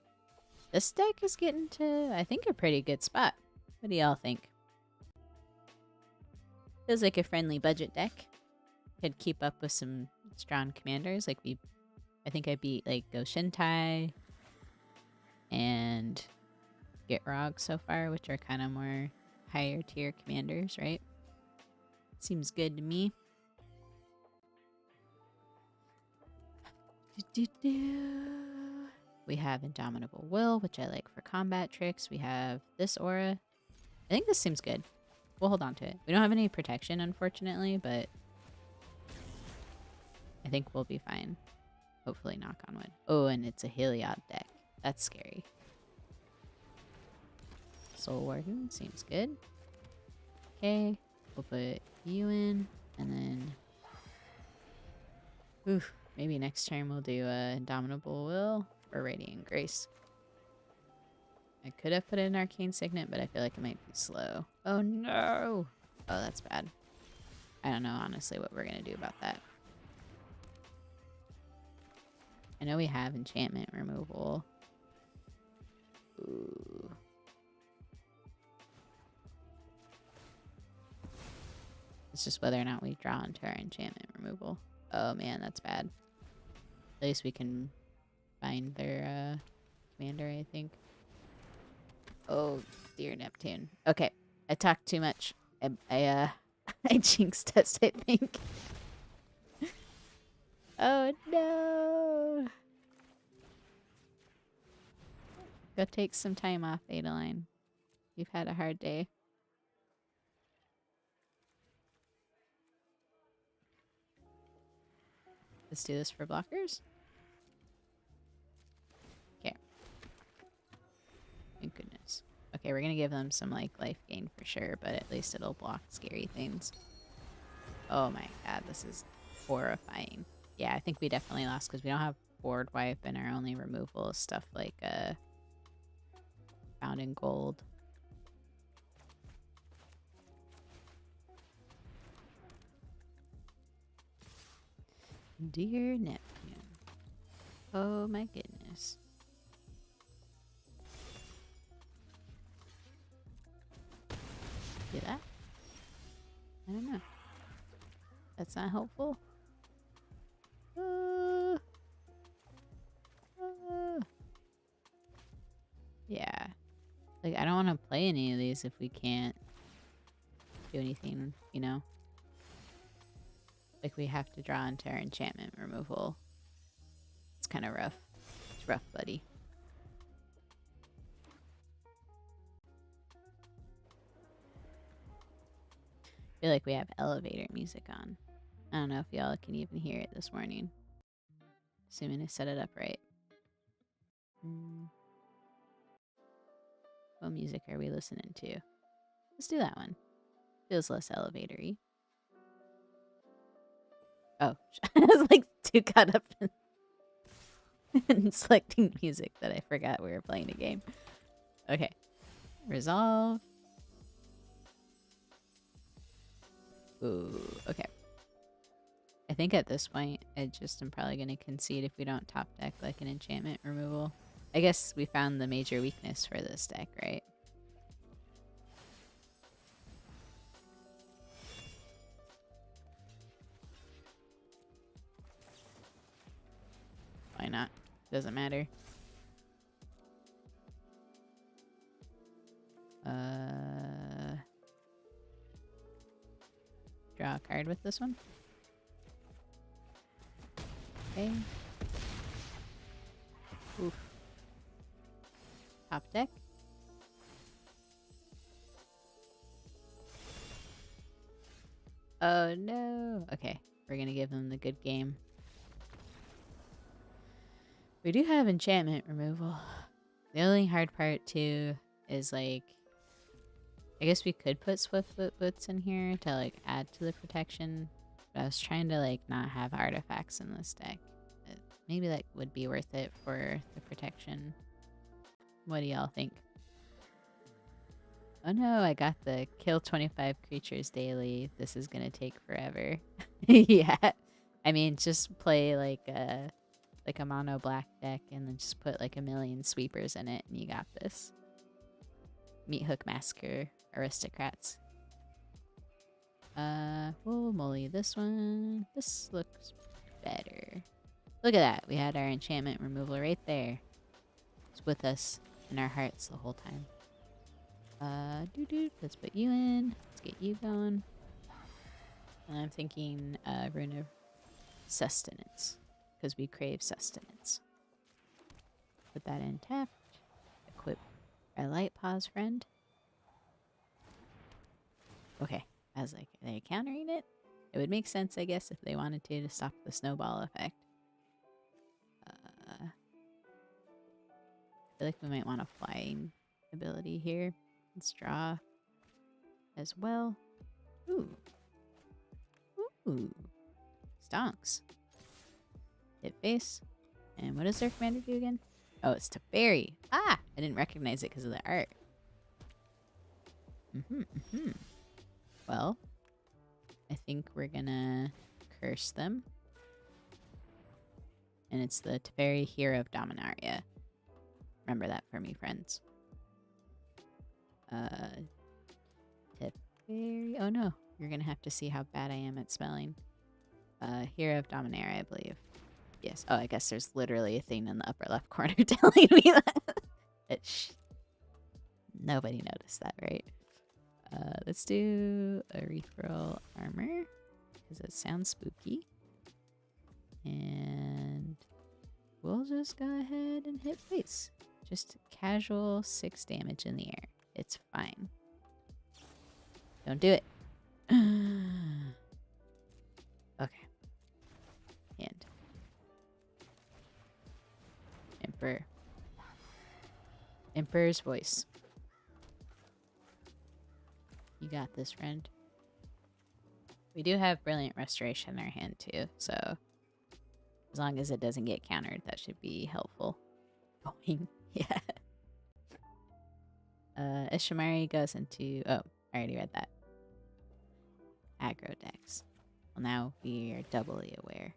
This deck is getting to, I think, a pretty good spot. What do y'all think? Feels like a friendly budget deck. Could keep up with some strong commanders. Like I think I beat like Go Shintai and Gitrog so far, which are kind of more higher tier commanders, right? Seems good to me. We have Indomitable Will, which I like for combat tricks. We have this aura. I think this seems good. We'll hold on to it. We don't have any protection, unfortunately, but I think we'll be fine. Hopefully, knock on wood. Oh, and it's a Heliod deck. That's scary. Soul Warden seems good. Okay, we'll put you in, and then... Oof, maybe next turn we'll do Indomitable Will or Radiant Grace. I could have put in Arcane Signet, but I feel like it might be slow. Oh no! Oh, that's bad. I don't know, honestly, what we're gonna do about that. I know we have enchantment removal. Ooh. It's just whether or not we draw into our enchantment removal. Oh man, that's bad. At least we can find their commander, I think. Oh, dear Neptune. Okay, I talked too much. I jinxed us, I think. Oh no! Go take some time off, Adeline. You've had a hard day. Let's do this for blockers. Okay. Thank goodness. Okay, we're gonna give them some like life gain for sure, but at least it'll block scary things. Oh my god, this is horrifying. Yeah, I think we definitely lost because we don't have board wipe and our only removal is stuff like Bound in Gold. Dear Neptune. Oh my goodness. See that? I don't know. That's not helpful. Yeah. Like, I don't want to play any of these if we can't do anything, you know? Like, we have to draw into our enchantment removal. It's kind of rough. It's rough, buddy. I feel like we have elevator music on. I don't know if y'all can even hear it this morning. Assuming I set it up right. What music are we listening to? Let's do that one. Feels less elevator-y. Oh, I was like too caught up in selecting music that I forgot we were playing a game. Okay. Resolve. Ooh, okay. I think at this point, I just am probably going to concede if we don't top deck like an enchantment removal. I guess we found the major weakness for this deck, right? not. Doesn't matter. Draw a card with this one. Okay. Oof. Top deck. Oh no. Okay, we're gonna give them the good game. We do have enchantment removal. The only hard part too is like, I guess we could put Swiftfoot Boots in here to like add to the protection. But I was trying to like not have artifacts in this deck. Maybe that would be worth it for the protection. What do y'all think? Oh no, I got the kill 25 creatures daily. This is gonna take forever. Yeah. I mean, just play like a mono black deck and then just put like a million sweepers in it and you got this. Meat Hook Massacre Aristocrats. We'll molly this one. This looks better. Look at that. We had our enchantment removal right there. It's with us in our hearts the whole time. Let's put you in. Let's get you going. And I'm thinking Rune of Sustenance, because we crave sustenance. Put that in tapped. Equip our Light Paws friend. Okay, I was like, are they countering it? It would make sense, I guess, if they wanted to stop the snowball effect. I feel like we might want a flying ability here. Let's draw as well. Ooh. Ooh. Stonks. Hit face. And what does their commander do again? Oh, it's to bury. Ah! I didn't recognize it because of the art. Well, I think we're gonna curse them. And it's the Teferi Hero of Dominaria. Remember that for me, friends. Teferi. Oh no, you're gonna have to see how bad I am at spelling. Hero of Dominaria, I believe. Yes. Oh, I guess there's literally a thing in the upper left corner telling me that. Nobody noticed that, right? Let's do a Referral Armor, because it sounds spooky. And we'll just go ahead and hit face. Just casual 6 damage in the air. It's fine. Don't do it. Okay. Hand. Emperor. Emperor's voice. You got this, friend. We do have Brilliant Restoration in our hand too, so as long as it doesn't get countered, that should be helpful. Boing. Yeah. Ishamari goes into... Oh, I already read that. Aggro decks. Well, now we are doubly aware.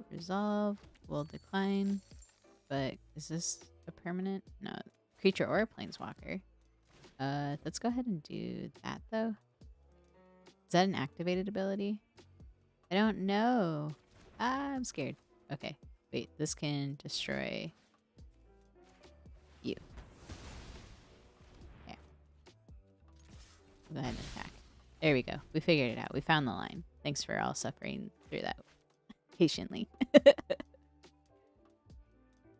Resolve. Will decline. But is this a permanent? No. Creature or a planeswalker. Let's go ahead and do that, though. Is that an activated ability? I don't know. Ah, I'm scared. Okay. Wait, this can destroy you. Yeah. Go ahead and attack. There we go. We figured it out. We found the line. Thanks for all suffering through that patiently.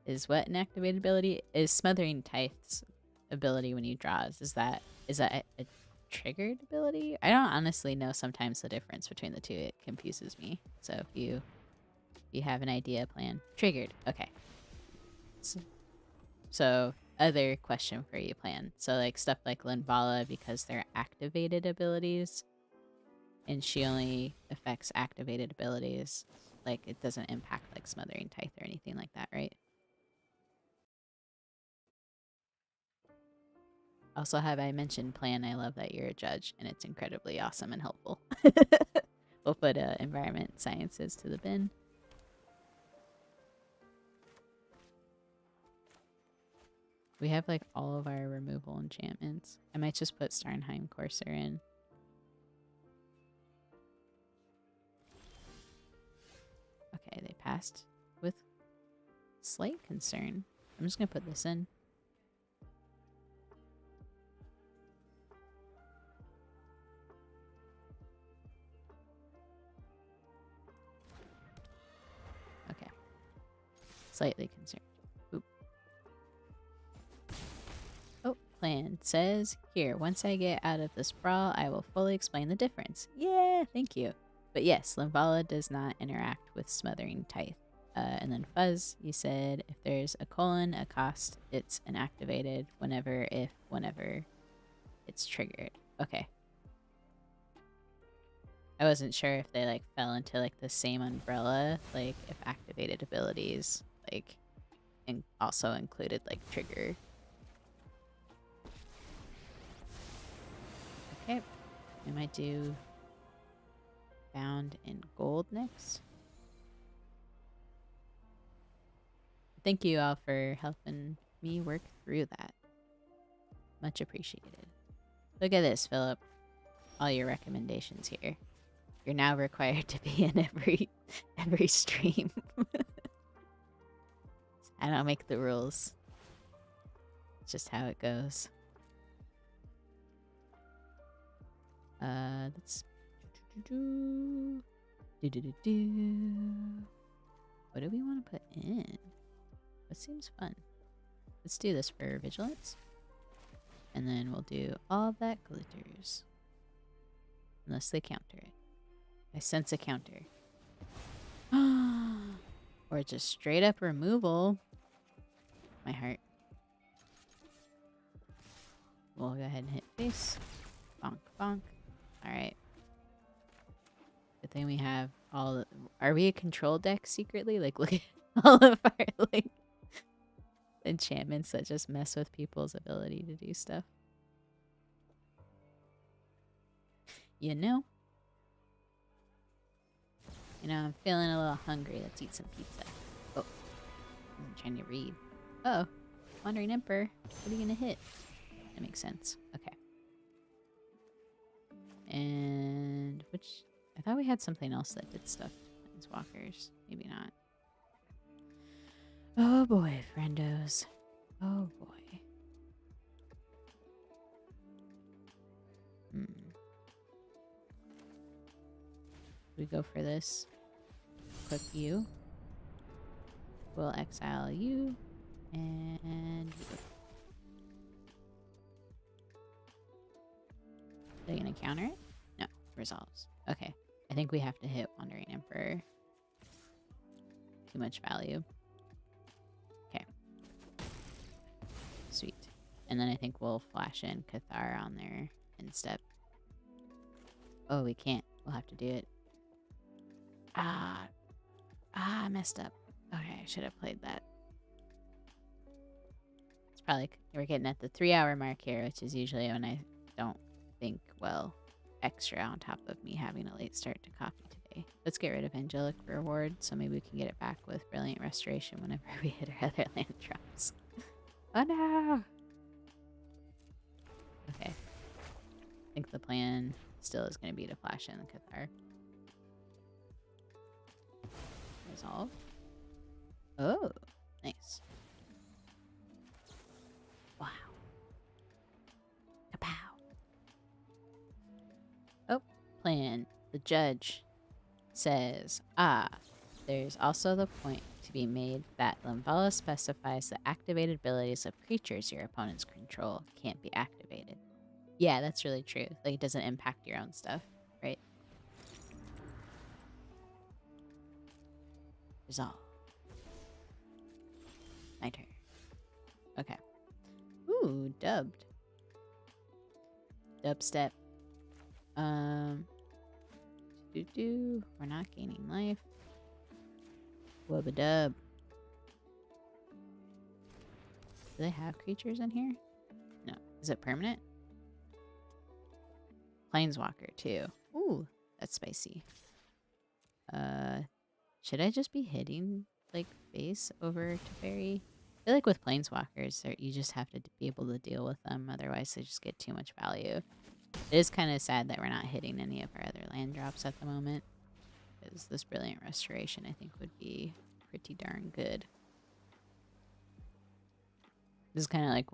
Is what an activated ability? Is Smothering Tithe's ability when you draw? Is that a triggered ability? I don't honestly know sometimes the difference between the two. It confuses me. So if you have an idea, plan. Triggered. Okay. So other question for you, plan. So like stuff like Linvala, because they're activated abilities and she only affects activated abilities, like it doesn't impact like Smothering Tithe or anything like that, right? Also, have I mentioned, plan? I love that you're a judge and it's incredibly awesome and helpful. We'll put environment sciences to the bin. We have like all of our removal enchantments. I might just put Starnheim Courser in. Okay, they passed with slight concern. I'm just gonna put this in. Okay. Slightly concerned. Oop. Oh, plan says, here, once I get out of this brawl, I will fully explain the difference. Yeah, thank you. But yes, Limvala does not interact with Smothering Tithe. And then Fuzz, you said if there's a colon, a cost, it's inactivated whenever it's triggered. Okay. I wasn't sure if they like fell into like the same umbrella, like if activated abilities like also included like trigger. Okay, we might do bound in gold next. Thank you all for helping me work through that. Much appreciated. Look at this, Philip. All your recommendations here. You're now required to be in every stream. I don't make the rules. It's just how it goes. Let's what do we want to put in? What seems fun? Let's do this for vigilance. And then we'll do all that glitters. Unless they counter it. I sense a counter. Or just straight up removal. My heart. We'll go ahead and hit face. Bonk, bonk. Alright. Good thing we have all the... Are we a control deck secretly? Like, look at all of our, like, enchantments that just mess with people's ability to do stuff. You know? You know, I'm feeling a little hungry. Let's eat some pizza. Oh. I'm trying to read. Uh-oh. Wandering Emperor. What are you gonna hit? That makes sense. Okay. And which... I thought we had something else that did stuff. Planeswalkers. Maybe not. Oh boy, friendos. Oh boy. We go for this. Equip you. We'll exile you. And you. They're gonna counter it? No. Resolves. Okay. I think we have to hit Wandering Emperor. Too much value. Okay. Sweet. And then I think we'll flash in Cathar on there instead. Oh, we can't. We'll have to do it. I messed up. Okay, I should have played that. It's probably... We're getting at the 3-hour mark here, which is usually when I don't think, well, extra on top of me having a late start to coffee today. Let's get rid of Angelic Reward, so maybe we can get it back with Brilliant Restoration whenever we hit our other land drops. Oh no! Okay. I think the plan still is going to be to flash in the Cathar. Resolve. Oh, nice. Wow. Kapow. Oh, plan. The judge says, there's also the point to be made that Limvala specifies the activated abilities of creatures your opponents control can't be activated. Yeah, that's really true. Like, it doesn't impact your own stuff, right? Resolve. My turn. Okay. Ooh, dubbed. Dubstep. We're not gaining life. Wubba-dub. Do they have creatures in here? No. Is it permanent? Planeswalker, too. Ooh, that's spicy. Should I just be hitting, like, face over to Fairy? I feel like with Planeswalkers, you just have to be able to deal with them. Otherwise, they just get too much value. It is kind of sad that we're not hitting any of our other land drops at the moment. because this Brilliant Restoration I think would be pretty darn good. This is kind of like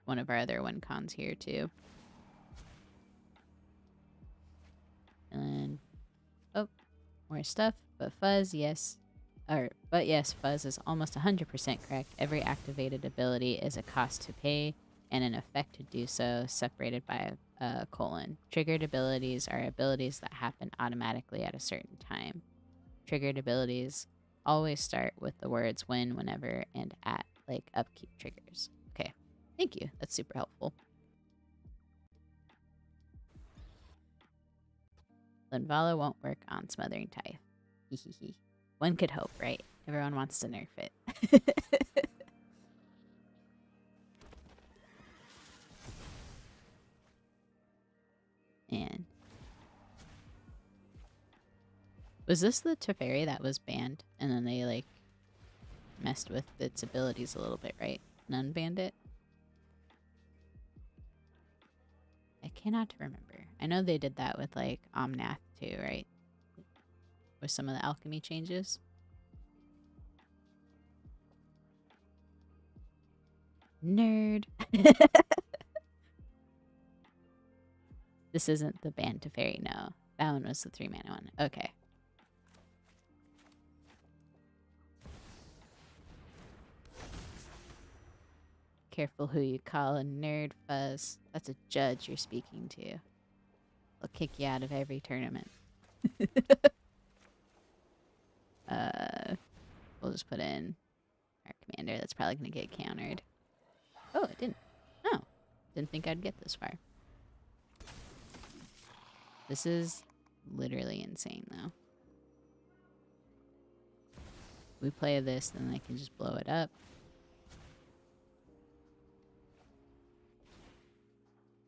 one of our other win cons here too. And oh, more stuff, but Fuzz, yes. But yes, Fuzz is almost 100% correct. Every activated ability is a cost to pay and an effect to do so, separated by a colon. Triggered abilities are abilities that happen automatically at a certain time. Triggered abilities always start with the words when, whenever, and at, like upkeep triggers. Okay, thank you. That's super helpful. Linvala won't work on Smothering Tithe. Hehehe. One could hope, right? Everyone wants to nerf it. And was this the Teferi that was banned? And then they like messed with its abilities a little bit, right? And unbanned it? I cannot remember. I know they did that with like Omnath too, right? With some of the alchemy changes. Nerd. This isn't the banned Teferi, no. That one was the 3-mana one. Okay. Careful who you call a nerd, Fuzz. That's a judge you're speaking to. They'll kick you out of every tournament. We'll just put in our commander. That's probably going to get countered. Oh, it didn't. Oh, didn't think I'd get this far. This is literally insane, though. We play this, then I can just blow it up.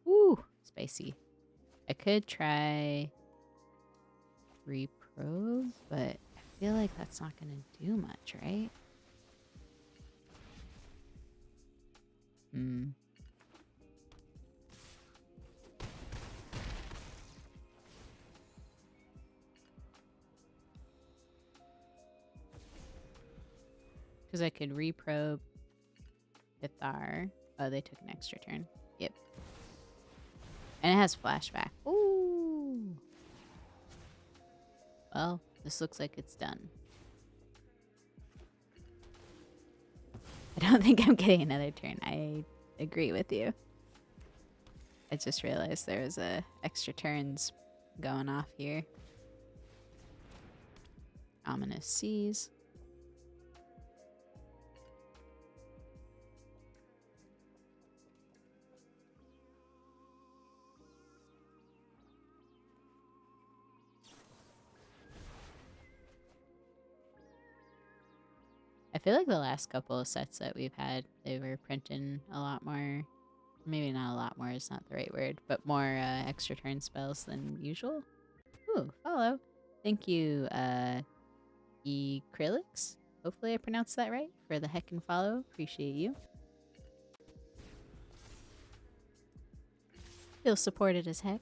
Woo! Spicy. I could try reprobe, but I feel like that's not going to do much, right? Because I could reprobe Pithar. Oh, they took an extra turn. Yep. And it has flashback. Ooh. Well, this looks like it's done. I don't think I'm getting another turn. I agree with you. I just realized there was extra turns going off here. Ominous Seas. I feel like the last couple of sets that we've had, they were printing a lot more. Maybe not a lot more, is not the right word, but more extra turn spells than usual. Ooh, follow. Thank you, Acrylics. Hopefully I pronounced that right for the heckin' follow. Appreciate you. Feel supported as heck.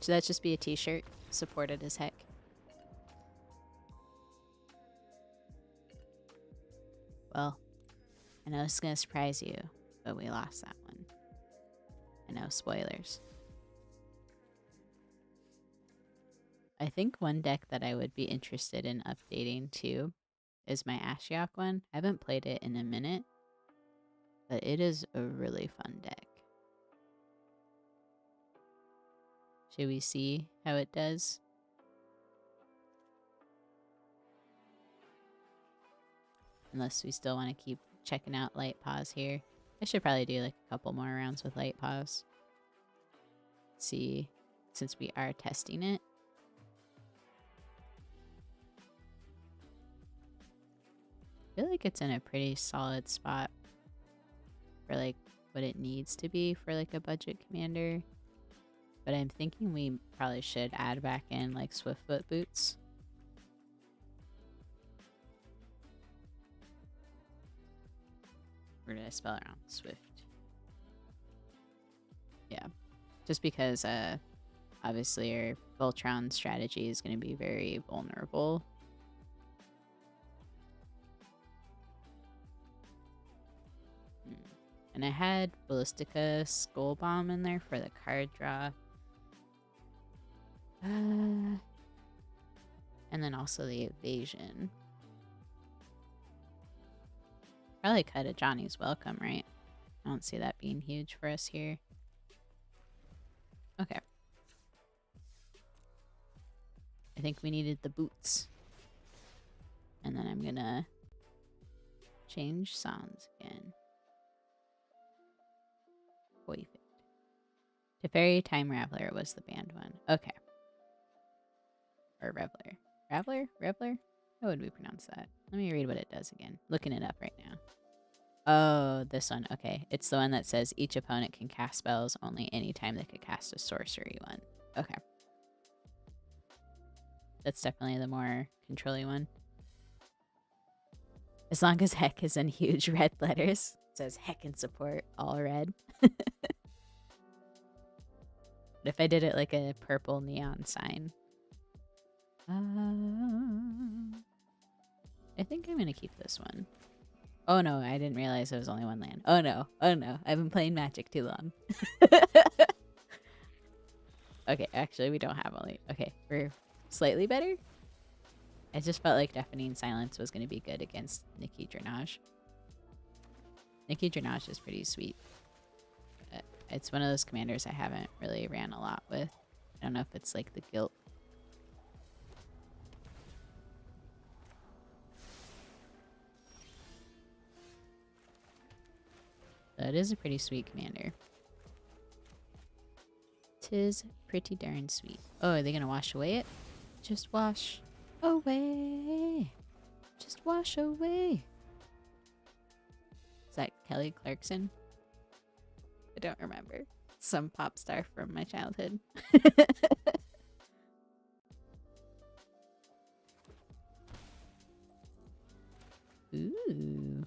Should that just be a t-shirt? Supported as heck. Well, I know it's gonna surprise you, but we lost that one. I know, spoilers. I think one deck that I would be interested in updating too is my Ashiok one. I haven't played it in a minute, but it is a really fun deck. Should we see how it does? Unless we still want to keep checking out Light Paws here. I should probably do like a couple more rounds with Light Paws. See, since we are testing it. I feel like it's in a pretty solid spot for like what it needs to be for like a budget commander. But I'm thinking we probably should add back in like Swiftfoot boots. Where did I spell it wrong? Swift. Yeah. Just because obviously our Voltron strategy is going to be very vulnerable. And I had Ballistica Skull Bomb in there for the card draw. And then also the evasion. Probably cut a Johnny's Welcome, right? I don't see that being huge for us here. Okay. I think we needed the boots. And then I'm gonna change songs again. Perfect. Teferi Time Raveler was the banned one. Okay. Or Reveler. Raveler? Reveler? How would we pronounce that? Let me read what it does again. Looking it up right now. Oh, this one. Okay. It's the one that says each opponent can cast spells only anytime they could cast a sorcery one. Okay. That's definitely the more controlling one. As long as heck is in huge red letters. It says heck in support, all red. But if I did it like a purple neon sign. I think I'm going to keep this one. Oh no, I didn't realize there was only one land. Oh no, I've been playing Magic too long. Okay, actually we don't have only... Okay, we're slightly better. I just felt like Deafening Silence was going to be good against Nikki Drainage. Nikki Drainage is pretty sweet. It's one of those commanders I haven't really ran a lot with. I don't know if it's like the guilt. So it is a pretty sweet commander. 'Tis pretty darn sweet. Oh, are they going to wash away it? Just wash away. Just wash away. Is that Kelly Clarkson? I don't remember. Some pop star from my childhood. Ooh.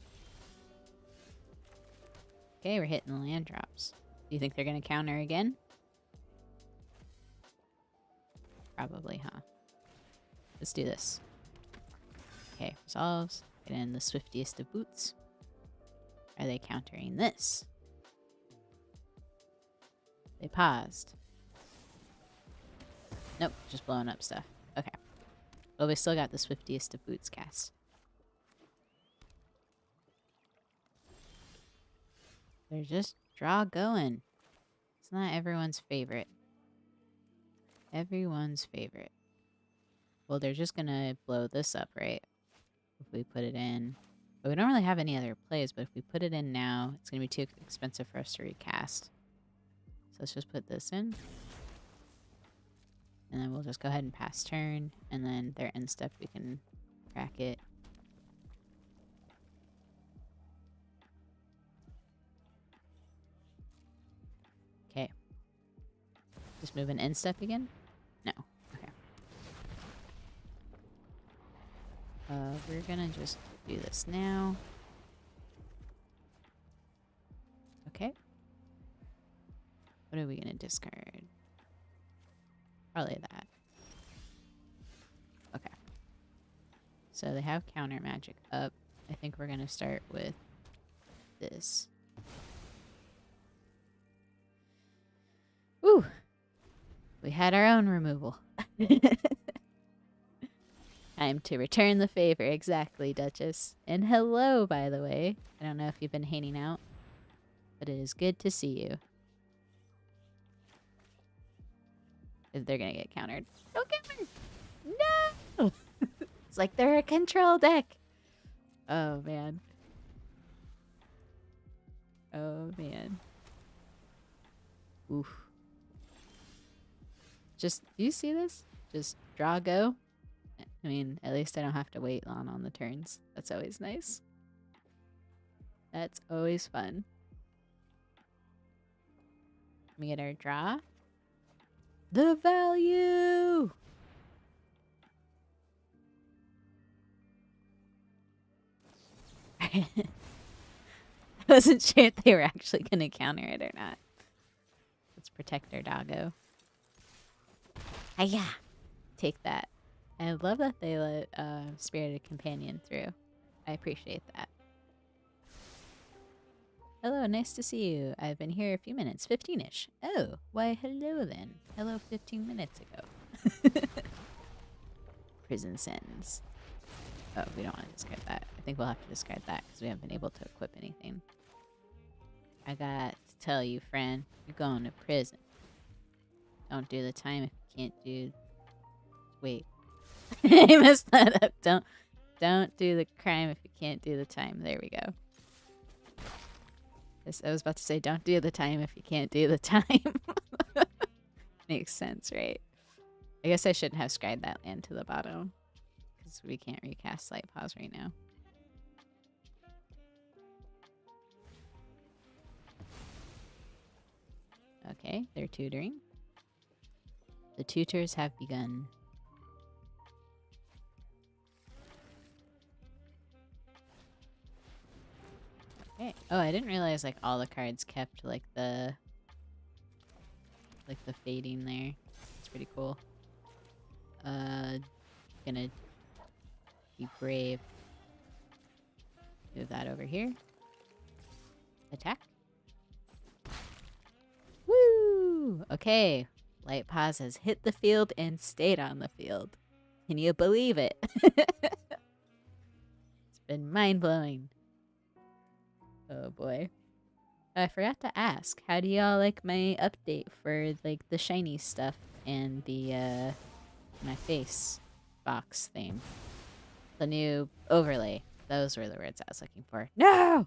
Okay, we're hitting the land drops. Do you think they're going to counter again? Probably, huh? Let's do this. Okay, resolves. Get in the swiftiest of boots. Are they countering this? They paused. Nope, just blowing up stuff. Okay. Well, we still got the swiftiest of boots cast. They're just draw going. It's not everyone's favorite. Everyone's favorite. Well, they're just gonna blow this up, right? If we put it in. But we don't really have any other plays, but if we put it in now, it's gonna be too expensive for us to recast. So let's just put this in. And then we'll just go ahead and pass turn. And then their end step, we can crack it. Okay. Just move an end step again? No. Okay. We're gonna just do this now. Okay. What are we gonna discard? Probably that. Okay. So they have counter magic up. I think we're gonna start with this. Woo! We had our own removal. Time to return the favor. Exactly, Duchess. And hello, by the way. I don't know if you've been hanging out, but it is good to see you. They're gonna get countered. Don't counter! No! It's like they're a control deck. Oh, man. Oh, man. Oof. Just, do you see this? Just draw, go. I mean, at least I don't have to wait long on the turns. That's always nice. That's always fun. Let me get our draw. The value! I wasn't sure if they were actually going to counter it or not. Let's protect our doggo. Hiya! Take that. I love that they let Spirited Companion through. I appreciate that. Hello, nice to see you. I've been here a few minutes, 15-ish. Oh, why hello then. Hello 15 minutes ago. Prison sentence. Oh, we don't want to discard that. I think we'll have to discard that because we haven't been able to equip anything. I got to tell you, friend, you're going to prison. Don't do the time if you can't do... Wait. I messed that up. Don't do the crime if you can't do the time. There we go. I was about to say, don't do the time if you can't do the time. Makes sense, right? I guess I shouldn't have scried that land to the bottom. Because we can't recast Light Pause right now. Okay, they're tutoring. The tutors have begun. Okay. Oh, I didn't realize like all the cards kept like the fading there. It's pretty cool. Gonna be brave. Move that over here. Attack. Woo! Okay. Light Pause has hit the field and stayed on the field. Can you believe it? It's been mind-blowing. Oh boy. I forgot to ask, how do y'all like my update for like the shiny stuff and the my face box thing? The new overlay. Those were the words I was looking for. No!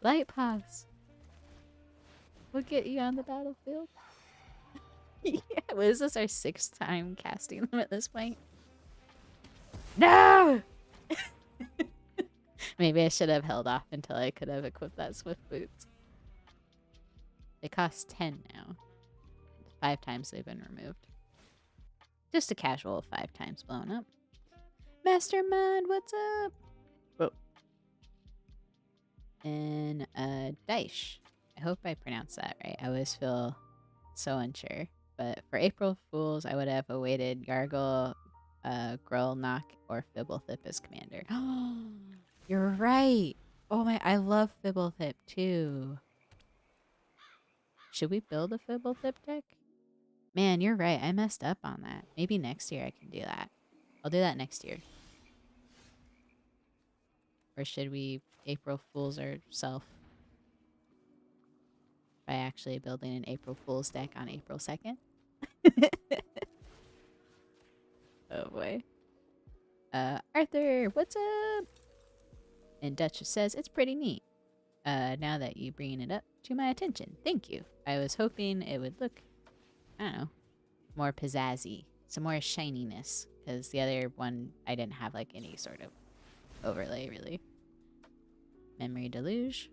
Light Pause. We'll get you on the battlefield. Yeah, what is this, our 6th time casting them at this point? No! Maybe I should have held off until I could have equipped that Swift Boots. They cost 10 now. 5 times they've been removed. Just a casual 5 times blown up. Mastermind, what's up? Whoa. And Daish. I hope I pronounced that right. I always feel so unsure. But for April Fools, I would have awaited Gargle, Grolnock, or Fibblethip as commander. You're right. Oh my, I love Fibblethip too. Should we build a Fibblethip deck? Man, you're right. I messed up on that. Maybe next year I can do that. I'll do that next year. Or should we April Fools ourselves by actually building an April Fool's deck on April 2nd? Oh boy. Arthur, what's up? And Duchess says, it's pretty neat. Now that you bringing it up to my attention. Thank you. I was hoping it would look, I don't know, more pizzazzy. Some more shininess. Because the other one, I didn't have like any sort of overlay, really. Memory Deluge.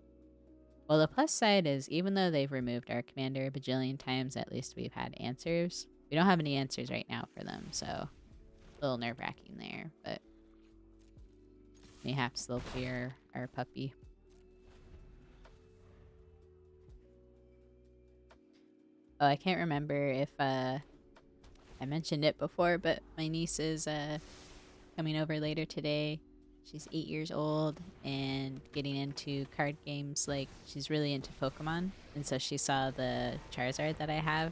Well, the plus side is, even though they've removed our commander a bajillion times, at least we've had answers. We don't have any answers right now for them, so a little nerve-wracking there, but mayhaps they'll fear our puppy. Oh, I can't remember if I mentioned it before, but my niece is coming over later today. She's 8 years old and getting into card games. Like, she's really into Pokemon, and so she saw the Charizard that I have,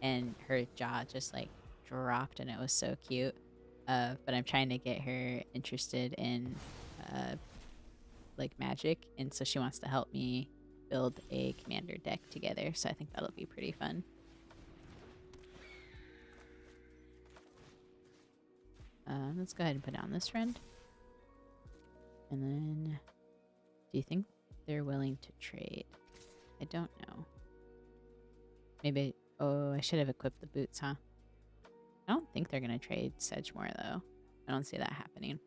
and her jaw just like dropped, and it was so cute. But I'm trying to get her interested in like Magic, and so she wants to help me build a commander deck together, so I think that'll be pretty fun. Let's go ahead and put down this friend. And then, do you think they're willing to trade? I don't know. Maybe, oh, I should have equipped the boots, huh? I don't think they're going to trade Sedgemoor, though. I don't see that happening.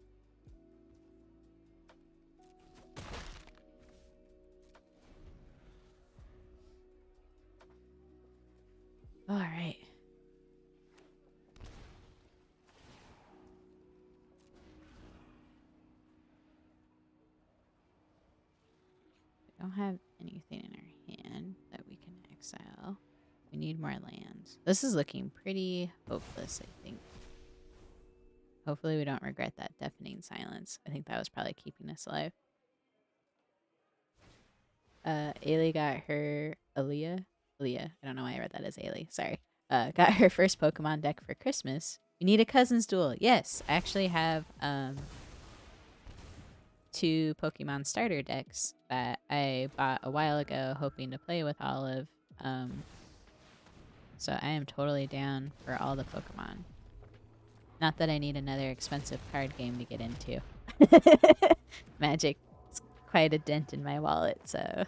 All right. We don't have anything in our hand that we can exile. We We need more lands. This is looking pretty hopeless, I think. Hopefully we don't regret that deafening silence. I think that was probably keeping us alive. Ailey got her Aaliyah. I don't know why I read that as Ailey. Sorry. Got her first Pokemon deck for Christmas. You need a Cousins Duel. Yes, I actually have 2 Pokemon starter decks that I bought a while ago, hoping to play with Olive. So I am totally down for all the Pokemon. Not that I need another expensive card game to get into. Magic is quite a dent in my wallet, so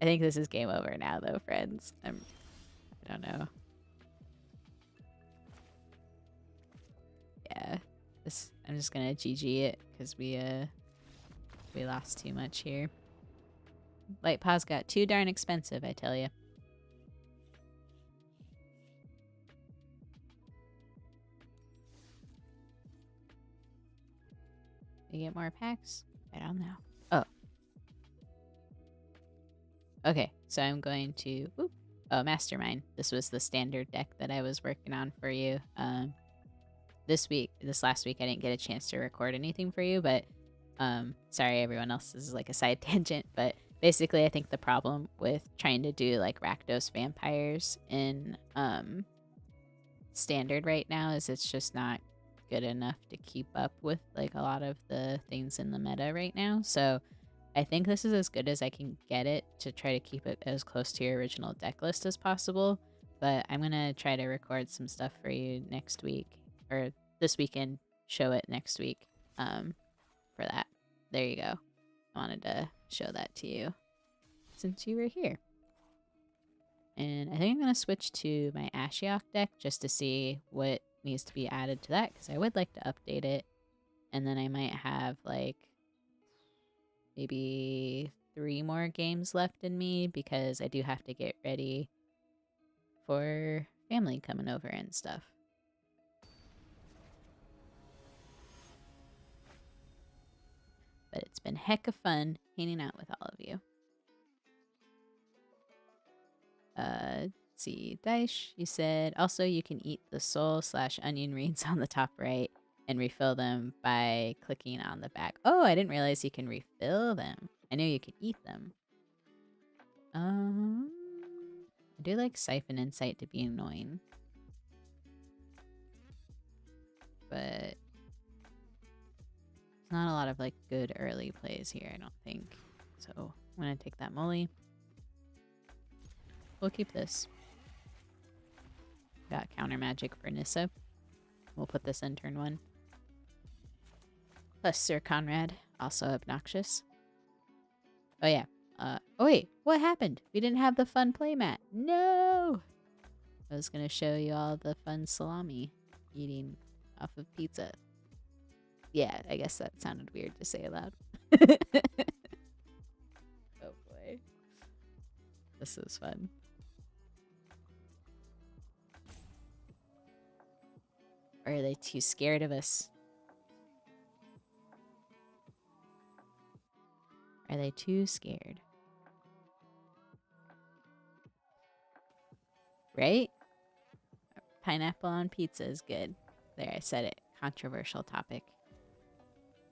I think this is game over now, though, friends. I don't know. Yeah, I'm just gonna GG it because we lost too much here. Light Paws got too darn expensive, I tell you. We get more packs? I don't know. Oh. Okay, so I'm going to... Whoop. Oh, Mastermind. This was the standard deck that I was working on for you. This last week, I didn't get a chance to record anything for you, but sorry everyone else, this is like a side tangent, but basically I think the problem with trying to do like Rakdos vampires in standard right now is it's just not good enough to keep up with like a lot of the things in the meta right now. So I think this is as good as I can get it to try to keep it as close to your original deck list as possible. But I'm gonna try to record some stuff for you next week, or this weekend, show it next week for that. There you go. I wanted to show that to you since you were here. And I think I'm going to switch to my Ashiok deck just to see what needs to be added to that, because I would like to update it. And then I might have like maybe 3 more games left in me, because I do have to get ready for family coming over and stuff. But it's been heck of fun hanging out with all of you. Let's see, Daish, you said also you can eat the soul/onion rings on the top right and refill them by clicking on the back. Oh, I didn't realize you can refill them. I knew you could eat them. I do like Siphon Insight to be annoying, but there's not a lot of like good early plays here, I don't think. So I'm gonna take that Molly. We'll keep this. Got counter magic for Nissa. We'll put this in turn 1. Plus Sir Conrad, also obnoxious. Oh yeah. Oh wait, what happened? We didn't have the fun playmat. No! I was gonna show you all the fun salami eating off of pizza. Yeah, I guess that sounded weird to say aloud. Oh boy. This is fun. Or are they too scared of us? Are they too scared? Right? Pineapple on pizza is good. There, I said it. Controversial topic.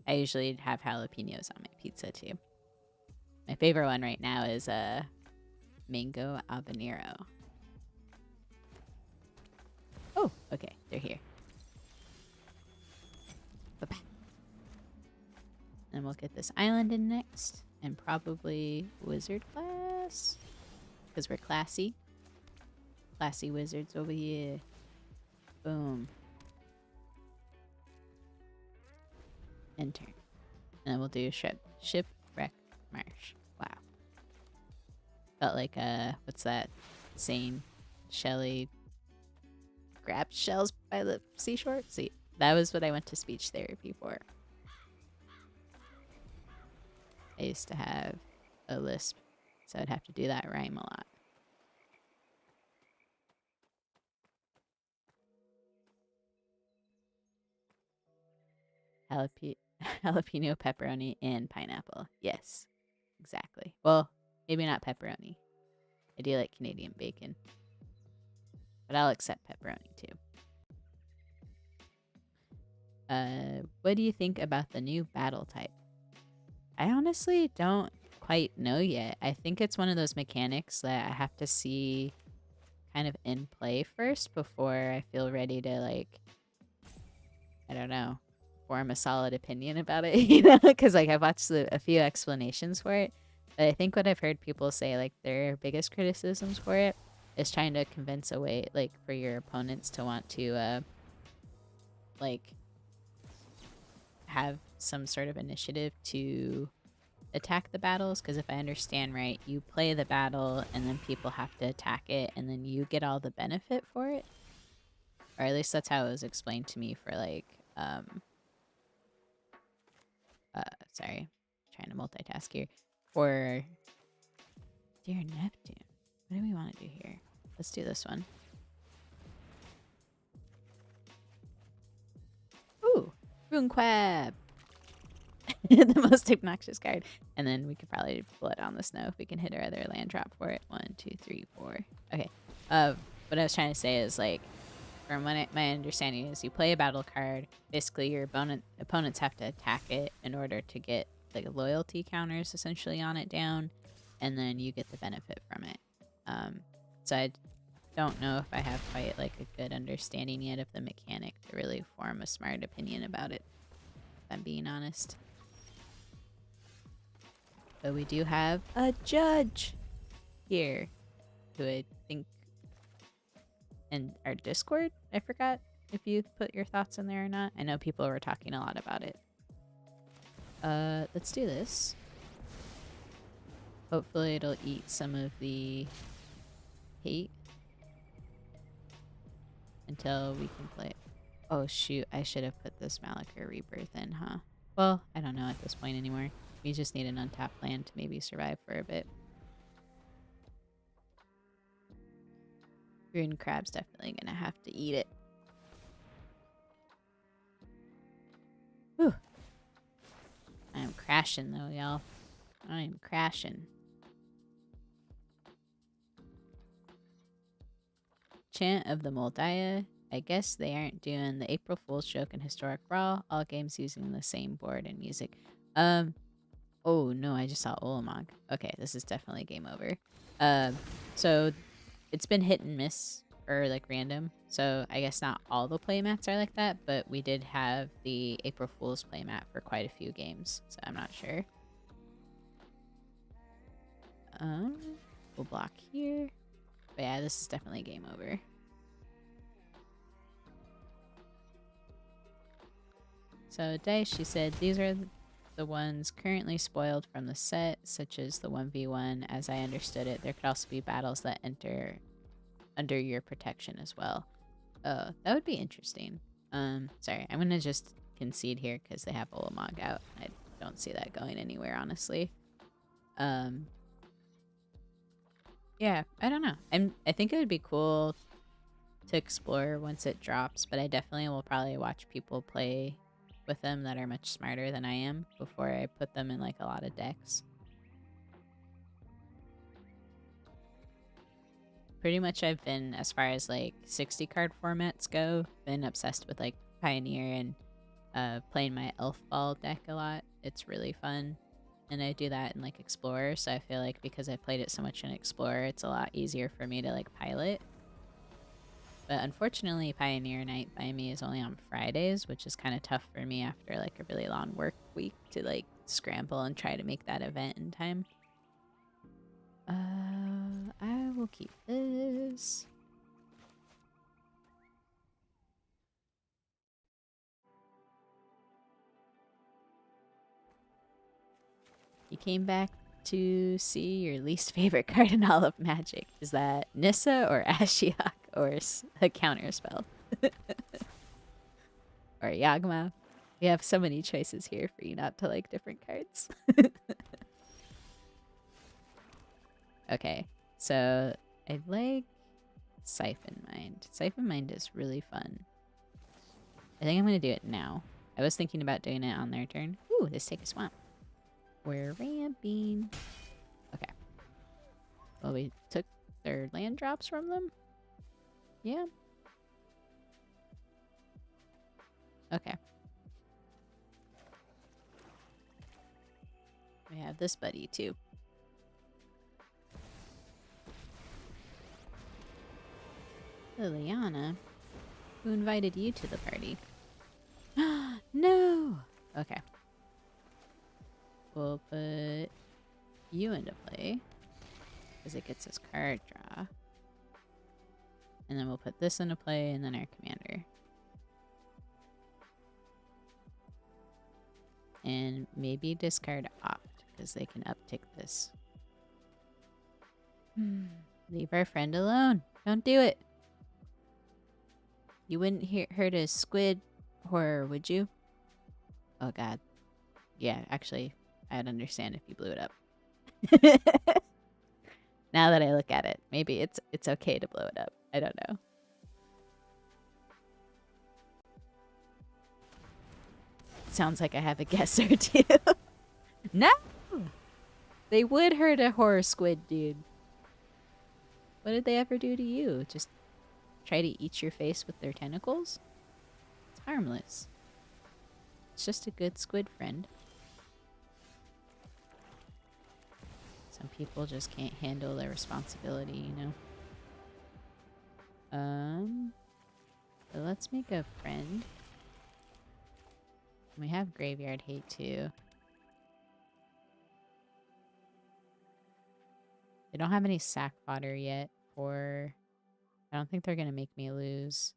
I usually have jalapenos on my pizza too. My favorite one right now is mango habanero. Oh, okay, they're here. Bye-bye. And we'll get this island in next, and probably wizard class, because we're classy. Classy wizards over here. Boom. Enter. And then we'll do shipwreck marsh. Wow. Felt like what's that saying? Shelly grabbed shells by the seashore? See, that was what I went to speech therapy for. I used to have a lisp, so I'd have to do that rhyme a lot. Jalapeno, pepperoni, and pineapple. Yes, exactly. Well, maybe not pepperoni. I do like Canadian bacon. But I'll accept pepperoni too. What do you think about the new battle type? I honestly don't quite know yet. I think it's one of those mechanics that I have to see kind of in play first before I feel ready to, like, I don't know, form a solid opinion about it, you know? Because, like, I've watched a few explanations for it. But I think what I've heard people say, like, their biggest criticisms for it is trying to convince a way, like, for your opponents to want to, like, have some sort of initiative to attack the battles. Because if I understand right, you play the battle and then people have to attack it and then you get all the benefit for it. Or at least that's how it was explained to me for, like, sorry, trying to multitask here. For Dear Neptune. What do we want to do here? Let's do this one. Ooh, Runequab. The most obnoxious card. And then we could probably pull it on the snow if we can hit our other land drop for it. 1, 2, 3, 4. Okay. What I was trying to say is, like, from what my understanding is, you play a battle card. Basically, your opponents have to attack it in order to get, like, loyalty counters essentially on it down, and then you get the benefit from it. So I don't know if I have quite, like, a good understanding yet of the mechanic to really form a smart opinion about it, if I'm being honest. But we do have a judge here who I think in our Discord, I forgot if you put your thoughts in there or not. I know people were talking a lot about it. Let's do this. Hopefully it'll eat some of the hate until we can play it. Oh shoot, I should have put this Malachir Rebirth in, huh? Well, I don't know at this point anymore. We just need an untapped land to maybe survive for a bit. Rune Crab's definitely gonna have to eat it. Whew. I am crashing though, y'all. I am crashing. Chant of the Moldiah. I guess they aren't doing the April Fool's joke in Historic Brawl. All games using the same board and music. Oh no, I just saw Olamog. Okay, this is definitely game over. So it's been hit and miss or, like, random. So I guess not all the playmats are like that, but we did have the April Fool's playmat for quite a few games, so I'm not sure. We'll block here. But yeah, this is definitely game over. So Dice, she said, these are the ones currently spoiled from the set, such as the 1v1. As I understood it, there could also be battles that enter under your protection as well. Oh, that would be interesting. Sorry, I'm gonna just concede here because they have Olamog out. I don't see that going anywhere, honestly. Yeah, I don't know. I think it would be cool to explore once it drops, but I definitely will probably watch people play with them that are much smarter than I am before I put them in, like, a lot of decks. Pretty much I've been, as far as, like, 60 card formats go, been obsessed with, like, Pioneer and playing my Elf Ball deck a lot. It's really fun. And I do that in, like, Explorer, so I feel like because I played it so much in Explorer, it's a lot easier for me to, like, pilot. But unfortunately, Pioneer Night by me is only on Fridays, which is kind of tough for me after, like, a really long work week to, like, scramble and try to make that event in time. I will keep this. You came back to see your least favorite card in all of Magic. Is that Nissa or Ashiok or a counter spell? Or Yagma? We have so many choices here for you not to like different cards. Okay, so I like Siphon Mind. Siphon Mind is really fun. I think I'm going to do it now. I was thinking about doing it on their turn. Ooh, let's take a swamp. We're ramping. Okay. Well, we took their land drops from them? Yeah. Okay. We have this buddy too. Liliana, who invited you to the party? No! Okay. We'll put you into play because it gets us card draw. And then we'll put this into play and then our commander. And maybe discard Opt because they can uptick this. Leave our friend alone. Don't do it. You wouldn't hurt a squid horror, would you? Oh god. Yeah, actually, I'd understand if you blew it up. Now that I look at it, maybe it's okay to blow it up. I don't know. Sounds like I have a guess or two. No! They would hurt a horror squid, dude. What did they ever do to you? Just try to eat your face with their tentacles? It's harmless. It's just a good squid friend. Some people just can't handle their responsibility, you know? So let's make a friend. We have Graveyard Hate too. They don't have any sack fodder yet for... I don't think they're gonna make me lose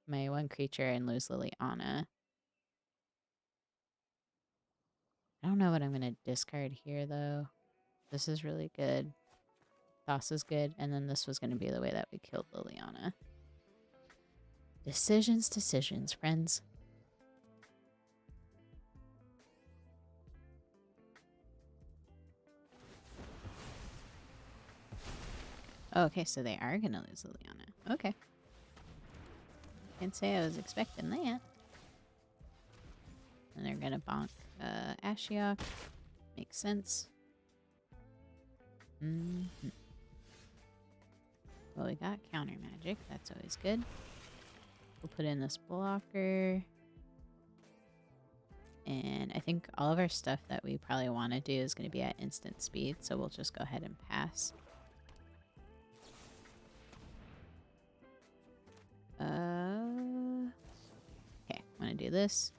my one creature and lose Liliana. I don't know what I'm gonna discard here though. This is really good. Toss is good, and then this was gonna be the way that we killed Liliana. Decisions, friends. Oh, okay, so they are gonna lose Liliana. Okay. Can't say I was expecting that. And they're gonna bonk Ashiok. Makes sense. Well, we got counter magic. That's always good. We'll put in this blocker. And I think all of our stuff that we probably want to do is going to be at instant speed. So we'll just go ahead and pass. Okay, I'm going to do this.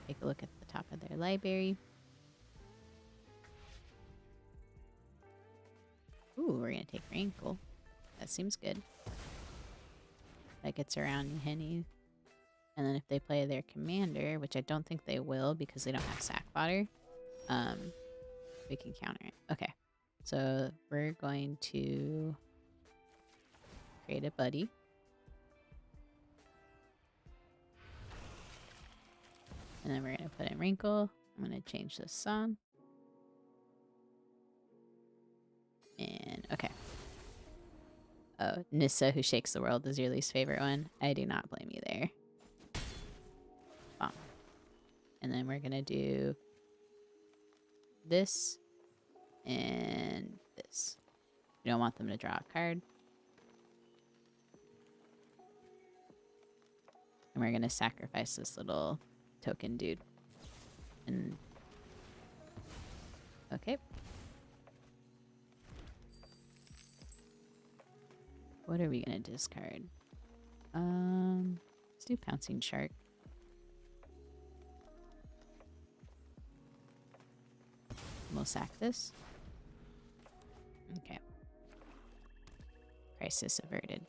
Take a look at the top of their library. Ooh, we're going to take Rankle. That seems good. That gets around Henny. And then if they play their commander, which I don't think they will because they don't have sack fodder, we can counter it. Okay, so we're going to create a buddy. And then we're going to put in Wrinkle. I'm going to change this song. And okay. Oh, Nissa Who Shakes the World is your least favorite one. I do not blame you there. And then we're gonna do this and this. You don't want them to draw a card. And we're gonna sacrifice this little token dude. And okay. What are we gonna discard? Let's do Pouncing Shark. We'll sack this. Okay. Crisis averted.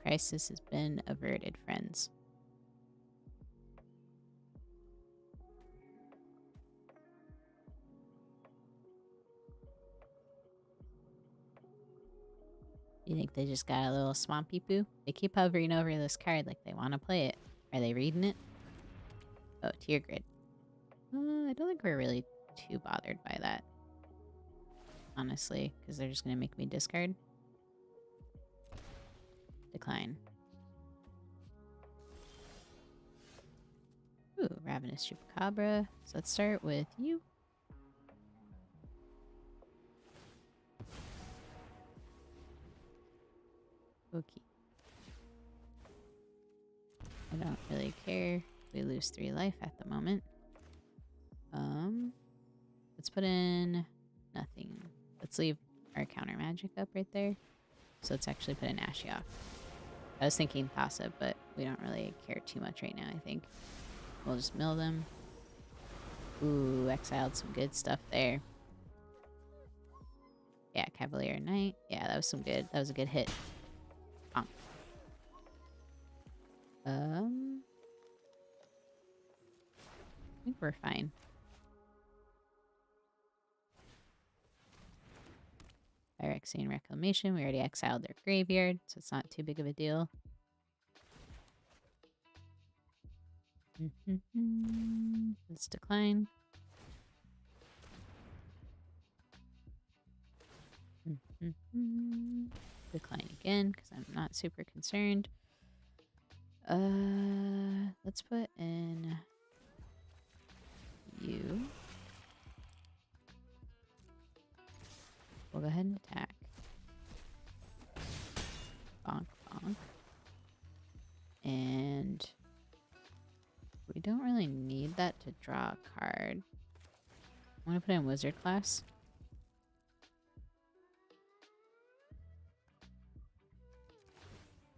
Crisis has been averted, friends. You think they just got a little swampy poo? They keep hovering over this card like they want to play it. Are they reading it? Oh, Tier Grid. I don't think we're really too bothered by that. Honestly, because they're just going to make me discard. Decline. Ooh, Ravenous Chupacabra. So let's start with you. Okay. I don't really care. We lose 3 life at the moment. Let's put in nothing. Let's leave our counter magic up right there. So let's actually put in Ashiok. I was thinking Thassa, but we don't really care too much right now, I think. We'll just mill them. Ooh, exiled some good stuff there. Yeah, Cavalier Knight. Yeah, that was some good. That was a good hit. I think we're fine. Phyrexian Reclamation. We already exiled their graveyard, so it's not too big of a deal. Let's decline. Decline again, because I'm not super concerned. Let's put in you. We'll go ahead and attack. Bonk, bonk. And we don't really need that to draw a card. I'm going to put in Wizard class.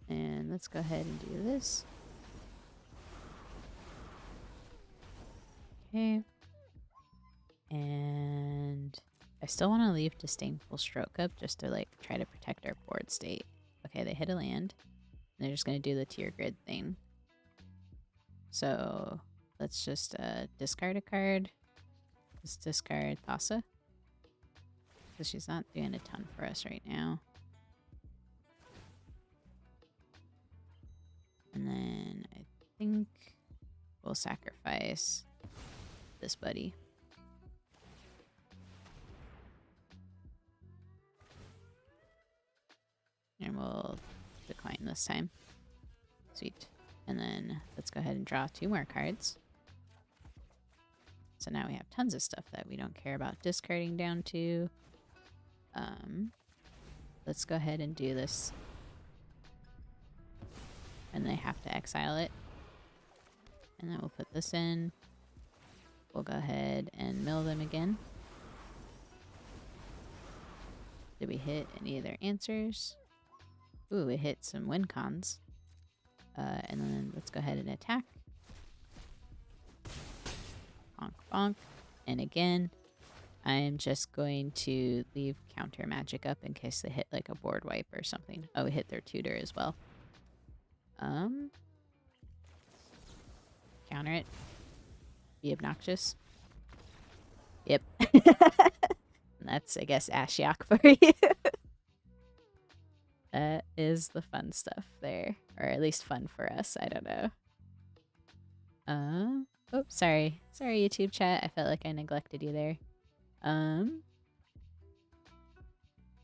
And let's go ahead and do this. Okay. And I still want to leave Disdainful Stroke up just to like try to protect our board state. Okay, they hit a land. And they're just going to do the tier grid thing. So let's just discard a card. Let's discard Thassa. Because she's not doing a ton for us right now. And then I think we'll sacrifice this buddy. And we'll decline this time. Sweet. And then let's go ahead and draw 2 more cards. So now we have tons of stuff that we don't care about discarding down to. Let's go ahead and do this. And they have to exile it. And then we'll put this in. We'll go ahead and mill them again. Did we hit any of their answers? Ooh, we hit some win cons. And then let's go ahead and attack. Bonk, bonk. And again, I am just going to leave counter magic up in case they hit like a board wipe or something. Oh, we hit their tutor as well. Counter it. Be obnoxious. Yep. That's, I guess, Ashiok for you. That is the fun stuff there. Or at least fun for us. I don't know. Oh, sorry. Sorry, YouTube chat. I felt like I neglected you there.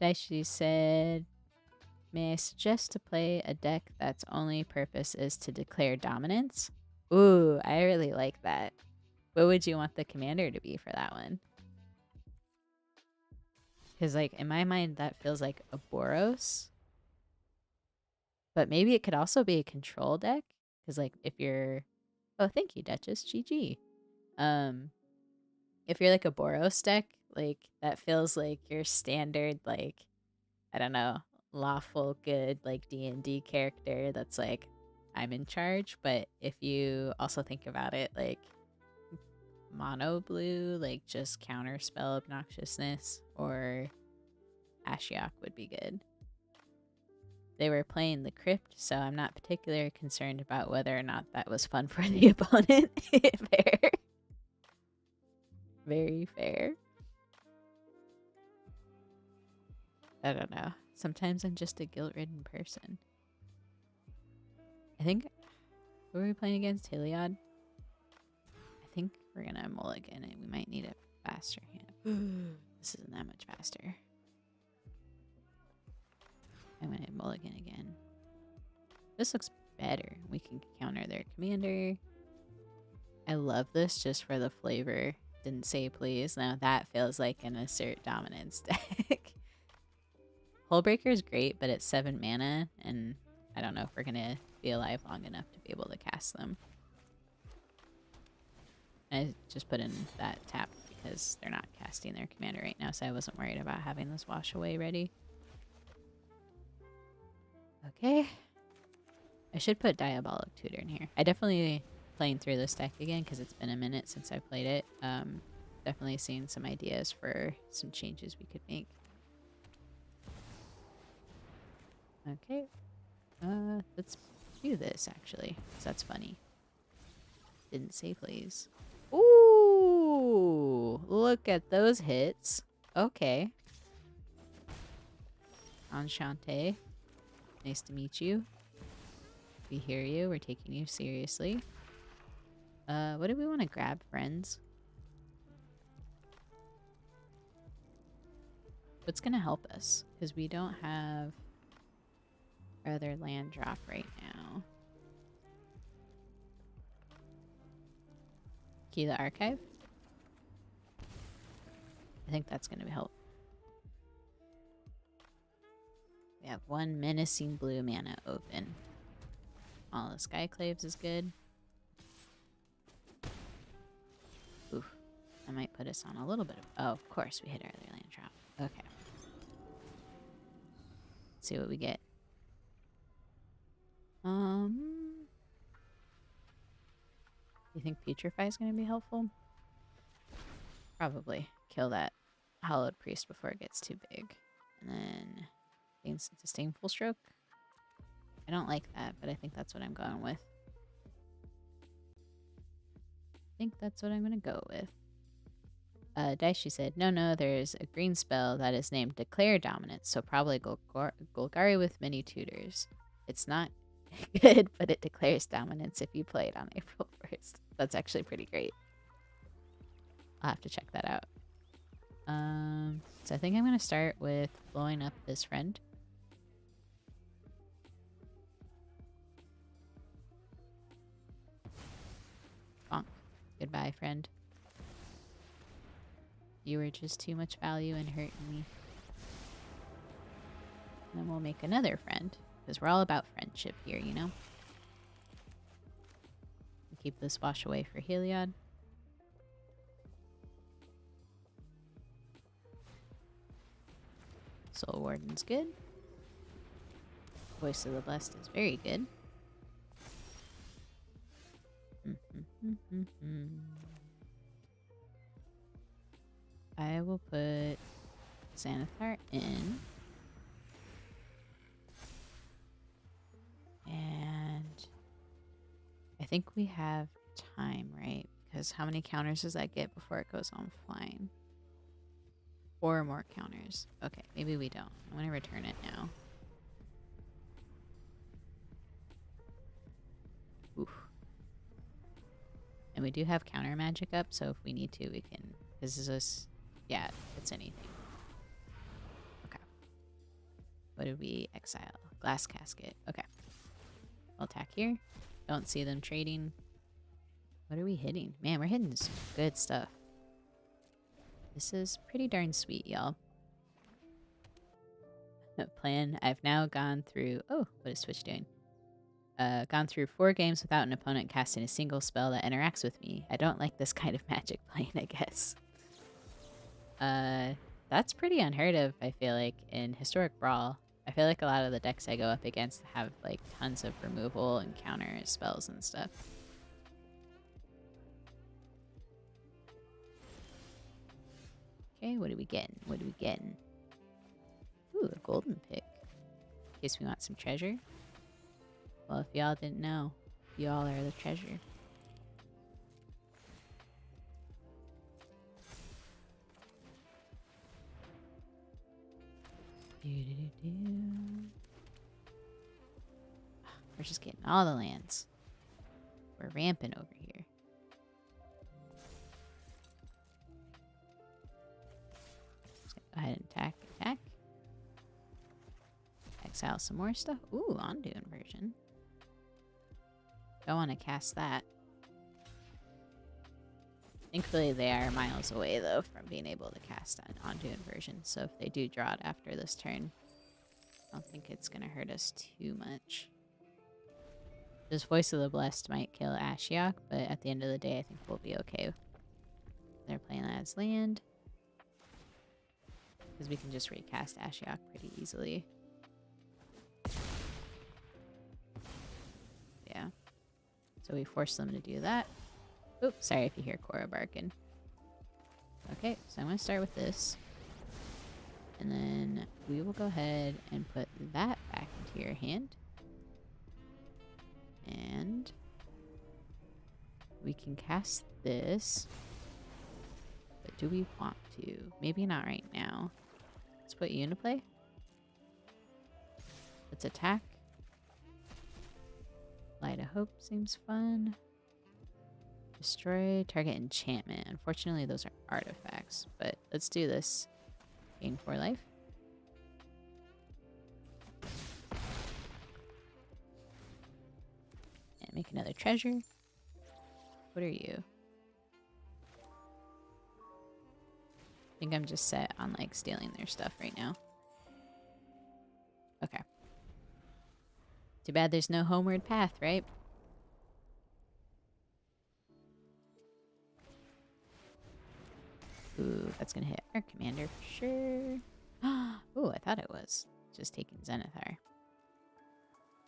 Daishi said, may I suggest to play a deck that's only purpose is to declare dominance? Ooh, I really like that. What would you want the commander to be for that one? Because, like, in my mind, that feels like a Boros. But maybe it could also be a control deck. Because, like, if you're... Oh, thank you, Duchess. GG. If you're, like, a Boros deck, like, that feels like your standard, like, I don't know, lawful good, like, D&D character that's, like, I'm in charge. But if you also think about it, like, mono blue, like, just counterspell obnoxiousness, or Ashiok would be good. They were playing the crypt, so I'm not particularly concerned about whether or not that was fun for the opponent. Fair. Very fair. I don't know. Sometimes I'm just a guilt-ridden person. I think... Who are we playing against? Heliod? I think we're gonna mulligan it. We might need a faster hand. This isn't that much faster. I'm gonna mulligan again. This looks better. We can counter their commander. I love this just for the flavor. Didn't say please. Now that feels like an assert dominance deck. Hullbreaker is great, but it's 7 mana, and I don't know if we're gonna be alive long enough to be able to cast them. I just put in that tap because they're not casting their commander right now, so I wasn't worried about having this wash away ready. Okay. I should put Diabolic Tutor in here. I definitely playing through this deck again because it's been a minute since I played it. Definitely seeing some ideas for some changes we could make. Okay. Let's do this actually, because that's funny. Didn't say please. Ooh, look at those hits. Okay. Enchante. Nice to meet you. We hear you. We're taking you seriously. What do we want to grab, friends? What's going to help us? Because we don't have our other land drop right now. Key the Archive. I think that's going to help. We have 1 menacing blue mana open. All the Skyclaves is good. Oof. I might put us on a little bit of... Oh, of course we hit our other land drop. Okay. Let's see what we get. You think Putrefy is going to be helpful? Probably. Kill that Hallowed Priest before it gets too big. And then Disdainful Stroke. I don't like that, but I think that's what I'm going with. Daishi said, no, there's a green spell that is named Declare Dominance, so probably Golgari with many tutors. It's not good, but it declares dominance if you play it on April 1st. That's actually pretty great. I'll have to check that out. So I think I'm going to start with blowing up this friend. Bonk. Goodbye, friend. You were just too much value and hurting me. And then we'll make another friend, because we're all about friendship here, you know? Keep this wash away for Heliod. Soul Warden's good. Voice of the Blessed is very good. I will put Xanathar in. And I think we have time, right? Because how many counters does that get before it goes on flying? 4 more counters. Okay, maybe we don't. I'm going to return it now. Oof. And we do have counter magic up, so if we need to, we can. This is just, yeah, it's anything. Okay. What did we exile? Glass Casket. Okay. We'll attack here. Don't see them trading. What are we hitting? Man, we're hitting some good stuff. This is pretty darn sweet, y'all. Plan. I've now gone through... Oh, what is Twitch doing? Gone through 4 games without an opponent casting a single spell that interacts with me. I don't like this kind of magic playing, I guess. That's pretty unheard of, I feel like, in Historic Brawl. I feel like a lot of the decks I go up against have, like, tons of removal and counter spells and stuff. Okay, what are we getting? What are we getting? Ooh, a golden pick. In case we want some treasure. Well, if y'all didn't know, y'all are the treasure. We're just getting all the lands. We're ramping over here. Let's go ahead and attack. Exile some more stuff. Ooh, Undo Inversion. Don't want to cast that. Thankfully, they are miles away, though, from being able to cast an Undo Inversion. So if they do draw it after this turn, I don't think it's gonna hurt us too much. This Voice of the Blessed might kill Ashiok, but at the end of the day, I think we'll be okay. They're playing that as land. Because we can just recast Ashiok pretty easily. Yeah. So we force them to do that. Oops, sorry if you hear Cora barking. Okay, so I'm going to start with this. And then we will go ahead and put that back into your hand. And we can cast this. But do we want to? Maybe not right now. Let's put you into play. Let's attack. Light of Hope seems fun. Destroy target enchantment. Unfortunately, those are artifacts, but let's do this. Gain 4 life. And make another treasure. What are you? I think I'm just set on like stealing their stuff right now. Okay. Too bad there's no homeward path, right? Ooh, that's gonna hit our commander for sure. Ooh, I thought it was just taking Zenithar.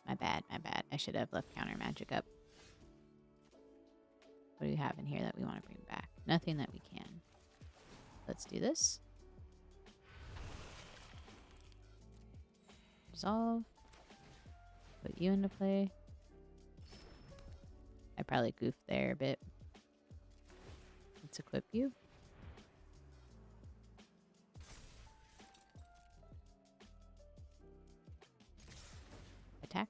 My bad, my bad. I should have left counter magic up. What do we have in here that we want to bring back? Nothing that we can. Let's do this. Resolve. Put you into play. I probably goofed there a bit. Let's equip you. Attack.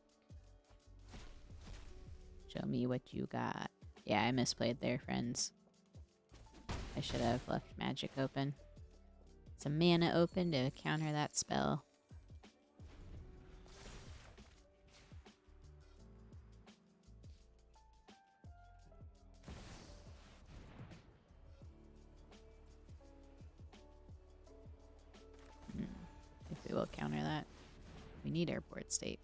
Show me what you got. Yeah, I misplayed there, friends. I should have left magic open. Some mana open to counter that spell. If we will counter that. We need our board state.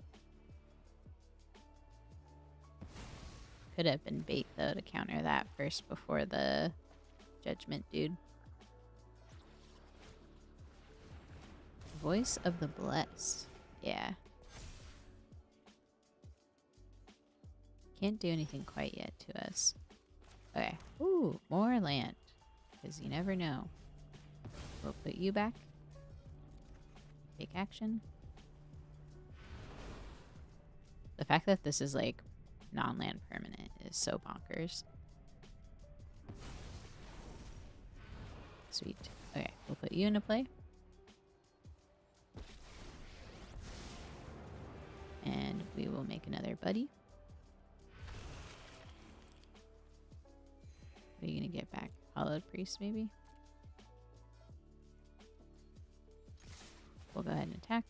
Could have been bait though to counter that first before the judgment dude. Voice of the Blessed. Yeah. Can't do anything quite yet to us. Okay. Ooh, more land. Because you never know. We'll put you back. Take action. The fact that this is like non-land permanent is so bonkers. Sweet. Okay, we'll put you into play. And we will make another buddy. What are you gonna get back? Hollowed Priest, maybe? We'll go ahead and attack.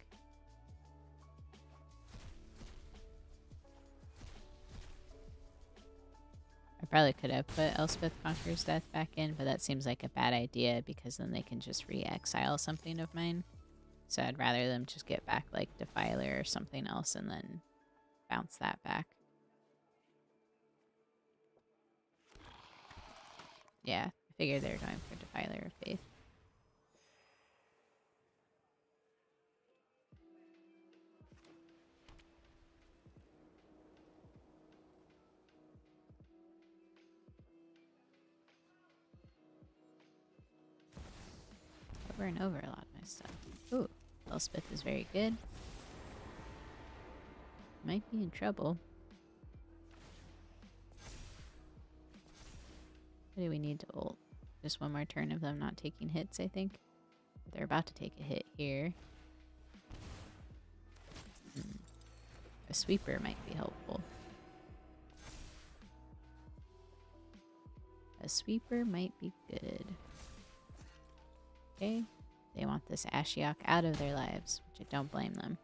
I probably could have put Elspeth Conqueror's Death back in, but that seems like a bad idea because then they can just re-exile something of mine. So I'd rather them just get back like Defiler or something else and then bounce that back. Yeah, I figured they were going for Defiler of Faith. Over and over a lot of my stuff. Ooh, Elspeth is very good. Might be in trouble. What do we need to ult? Just one more turn of them not taking hits, I think. They're about to take a hit here. A sweeper might be helpful. A sweeper might be good. Okay. They want this Ashiok out of their lives, which I don't blame them.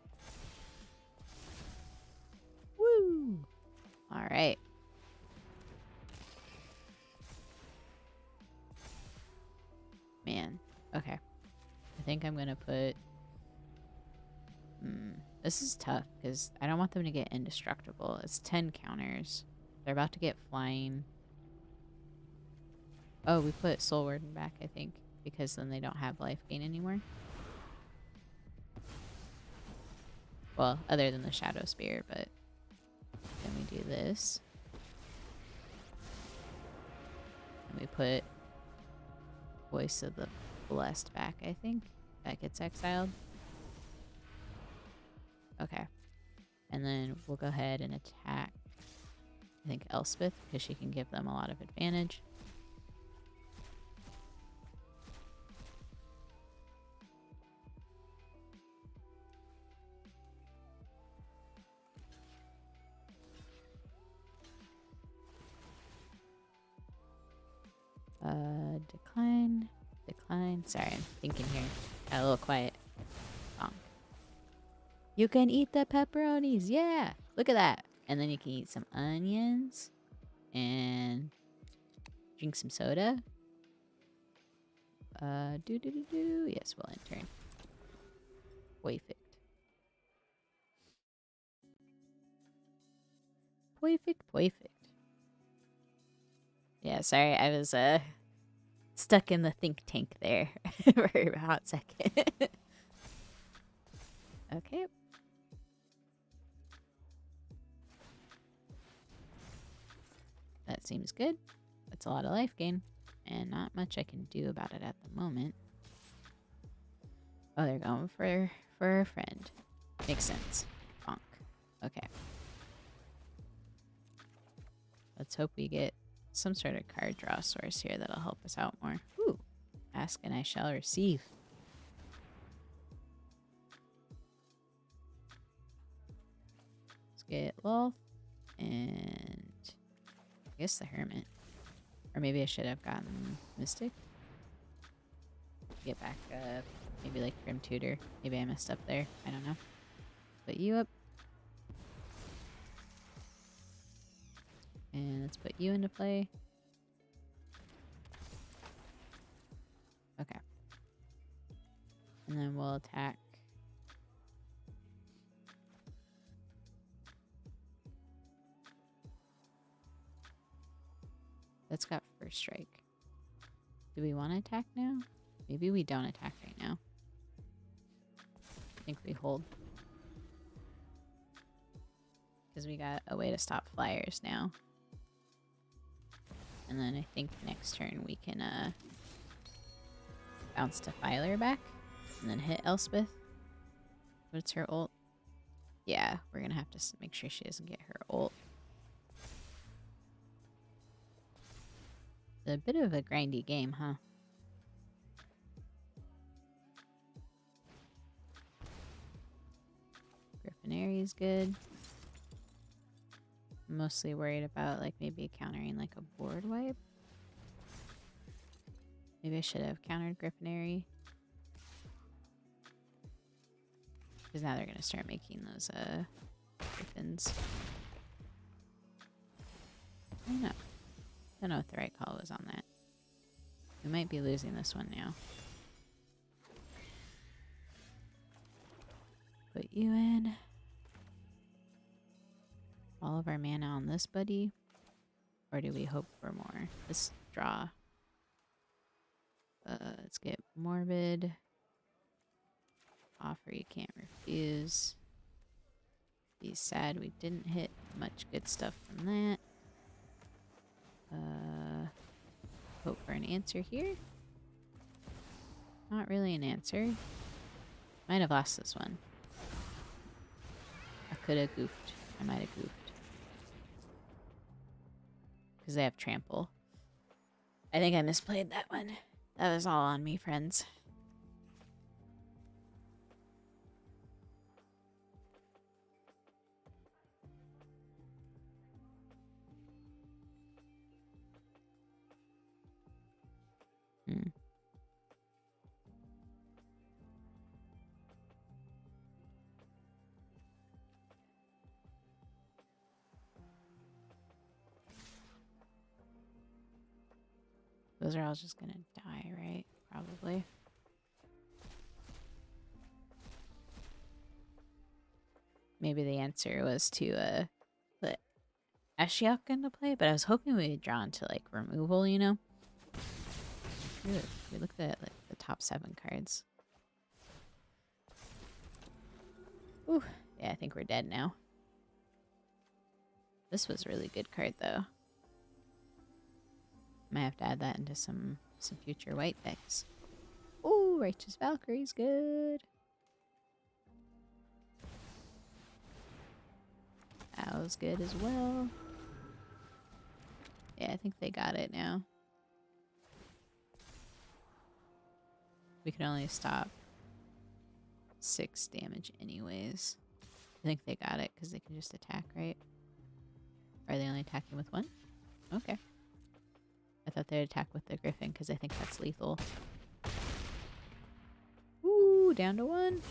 Woo! Alright. Man. Okay. I think I'm gonna put This is tough because I don't want them to get indestructible. It's 10 counters. They're about to get flying. Oh, we put Soul Warden back, I think, because then they don't have life gain anymore. Well, other than the Shadow Spear, but then we do this. And we put Voice of the Blessed back, I think. That gets exiled. Okay. And then we'll go ahead and attack, I think, Elspeth, because she can give them a lot of advantage. Decline. Decline. Sorry, I'm thinking here. Got a little quiet. Bonk. You can eat the pepperonis. Yeah. Look at that. And then you can eat some onions. And drink some soda. Yes, we'll enter. Perfect. Perfect. Yeah, sorry, I was stuck in the think tank there for a hot second. Okay. That seems good. That's a lot of life gain, and not much I can do about it at the moment. Oh, they're going for a friend. Makes sense. Bonk. Okay. Let's hope we get some sort of card draw source here that'll help us out more. Ooh. Ask and I shall receive. Let's get Lolth and I guess the Hermit. Or maybe I should have gotten Mystic. Get back up. Maybe like Grim Tutor. Maybe I messed up there. I don't know. Put you up. And let's put you into play. Okay. And then we'll attack. That's got first strike. Do we want to attack now? Maybe we don't attack right now. I think we hold. Because we got a way to stop flyers now. And then I think next turn we can bounce Defiler back. And then hit Elspeth. What's her ult? Yeah, we're going to have to make sure she doesn't get her ult. It's a bit of a grindy game, huh? Griffinary is good. I'm mostly worried about like maybe countering like a board wipe. Maybe I should have countered Griffinary. Because now they're going to start making those Griffins. I don't know. I don't know if the right call was on that. We might be losing this one now. Put you in. All of our mana on this buddy. Or do we hope for more? Let's draw. Let's get Morbid. Offer you can't refuse. Be sad we didn't hit much good stuff from that. Hope for an answer here. Not really an answer. Might have lost this one. I could have goofed. I might have goofed. Because they have trample. I think I misplayed that one. That was all on me, friends. Those are all just gonna die, right? Probably. maybe the answer was to put Ashiok into play, but I was hoping we would draw into like removal, you know? We looked at like the top 7 cards. Ooh, yeah, I think we're dead now. This was a really good card though. Might have to add that into some future white decks. Ooh, Righteous Valkyrie's good. That was good as well. Yeah, I think they got it now. We can only stop 6 damage anyways. I think they got it because they can just attack, right? Are they only attacking with 1? Okay. I thought they'd attack with the Griffin because I think that's lethal. Ooh, down to 1.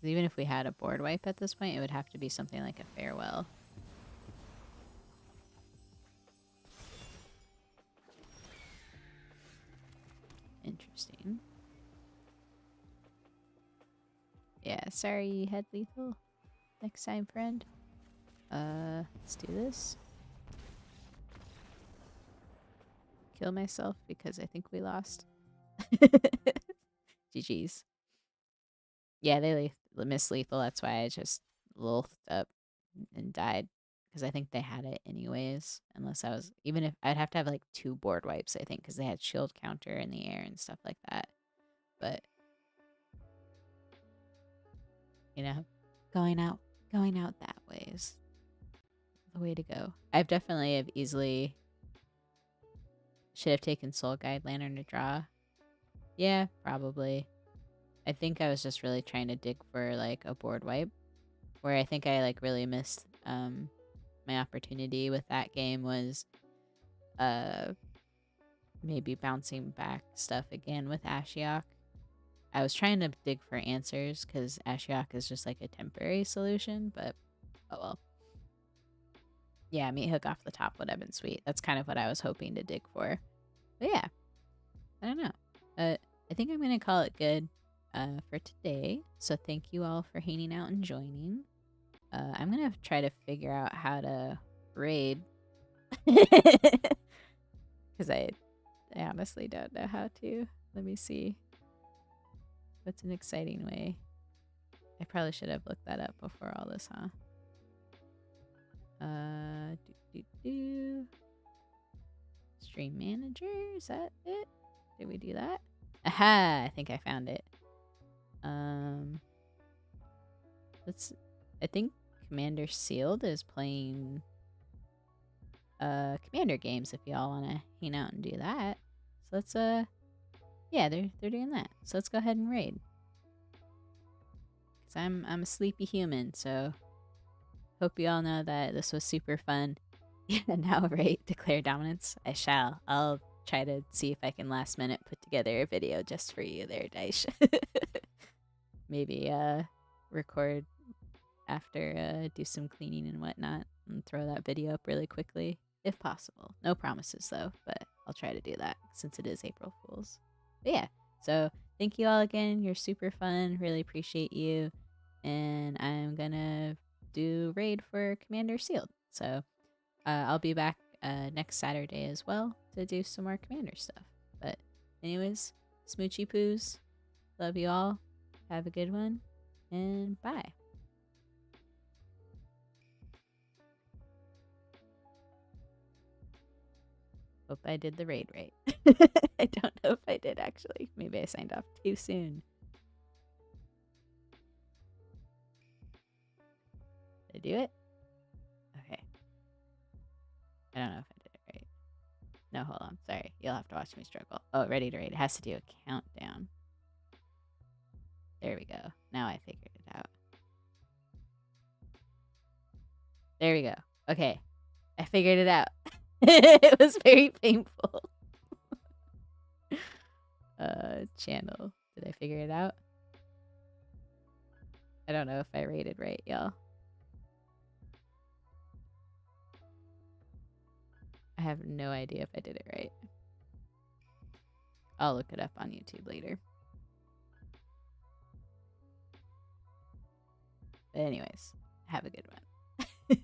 Even if we had a board wipe at this point, it would have to be something like a farewell. Interesting. Yeah, sorry you had lethal. Next time, friend. Let's do this. Kill myself because I think we lost. GG's. Yeah, they missed lethal. That's why I just lulfed up and died. Because I think they had it anyways. Unless I was... Even if... I'd have to have like 2 board wipes, I think. Because they had shield counter in the air and stuff like that. But... You know? Going out that way is the way to go. I've definitely have easily... Should have taken Soul Guide Lantern to draw. Yeah, probably. I think I was just really trying to dig for like a board wipe. Where I think I like really missed my opportunity with that game was maybe bouncing back stuff again with Ashiok. I was trying to dig for answers because Ashiok is just like a temporary solution, but oh well. Yeah, meat hook off the top would have been sweet. That's kind of what I was hoping to dig for. But yeah, I don't know. I think I'm going to call it good for today. So thank you all for hanging out and joining. I'm going to try to figure out how to raid. Because I honestly don't know how to. Let me see. What's an exciting way? I probably should have looked that up before all this, huh? Stream manager, is that it? Did we do that? Aha! I think I found it. I think Commander Sealed is playing Commander games if y'all want to hang out and do that. So let's yeah, they're doing that. So let's go ahead and raid. Cause I'm a sleepy human, so hope you all know that this was super fun. Yeah, now right, declare dominance. I shall. I'll try to see if I can last minute put together a video just for you there, Daish. Maybe record after, do some cleaning and whatnot and throw that video up really quickly if possible. No promises though, but I'll try to do that since it is April Fool's. But yeah, so thank you all again. You're super fun. Really appreciate you. And I'm gonna do raid for Commander Sealed. So I'll be back next Saturday as well to do some more Commander stuff. But anyways, smoochy poos. Love you all. Have a good one. And bye. Hope I did the raid right. I don't know if I did actually. Maybe I signed off too soon. Did I do it? Okay. I don't know if I did it right. No, hold on. Sorry. You'll have to watch me struggle. Oh, ready to raid. It has to do a countdown. There we go. Now I figured it out. There we go. Okay. I figured it out. It was very painful. Channel. Did I figure it out? I don't know if I rated right, y'all. I have no idea if I did it right. I'll look it up on YouTube later. But anyways, have a good one.